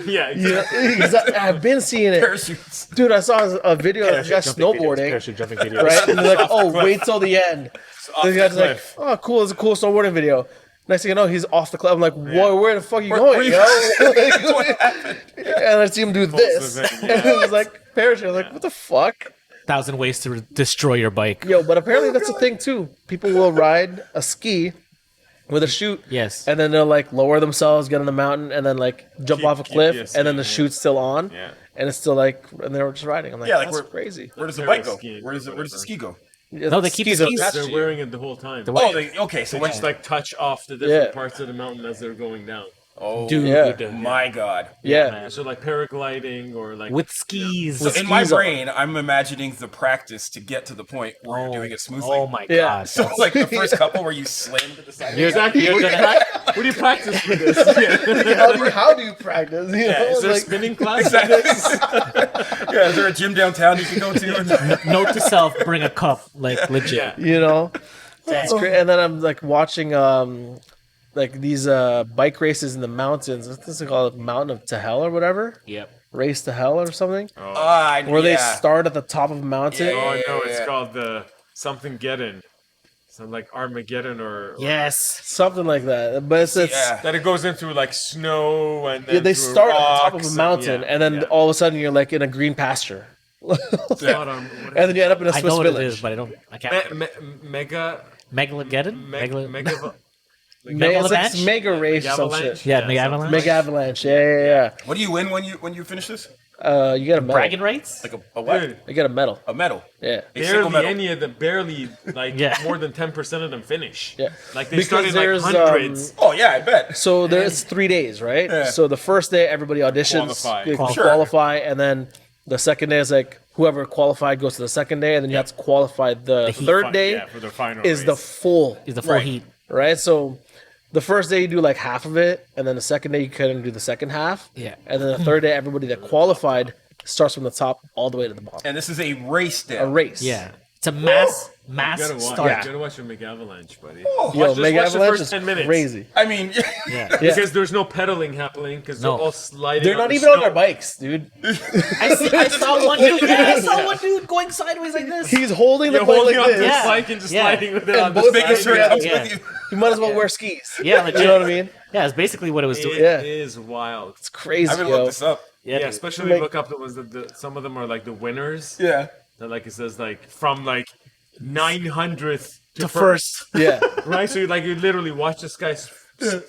Yeah, exactly. Exactly. I've been seeing it. Parachutes. Dude, I saw a video of a guy snowboarding, jumping videos. right? And they're like, oh, wait till the end. The guy's like, cliff. oh, cool, it's a cool snowboarding video. Next thing you know, he's off the cliff. I'm like, whoa, where the fuck are you where going? you- yo? And I see him do this. the thing, And it was like, parachute. I was like, what the fuck? 1,000 ways to destroy your bike. Yo, but apparently that's a thing too. People will ride a ski with a chute. Yes. And then they'll like lower themselves, get on the mountain, and then like jump off a cliff, yes, and then yeah, the yeah. chute's still on. Yeah. And it's still like, and they're just riding. I'm like, Yeah, like that's we're- crazy. Where does the bike go? Skiing Where does or the whatever. ski go? No, they keep Skis the are skis. attached They're to you. wearing it the whole time. Oh, okay. So They when just like touch off the different Yeah. parts of the mountain as they're going down. oh Dude, Yeah. my god. Yeah. So like paragliding or like with skis. So in my skis on. brain, I'm imagining the practice to get to the point where you're doing it smoothly. Oh my Yeah. god. So like the first couple where you slam to the side. exactly. What do you practice for this? Yeah. How do you practice? You know, Is there a like, spinning class? Yeah, is there a gym downtown you can go to? Note to self: bring a cup, like legit. Yeah. you know, that's great. And then I'm like watching like these bike races in the mountains. What's this called? Mountain of to Hell or whatever. Yep. Race to Hell or something. Where Where they start at the top of a mountain. Yeah. Oh no, it's Yeah. called the something Geddon. Something like Armageddon or Yes. Something like that. But it's Yeah. that it goes into like snow and then yeah, they through start at the top of rocks a mountain, and then all of a sudden you're like in a green pasture, Not and then you end up in a I Swiss know what village. it is, but I can't. mega Megalageddon? mega It's like Avalanche? mega race or some avalanche. shit. Yeah, Yeah, Mega something Avalanche. Mega avalanche. Yeah. What do you win when you finish this? You get a medal. Bragging rights? Like a what? Dude, You get a medal. A medal. Yeah. A single barely medal. any of them, barely like Yeah. more than 10% of them finish. Yeah. Like they Because started like there's, hundreds. Oh yeah, I bet. So there's 3 days, right? Yeah. So the first day everybody auditions, Qualify. they Sure. qualify, and then the second day is like whoever qualified goes to the second day, and then you have to qualify. The heat third day Yeah, for the final is the race. full, Is the full Right. heat. right? So the first day you do like half of it, and then the second day you couldn't do the second half. Yeah. And then the third day, everybody that qualified starts from the top all the way to the bottom. And this is a race day. A race. Yeah. It's a mass You gotta watch, start. Yeah. you gotta watch a Mega Avalanche, buddy. Oh, Yo, just Mega watch the Avalanche first is 10 minutes. crazy. I mean, Yeah. Yeah. Because there's no pedaling happening because No. they're all sliding. They're on not the even on snow. their bikes, dude. I saw one dude. Yeah, I saw one dude going sideways like this. He's holding the You're bike holding like on this. to Yeah. the bike and just Yeah. sliding with it And on the both making Making sure sure it it comes Yeah. with you. You might as well wear skis. Yeah, legit. You know what I mean? Yeah, it's basically what it was doing. It Yeah. is wild. It's crazy, I'm gonna yo. look this up. Yeah, dude. especially Like- look up the ones that some of them are like the winners. Yeah. That like it says like from like 900th To first, Yeah. right? So you literally watch this guy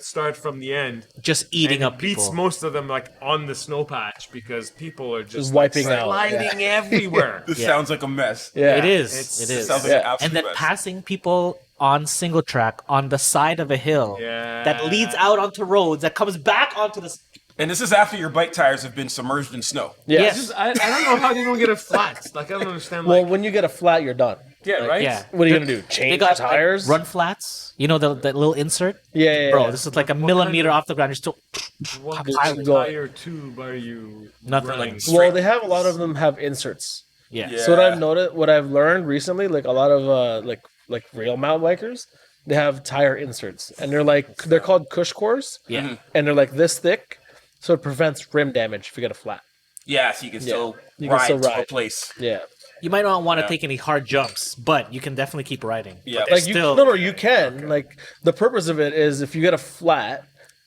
start from the end. just eating And up beats people. most of them like on the snow patch because people are just Just wiping like, out, sliding everywhere. This Yeah. sounds like a mess. Yeah. It is. It's- It It is. sounds like Yeah. an absolute And then mess. passing people on single track on the side of a hill Yeah. that leads out onto roads that comes back onto the. And this is after your bike tires have been submerged in snow. Yeah. Yes. I don't know how they don't get it flat. Like I don't understand. Well, Like when you get a flat, you're done. yeah, right. Yeah. What are you gonna do? They Change got tires? like, run flats. You know that little insert. Yeah, Bro, yeah. this is like a What millimeter kind of- off the ground. You're still What Pilot. tire tube are you Nothing running? like- Well, they have a lot of them have inserts. yeah. Yeah. So what I've noticed, what I've learned recently, like a lot of like rail mount bikers, they have tire inserts, and they're called cush cores, Yeah. and they're like this thick, so it prevents rim damage if you get a flat. Yeah, so you can still You can ride still to a ride. place. Yeah. You might not want to Yeah. take any hard jumps, but you can definitely keep riding. Yeah. But Like there's you, still, no, you can. Like the purpose of it is if you get a flat,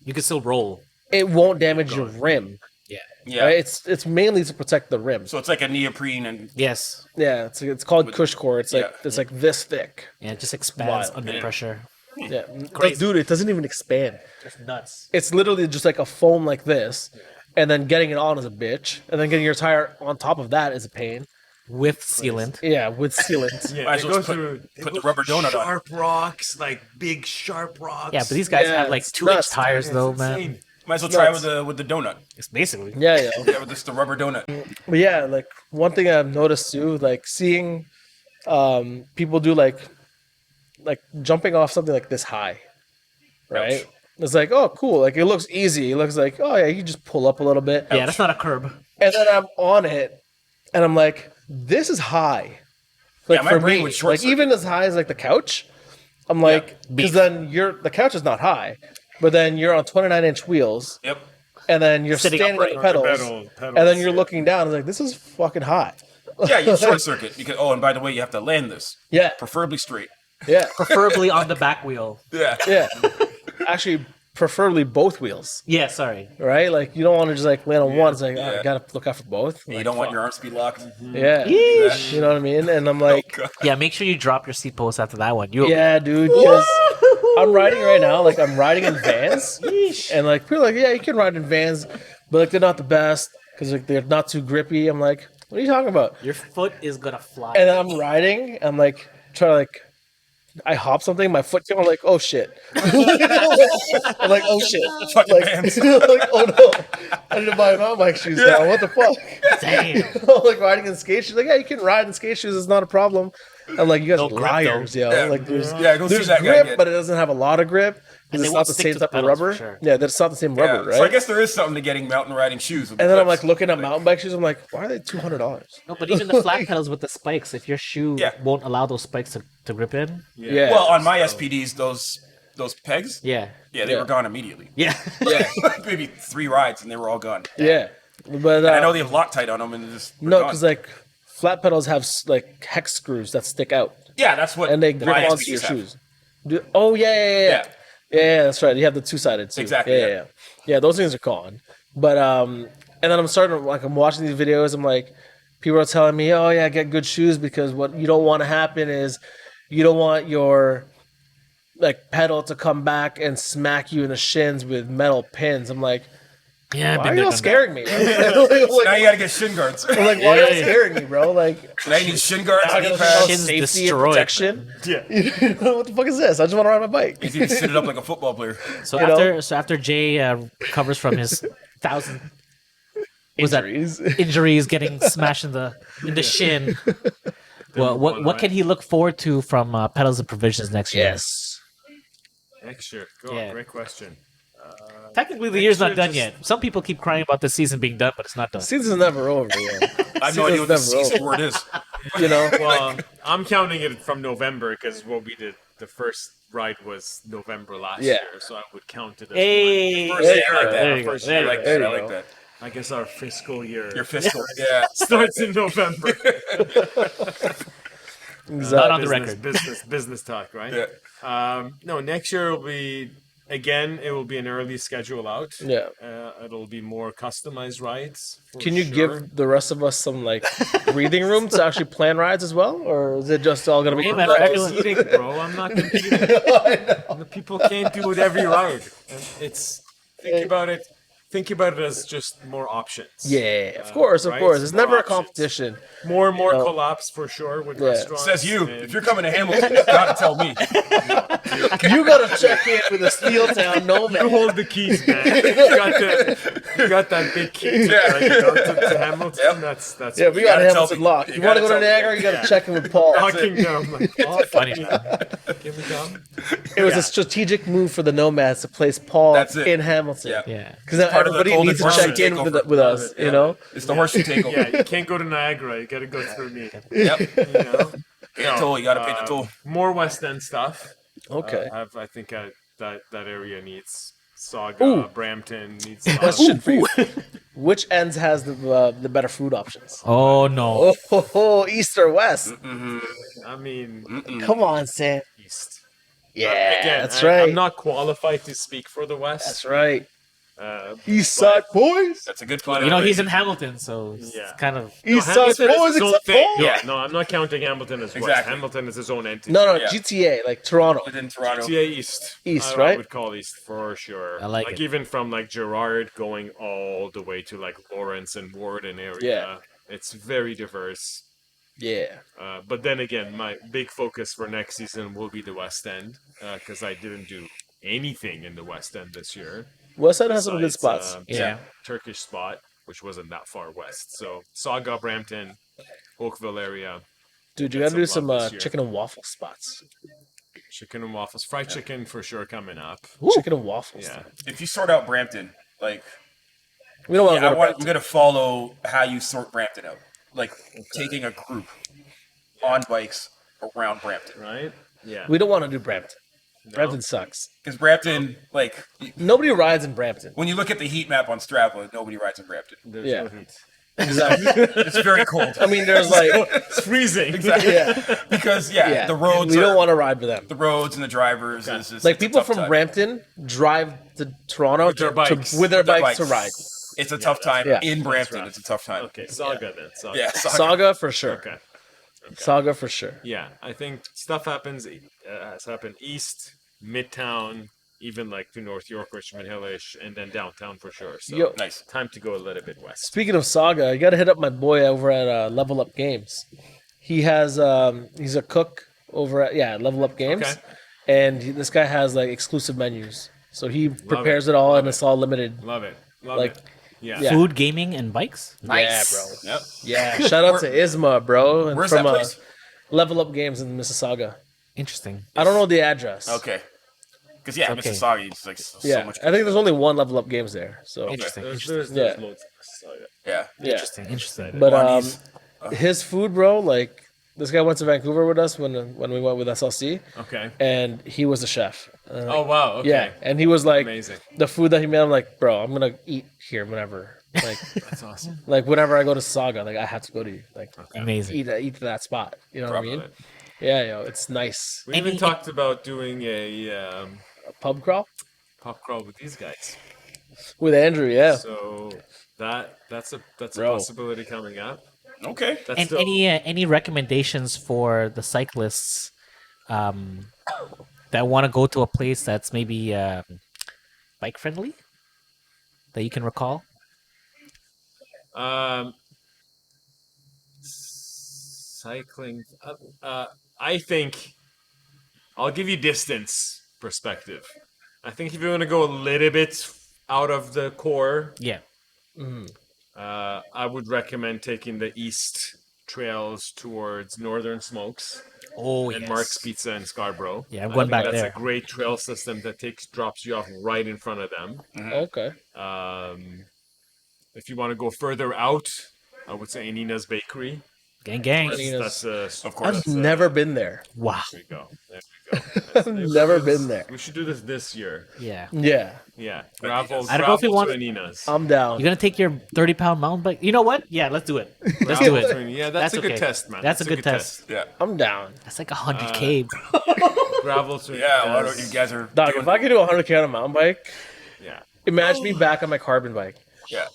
you can still roll. it won't damage your rim. Yeah. Yeah. Right? It's mainly to protect the rim. So it's like a neoprene and Yes. Yeah, it's called cush core. It's like Yeah. it's like this thick. Yeah, it just expands Wild. under Yeah. pressure. Yeah, Crazy. dude, it doesn't even expand. It's nuts. It's literally just like a foam like this, and then getting it on is a bitch, and then getting your tire on top of that is a pain. With sealant. Yeah, with sealant. Yeah, Might as they well go just through put the rubber donut on. sharp rocks, like big sharp rocks. Yeah, but these guys Yeah, have like it's 2-inch nuts. tires It's though, insane. man. might as well try nuts. with the donut. It's basically. Yeah. Yeah, with just the rubber donut. But yeah, like one thing I've noticed too, like seeing people do like jumping off something like this high, right? Ouch. It's like, oh, cool. Like it looks easy. It looks like, oh yeah, you just pull up a little bit. Yeah, that's not a curb. And then I'm on it, and I'm like, this is high. Like Yeah, my for brain me, would short like even as high as like the couch, I'm like, because then the couch is not high, but then you're on 29-inch wheels, Yep. and then you're Sitting standing on upright. the pedals, Pedals, and then you're yeah. looking down. It's like this is fucking high. Yeah, you short circuit because and by the way, you have to land this. Yeah, Preferably straight. yeah, Preferably on the back wheel. Yeah. yeah. Actually, preferably both wheels, Yeah, sorry. right? Like you don't want to just like land on one. It's like oh, Yeah. I gotta look out for both. You don't want your arms to be locked. Yeah, Yeesh. you know what I mean. And I'm like, God. Yeah, make sure you drop your seat post after that one. You yeah, dude, because I'm riding right now. Like I'm riding in vans, and like people are like, yeah, you can ride in vans, but like they're not the best because like they're not too grippy. I'm like, what are you talking about? your foot is gonna fly. And then I'm riding. I'm like trying to like. I hop something, my foot came. I'm like, oh shit! I'm like, oh shit! Fucking Like, vans. like, oh no! I need to buy mountain bike shoes now. What the fuck? Damn. I'm like riding in skate shoes. Like, yeah, you can ride in skate shoes. It's not a problem. I'm like, you guys No are grip, liars, yo. Yeah. Like, there's Yeah, go see there's that guy grip, again. but it doesn't have a lot of grip. And they It's won't not the stick same to the type of pedals for rubber. sure. Yeah, that's not the same rubber, right? So I guess there is something to getting mountain riding shoes. With the and then I'm clips. like looking at mountain bike shoes. I'm like, why are they $200? No, but even the flat pedals with the spikes, if your shoe Yeah. won't allow those spikes to grip in. Yeah. Well, on my SPDs, those pegs, Yeah. yeah, they were gone immediately. Yeah. Yeah, Maybe 3 rides and they were all gone. yeah. But I know they have Loctite on them and they're just no, gone. because like flat pedals have like hex screws that stick out. yeah, that's what And they my grip onto SPDs your have. shoes. Oh yeah. Yeah, that's right. You have the two-sided too. Exactly, Yeah, yeah. yeah. Yeah, those things are gone. But and then I'm starting to, like I'm watching these videos. I'm like, people are telling me, oh yeah, get good shoes because what you don't want to happen is you don't want your like pedal to come back and smack you in the shins with metal pins. I'm like, Yeah. why are you all scaring me? Now you gotta get shin guards. I'm like, why are you scaring me, bro? Like, Now you need shin guards, I knee gotta pads. have Shins safety and destroyed. protection. Yeah. You know, what the fuck is this? I just want to ride my bike. You need to sit it up like a football player. So You know? after Jay recovers from his 1,000 Injuries. injuries, getting smashed in the shin. Well, what can he look forward to from Pedals and Provisions next year? Yes. Next year. Go Yeah. on. Great question. Technically, the year's not year done just- yet. Some people keep crying about the season being done, but it's not done. Season's never over, man. I have no idea what the C word is. You know? Well, I'm counting it from November because what we did, the first ride was November last Yeah. year, so I would count it as Hey, First There year, you I like go. that. There you go. First There year, I you like go. that. I There you like go. that. I guess our fiscal year Your fiscal. Yeah. starts in November. Exactly. Not on the record. Business talk, right? Yeah. No, next year will be again. It will be an early schedule out. Yeah. It'll be more customized rides. for Can you sure. give the rest of us some like breathing room to actually plan rides as well, or is it just all gonna be? Hey, man, I'm not everyone- competing, bro. I'm not competing. The people can't do it every ride. And it's think about it as just more options. Yeah, of course, of right? course. It's More never a options. competition. More and more You know. collabs for sure with Yeah. restaurants. Says you. and- If you're coming to Hamilton, you gotta tell me. You gotta check in with the Steel Town You Nomad. hold the keys, man. You got that big key to Hamilton. Yep. That's Yeah, we got gotta tell Hamilton me. locked. You You want to gotta go to tell me. Niagara? You gotta check in with Paul. knocking down. Like, oh, Funny. give me down. It was a strategic move for the Nomads to place Paul That's it. in Hamilton. Yeah. Yeah. Because now part of the everybody Golden needs to Horseshoe check in takeover. with us, you know? It's the horseshoe takeover. Yeah, you can't go to Niagara. You got to go through me. Yep. You know? Pay the toll. You gotta pay the toll. More West End stuff. Okay. I think that area needs Saga. Ooh. Brampton needs. Question for you. Which ends has the better food options? Oh no. Oh, East or West? I mean, Come on, Sam. East. Yeah, Again, that's right. I'm not qualified to speak for the West. That's right. Uh, East Side boys. That's a good point. You know, he's in Hamilton, so it's Yeah. kind of. East Side Hamilton is boys its own except thing. Paul. Yeah, no, I'm not counting Hamilton as West. Exactly. Hamilton is his own entity. No, Yeah. GTA, like Toronto. Within Toronto. GTA East. East, I right? would call East for sure. I like it. Even from like Gerrard going all the way to like Lawrence and Warden area. Yeah. It's very diverse. Yeah. But then again, my big focus for next season will be the West End because I didn't do anything in the West End this year. West Side has some good besides, spots. Yeah. Turkish spot, which wasn't that far west. So Saga, Brampton, Oakville area, Dude, you get gotta do some some love this year. chicken and waffle spots. chicken and waffles, fried chicken for sure coming up. Chicken and waffles. Yeah. If you sort out Brampton, like We don't want to yeah, go to I'm Brampton. gonna follow how you sort Brampton out. Like taking a group on bikes around Brampton. Right? Yeah. We don't want to do Brampton. Brampton sucks. Because Brampton, like Nobody rides in Brampton. when you look at the heat map on Strava, nobody rides in Brampton. There's Yeah. no heat. Exactly. It's very cold. I mean, there's like, It's freezing. Exactly. yeah, Because yeah. the roads. We don't are- want to ride with them. the roads and the drivers. Is just, Like it's a people tough from time. Brampton drive to Toronto With their bikes. with their With their bikes to bikes. ride. It's a tough time yeah. in That's Brampton. rough. It's a tough time. Okay, Saga then. Saga. Yeah, Saga for sure. Okay. Saga for sure. Yeah, I think stuff happens. Has happened east, midtown, even like to North York, Richmond Hillish, and then downtown for sure. So Yo, Nice. time to go a little bit west. speaking of Saga, you got to hit up my boy over at Level Up Games. He has he's a cook over at Level Up Games, Okay. and this guy has like exclusive menus. So he prepares it all, and it's all limited. Love it. Love Like, it. Yeah. Yeah. Food, gaming, and bikes. Yeah, bro. Yep. Yeah, shout out to Isma, bro. And Where's from that place? Level Up Games in Mississauga. Interesting. I don't know the address. Okay. Because Okay. Mississauga, it's like so Yeah, much. I think there's only one Level Up Games there. So Interesting. There's Interesting. Yeah. loads of Saga. Yeah. yeah, Interesting. Interesting. but Lundy's. his food, bro. Like this guy went to Vancouver with us when we went with SLC, Okay. and he was the chef. Oh wow. Okay. Yeah, and he was like Amazing. the food that he made. I'm like, bro, I'm gonna eat here whenever. Like, That's awesome. like whenever I go to Saga, like I have to go to you. Like Amazing. eat to that spot. You know what I mean? Love it. Yeah, yo, it's nice. We even Any- talked about doing a A pub crawl pop crawl with these guys. with Andrew. Yeah, So that's a Bro. possibility coming up. Okay. That's And still, any recommendations for the cyclists that want to go to a place that's maybe bike friendly that you can recall? cycling. I think I'll give you distance perspective. I think if you want to go a little bit out of the core, Yeah. I would recommend taking the east trails towards Northern Smokes Oh, and yes. Mark's Pizza in Scarborough. Yeah, I'm I going think back that's there. a great trail system that drops you off right in front of them. okay. If you want to go further out, I would say Nina's Bakery. Gang, gang. That's Of course. I've never been there. Wow. There we go. There we go. I've never been there. We should do this year. Yeah. Yeah, Yeah, gravel. I don't know if you gravel want- to Nina's. I'm down. You're gonna take your 30-pound mountain bike? You know what? Yeah, let's do it. Let's do Gravel it. to- Yeah, that's a good okay. test, man. That's a good test. Yeah. I'm down. That's like 100K. Gravel to Yeah. Why don't you guys are Dog, doing, if I could do 100K on a mountain bike, Yeah. imagine me back on my carbon bike. Yeah.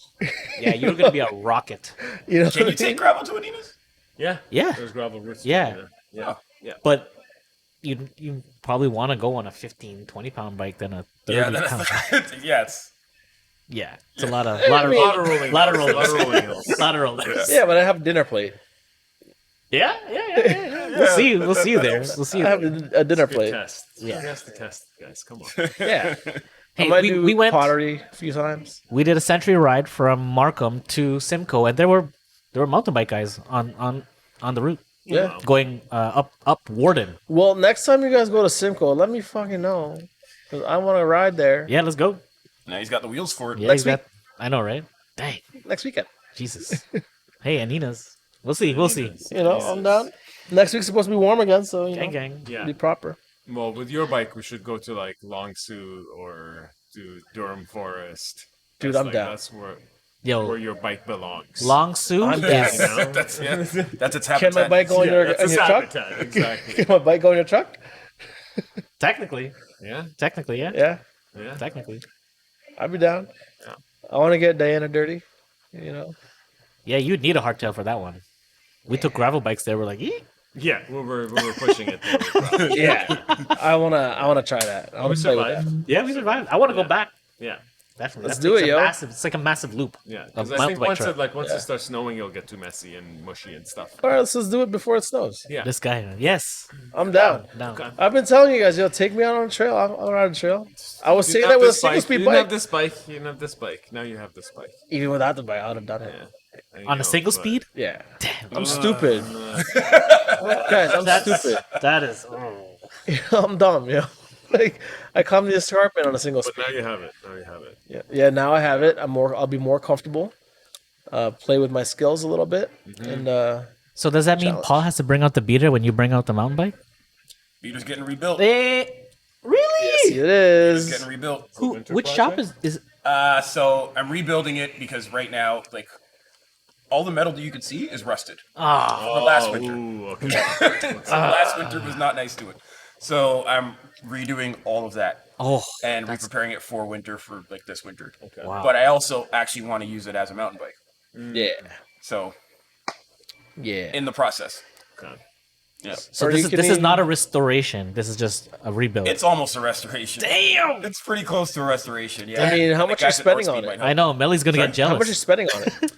Yeah, you're gonna be a rocket. You know, Can you take gravel to Anina's? Yeah. Yeah. There's gravel routes. to Yeah. Nina. Yeah. Yeah. But you probably want to go on a 15, 20-pound bike than a 30 Yeah. pound. Yeah. It's Yeah, it's a lot of I lot of mean- Lot of rolling. lot of hills, rollers. lot of rolling hills. lot of rollers. yeah, but I have a dinner plate. Yeah. We'll see you. We'll see you there. We'll see I you. have There. a dinner Good plate. test. Yeah. That's the test, guys. Come on. Yeah, Hey, I might we, do we went. pottery a few times. We did a century ride from Markham to Simcoe, and there were mountain bike guys on the route Yeah. going up Warden. Well, next time you guys go to Simcoe, let me fucking know, 'cause I want to ride there Yeah, let's go. now he's got the wheels for it. Yeah, Next he's got- I know, right? Dang, next weekend. Jesus. Hey, Anina's. We'll see. We'll see. You know, I'm down. Next week's supposed to be warm again, so you Gang, know, gang. Yeah. be proper. Well, with your bike, we should go to like Long Sault or to Durham Forest. Dude, That's I'm down. That's where Yo, your bike belongs. Long Sue I'm down. is You know? That's its Can habitat. my bike go in your, that's in a your truck? habitat, exactly. Can my bike go in your truck? technically, Yeah, yeah. Yeah, yeah. Technically. I'd be down. Yeah. I want to get Diana dirty. You know, Yeah, you'd need a hardtail for that one. We took gravel bikes there. We're like, eek. Yeah, we were pushing it. There. yeah. I wanna try that. I we wanna play with survived. that. Yeah, we survived. I want to go back. Yeah, Definitely. Let's That do takes it, a yo. Massive, it's like a massive loop. yeah. A Because I mountain think bike once trail. it starts snowing, it'll get too messy and mushy and stuff. All right, let's just do it before it snows. Yeah. This guy, yes. I'm down. Down. Okay. I've been telling you guys, take me out on a trail. I'll ride a trail. I was You saying didn't that have with a this single bike. speed You didn't have bike. this bike. You didn't have this bike. Now you have this bike. Even without the bike, I would have done it. Yeah. I On know, a single but- speed? Yeah. Damn. I'm stupid. Guys, I'm stupid. That is. Oh. I'm dumb, you know. Like I come to this apartment on a single But speed. now you have it. Now you have it. Yeah. Now I have it. I'll be more comfortable. Play with my skills a little bit, and So does that mean Challenge. Paul has to bring out the beater when you bring out the mountain bike? Beater's getting rebuilt. Really? yes, it is. Getting rebuilt. Who? Winter Which shop project? is? So I'm rebuilding it because right now, like, all the metal that you could see is rusted. Ah, From the last winter. Ooh, okay. So last winter was not nice to it. So I'm redoing all of that oh, and re-preparing it for winter for like this winter. Okay. wow. But I also actually want to use it as a mountain bike. Yeah. So Yeah. in the process. Okay. Yeah. So Are this you is this is kidding? not a restoration. This is just a rebuild. It's almost a restoration. Damn. It's pretty close to a restoration, yeah. I mean, how And the much are you guys at spending Northspeed on it? might help. I know Melly's gonna get jealous. How much are you spending on it?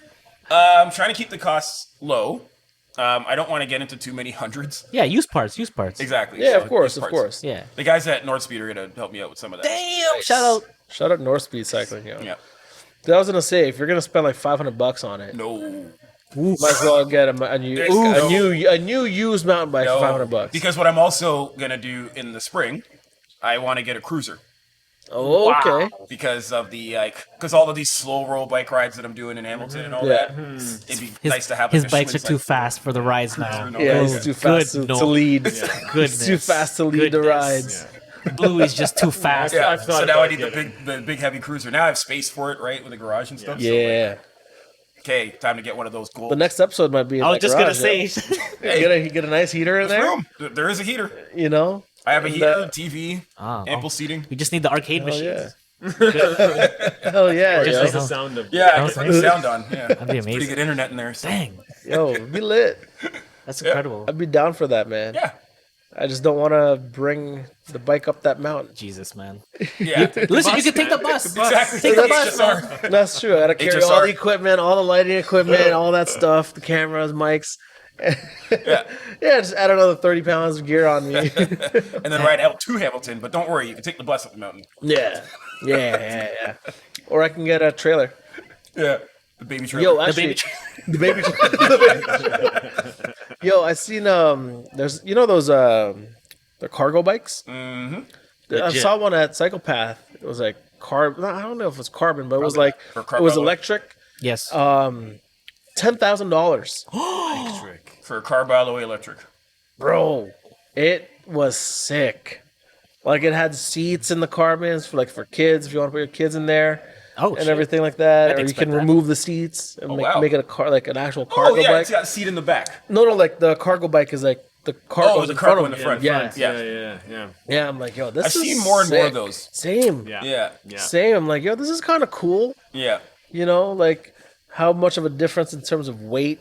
I'm trying to keep the costs low. I don't want to get into too many hundreds. Yeah, use parts. Exactly. Yeah, so of course, these of parts. course. Yeah. The guys at Northspeed are going to help me out with some of that. Damn. Shout out. Shout out North Speed Cycling. Yo. Yeah. Dude, I was gonna say, if you're gonna spend like $500 on it, No. might as well get a new There's no- a new used mountain bike for $500. Because what I'm also going to do in the spring, I want to get a cruiser. Oh, okay. Because of the because all of these slow roll bike rides that I'm doing in Hamilton and all Yeah. that, it'd be His, nice to have. his like, a bikes are Schwinn too cycle. fast for the rides now. No, Yeah, no, he's yeah. too fast Good to lead. Goodness. He's too fast to lead the rides. Blue is just too fast. Yeah, I've thought so now I about need the big heavy cruiser. Now I have space for it, right, with a garage and stuff. So, Yeah. okay, time to get one of those gold. The next episode might be in I was that just garage, gonna yeah. say. You get a nice heater in There's there, room. There is a heater. you know? I have a And, heater, TV, Oh, ample seating. we just need the arcade Oh, machines. yeah. Hell yeah, Just yo. like The sound of Yeah, I Sounds can put the sound on. Yeah, That'd be pretty amazing. good internet in there. So. Dang, Yo, be lit. that's incredible. I'd be down for that, man. Yeah, I just don't want to bring the bike up that mountain. Jesus, man. yeah. Listen, you can take the bus. Exactly. Take the That's bus. HSR. That's true. I gotta carry all HSR. the equipment, all the lighting equipment, all that stuff, the cameras, mics. Yeah, Yeah, just add another 30 pounds of gear on me. and then ride out to Hamilton. But don't worry, you can take the bus up the mountain. yeah. Yeah. Or I can get a trailer. Yeah, the baby trailer. Yo, The actually, baby. the baby. Yo, I seen there's those the cargo bikes. Mm-hmm. I Legit. saw one at Cyclepath. It was like carbon. I don't know if it was carbon, but it was Probably like for it was Carvelo. electric. Yes. $10,000, For a car by the way electric. bro. It was sick. Like it had seats in the carbons for kids if you want to put your kids in there. Oh, And shit. everything like that, Didn't or you expect can that. remove the seats and wow. make it a car like an actual cargo Oh yeah, bike. it's got a seat in the back. No, like the cargo bike is like the cargo. Oh, the cargo in the front. Yeah, Yeah. yeah. I'm like, yo, this I've is seen more and more of sick. those. Same, yeah. Yeah, same. I'm like, yo, this is kind of cool. yeah, You know, like how much of a difference in terms of weight,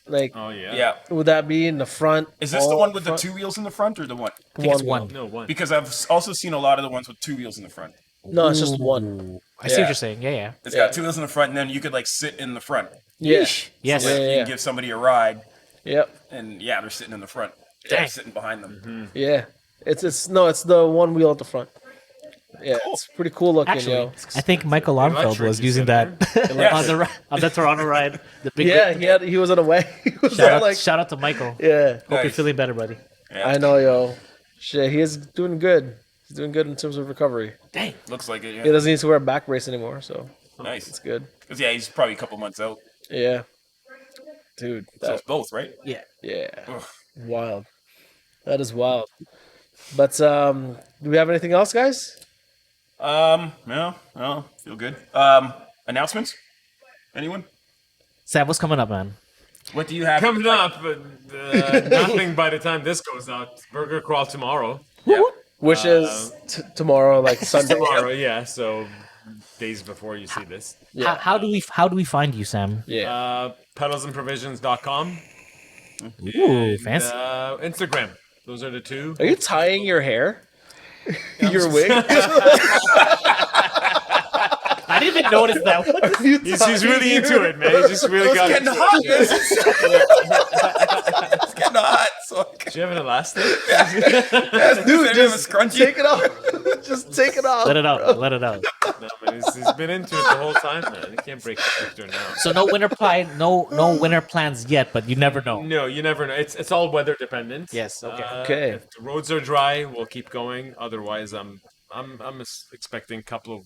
like Oh yeah. yeah. would that be in the front? Is this the all one with front? the 2 wheels in the front or the one? I think it's wheel. one. No one. Because I've also seen a lot of the ones with 2 wheels in the front. No, it's just one. I see Yeah. what you're saying. Yeah. It's got 2 wheels in the front, and then you could like sit in the front. Yeah. Yes. Yeah, You yeah. can give somebody a ride, Yep. and yeah, they're sitting in the front. Dang. They're sitting behind them. Yeah. It's the one wheel at the front. Yeah, it's pretty cool looking, Actually, yo. I think Michael Longfeld Electric, was you using said, that on the Toronto ride. The big Yeah, he was on the way. He was shout, on, out, like, shout out to Michael. yeah. Hope you're Nice. feeling better, buddy. Yeah. I know, yo. Shit, he is doing good. He's doing good in terms of recovery. Dang. Looks like it. He Yeah. doesn't need to wear a back brace anymore, so it's Nice. good. 'Cause, yeah, he's probably a couple months out. Yeah. Dude, So it's both, right? Yeah. yeah. Ugh. Wild. That is wild. But do we have anything else, guys? No, feel good. Announcements? Anyone? Sam, what's coming up, man? What do you have? Coming up, but nothing by the time this goes out. Burger crawl tomorrow. Yeah. Which is tomorrow, like Sunday. Tomorrow, yeah. So days before you see this. Yeah. How do we find you, Sam? Yeah. Pedalsandprovisions.com. Ooh, fancy. Instagram. Those are the two. Are you tying your hair? Your wig? I didn't even notice that. He's really into it, man. He's just really got Getting into hot. it. It's getting hot. So Do you have an elastic? Dude, a just scrunchie. take it off. Just take it off. Let it out. Let it out. No, man. He's been into it the whole time, man. He can't break character now. So no winter no winter plans yet, but you never know. No, you never know. It's all weather dependent. Yes, okay. Okay. If the roads are dry, we'll keep going. Otherwise, I'm expecting a couple of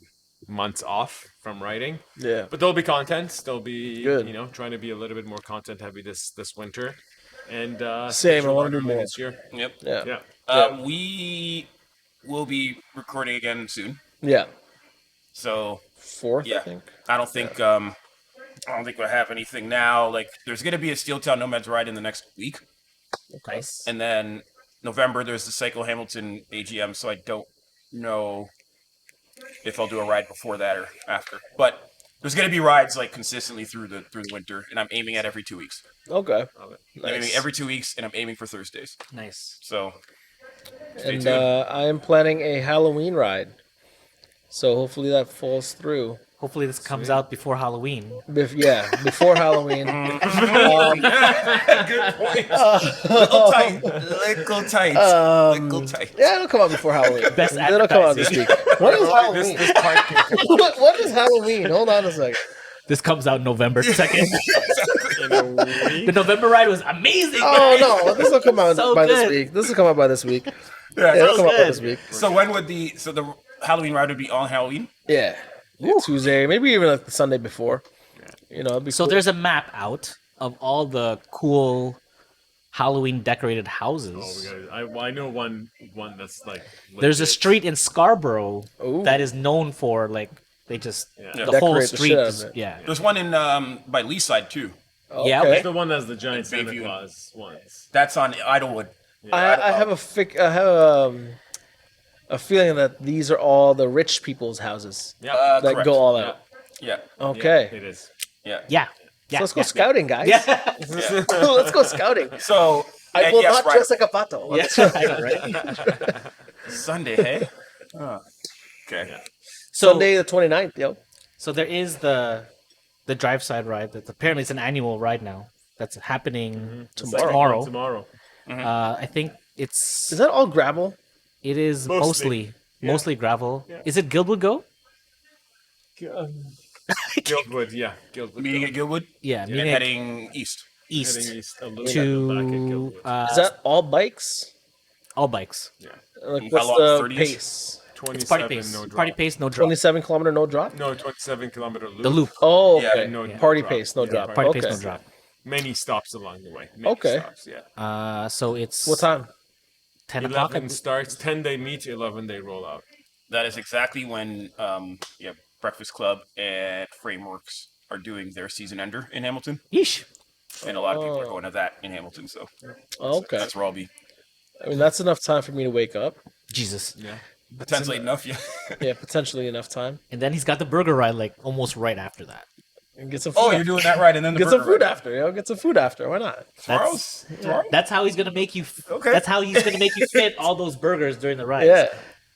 months off from riding. Yeah. But there'll be content. There'll be Good. trying to be a little bit more content heavy this winter. And Same, I wanna do early more. this year. Yep. Yeah. Yeah. We will be recording again soon. Yeah. So 4th, I yeah, think. I don't think I don't think we'll have anything now. Like, there's going to be a Steeltown Nomads ride in the next week. Nice. And then November, there's the Cycle Hamilton AGM, so I don't know if I'll do a ride before that or after. But there's going to be rides, like, consistently through the winter, and I'm aiming at every 2 weeks. Okay. I'm aiming every 2 weeks, and I'm aiming for Thursdays. Nice. So, stay And tuned. I am planning a Halloween ride. So hopefully that falls through. Hopefully this comes out before Halloween. Before Halloween. Good point. Little tight. Little tight. Little tight. Yeah, it'll come out before Halloween. Best It'll come out this week. What is Halloween? This part can What is Halloween? Hold on a second. This comes out November 2nd. in a week. The November ride was amazing. Oh guys. no, this will come out So by this good. week. This will come out by this week. Yeah, It'll come out by good. this week. So when would the Halloween ride would be on Halloween? Yeah. Tuesday, maybe even like the Sunday before. You know, it'd be So cool. there's a map out of all the cool Halloween decorated houses. I know one that's like. There's a legit. street in Scarborough Ooh. that is known for like they just Yeah. the whole Decorate the street shit out is, of it. yeah. There's one in by Leaside too. Yeah, Okay. It's the one that's the giant Santa Bayview. Claus ones. That's on Idlewood. I have a feeling that these are all the rich people's houses Yeah. that Correct. go all out. Yeah. Okay. It is. Yeah. Yeah. So let's go scouting, guys. Yeah. Let's go scouting. So I will yes, not right. dress like a pato. Yeah. Sunday, hey? Oh. Okay. So Sunday the 29th, yo. so there is the drive side ride that apparently it's an annual ride now that's happening tomorrow. Tomorrow. I think it's Is that all gravel? it is Mostly. mostly gravel. Is it Guildwood Go? Guildwood, yeah. Guildwood. Meeting at Gilwood Yeah, and meaning heading east. east Heading east a little bit back at to Guildwood. Is that all bikes? all bikes. Like, How what's long? the 30s? pace? It's party 27 pace. no drop. Party pace, no drop. 27-kilometer no drop? No, 27-kilometer loop. The loop. Oh, Yeah, okay. no Party drop. pace, no Yeah, drop. Party okay. pace, no drop. Many stops along the way. Many Okay. Stops, yeah. So it's What time? 10 o'clock. 11 starts, 10 they meet, 11 they roll out. That is exactly when Breakfast Club and Frameworks are doing their season ender in Hamilton, Yeesh. and a lot of people are going to that in Hamilton. So Okay. that's where I'll be. I mean, that's enough time for me to wake up. Jesus. Yeah. That's late enough. Yeah. Yeah, potentially enough time. And then he's got the burger ride like almost right after that. And get some food. Oh, after. you're doing that right, and then the Get some burger food ride. after, yo. Get some food after. Why not? Tomorrow's tomorrow. That's how he's gonna make you. Okay. That's how he's gonna make you fit all those burgers during the ride. Yeah.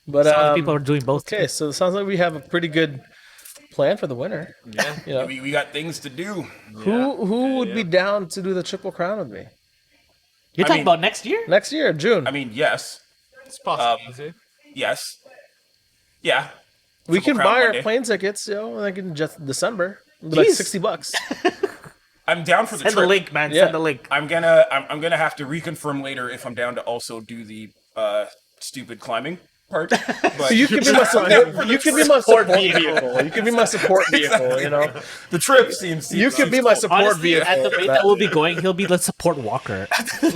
But Some people are doing both. okay, so it sounds like we have a pretty good plan for the winter. Yeah. You know, We got things to do. who would be down to do the Triple Crown with me You're I talking mean- about next year? next year, June? I mean, yes, It's possible. is it? yes, yeah. We Triple can Crown buy our Monday. plane tickets, yo, like in just December. It'll be like Jeez. $60. I'm down for the Send trip. the link, man. Yeah. Send the link. I'm gonna have to reconfirm later if I'm down to also do the stupid climbing part. But You can be my support. You can be my support vehicle. You can be my support vehicle. You know, the trip seems. you can be my support Honestly, vehicle. at the rate that we'll be going, he'll be the support walker.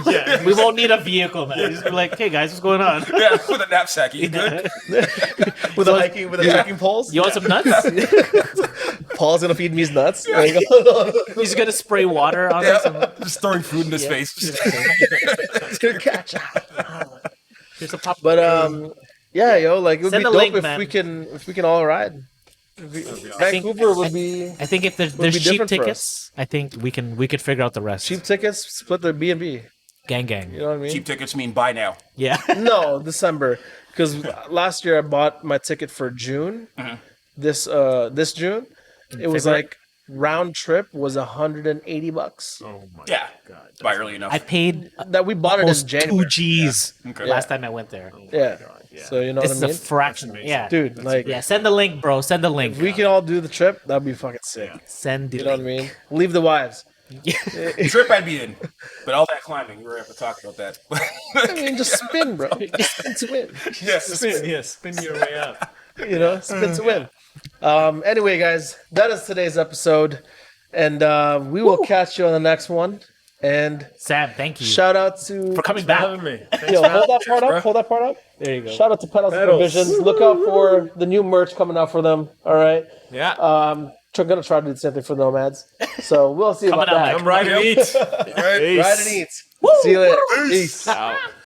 Yeah. We won't need a vehicle, man. Just be like, hey guys, what's going on? Yeah, with a knapsack. You good? with a hiking poles. You want some nuts? Paul's gonna feed me his nuts. There you go. He's gonna spray water on us. Just throwing food in his face. It's gonna catch. Here's a pop. But yeah, yo, like it would Send be the dope link, if man. we can all ride. Vancouver would be I think if there's be cheap different for tickets, I think we could figure out the rest. cheap tickets. Split the B&B. Gang. You know what I mean? Cheap tickets mean buy now. Yeah. No, December. Because last year I bought my ticket for June. This June, it was February? like round trip was $180 Oh my Yeah, God. buy early enough. I paid that we bought it in almost January. 2 G's Okay. last time I went there. Yeah. Yeah. So you know This what is I a mean, fraction. amazing. Yeah. dude. Like, Yeah. Send the link, bro. Send the link. if we can all do the trip, that'd be fucking sick. Send the You know what I link. mean? Leave the wives. The trip I'd be in, but all that climbing, we're gonna have to talk about that. I mean, just spin, bro. Just spin to win. Spin your way up. You know, spin to win. Anyway, guys, that is today's episode, and we will catch you on the next one. And Sam, thank you shout out to for coming For back. having me. Thanks, Yo, man. hold that part up. bro. Hold that part up. There you go. Shout out to Pedals and Provisions. Look out for the new merch coming out for them. All right. Yeah. gonna try to do the same thing for Nomads. So we'll see about Coming up, that. Come ride and eat. Ride and eat. See you later. Peace. Out.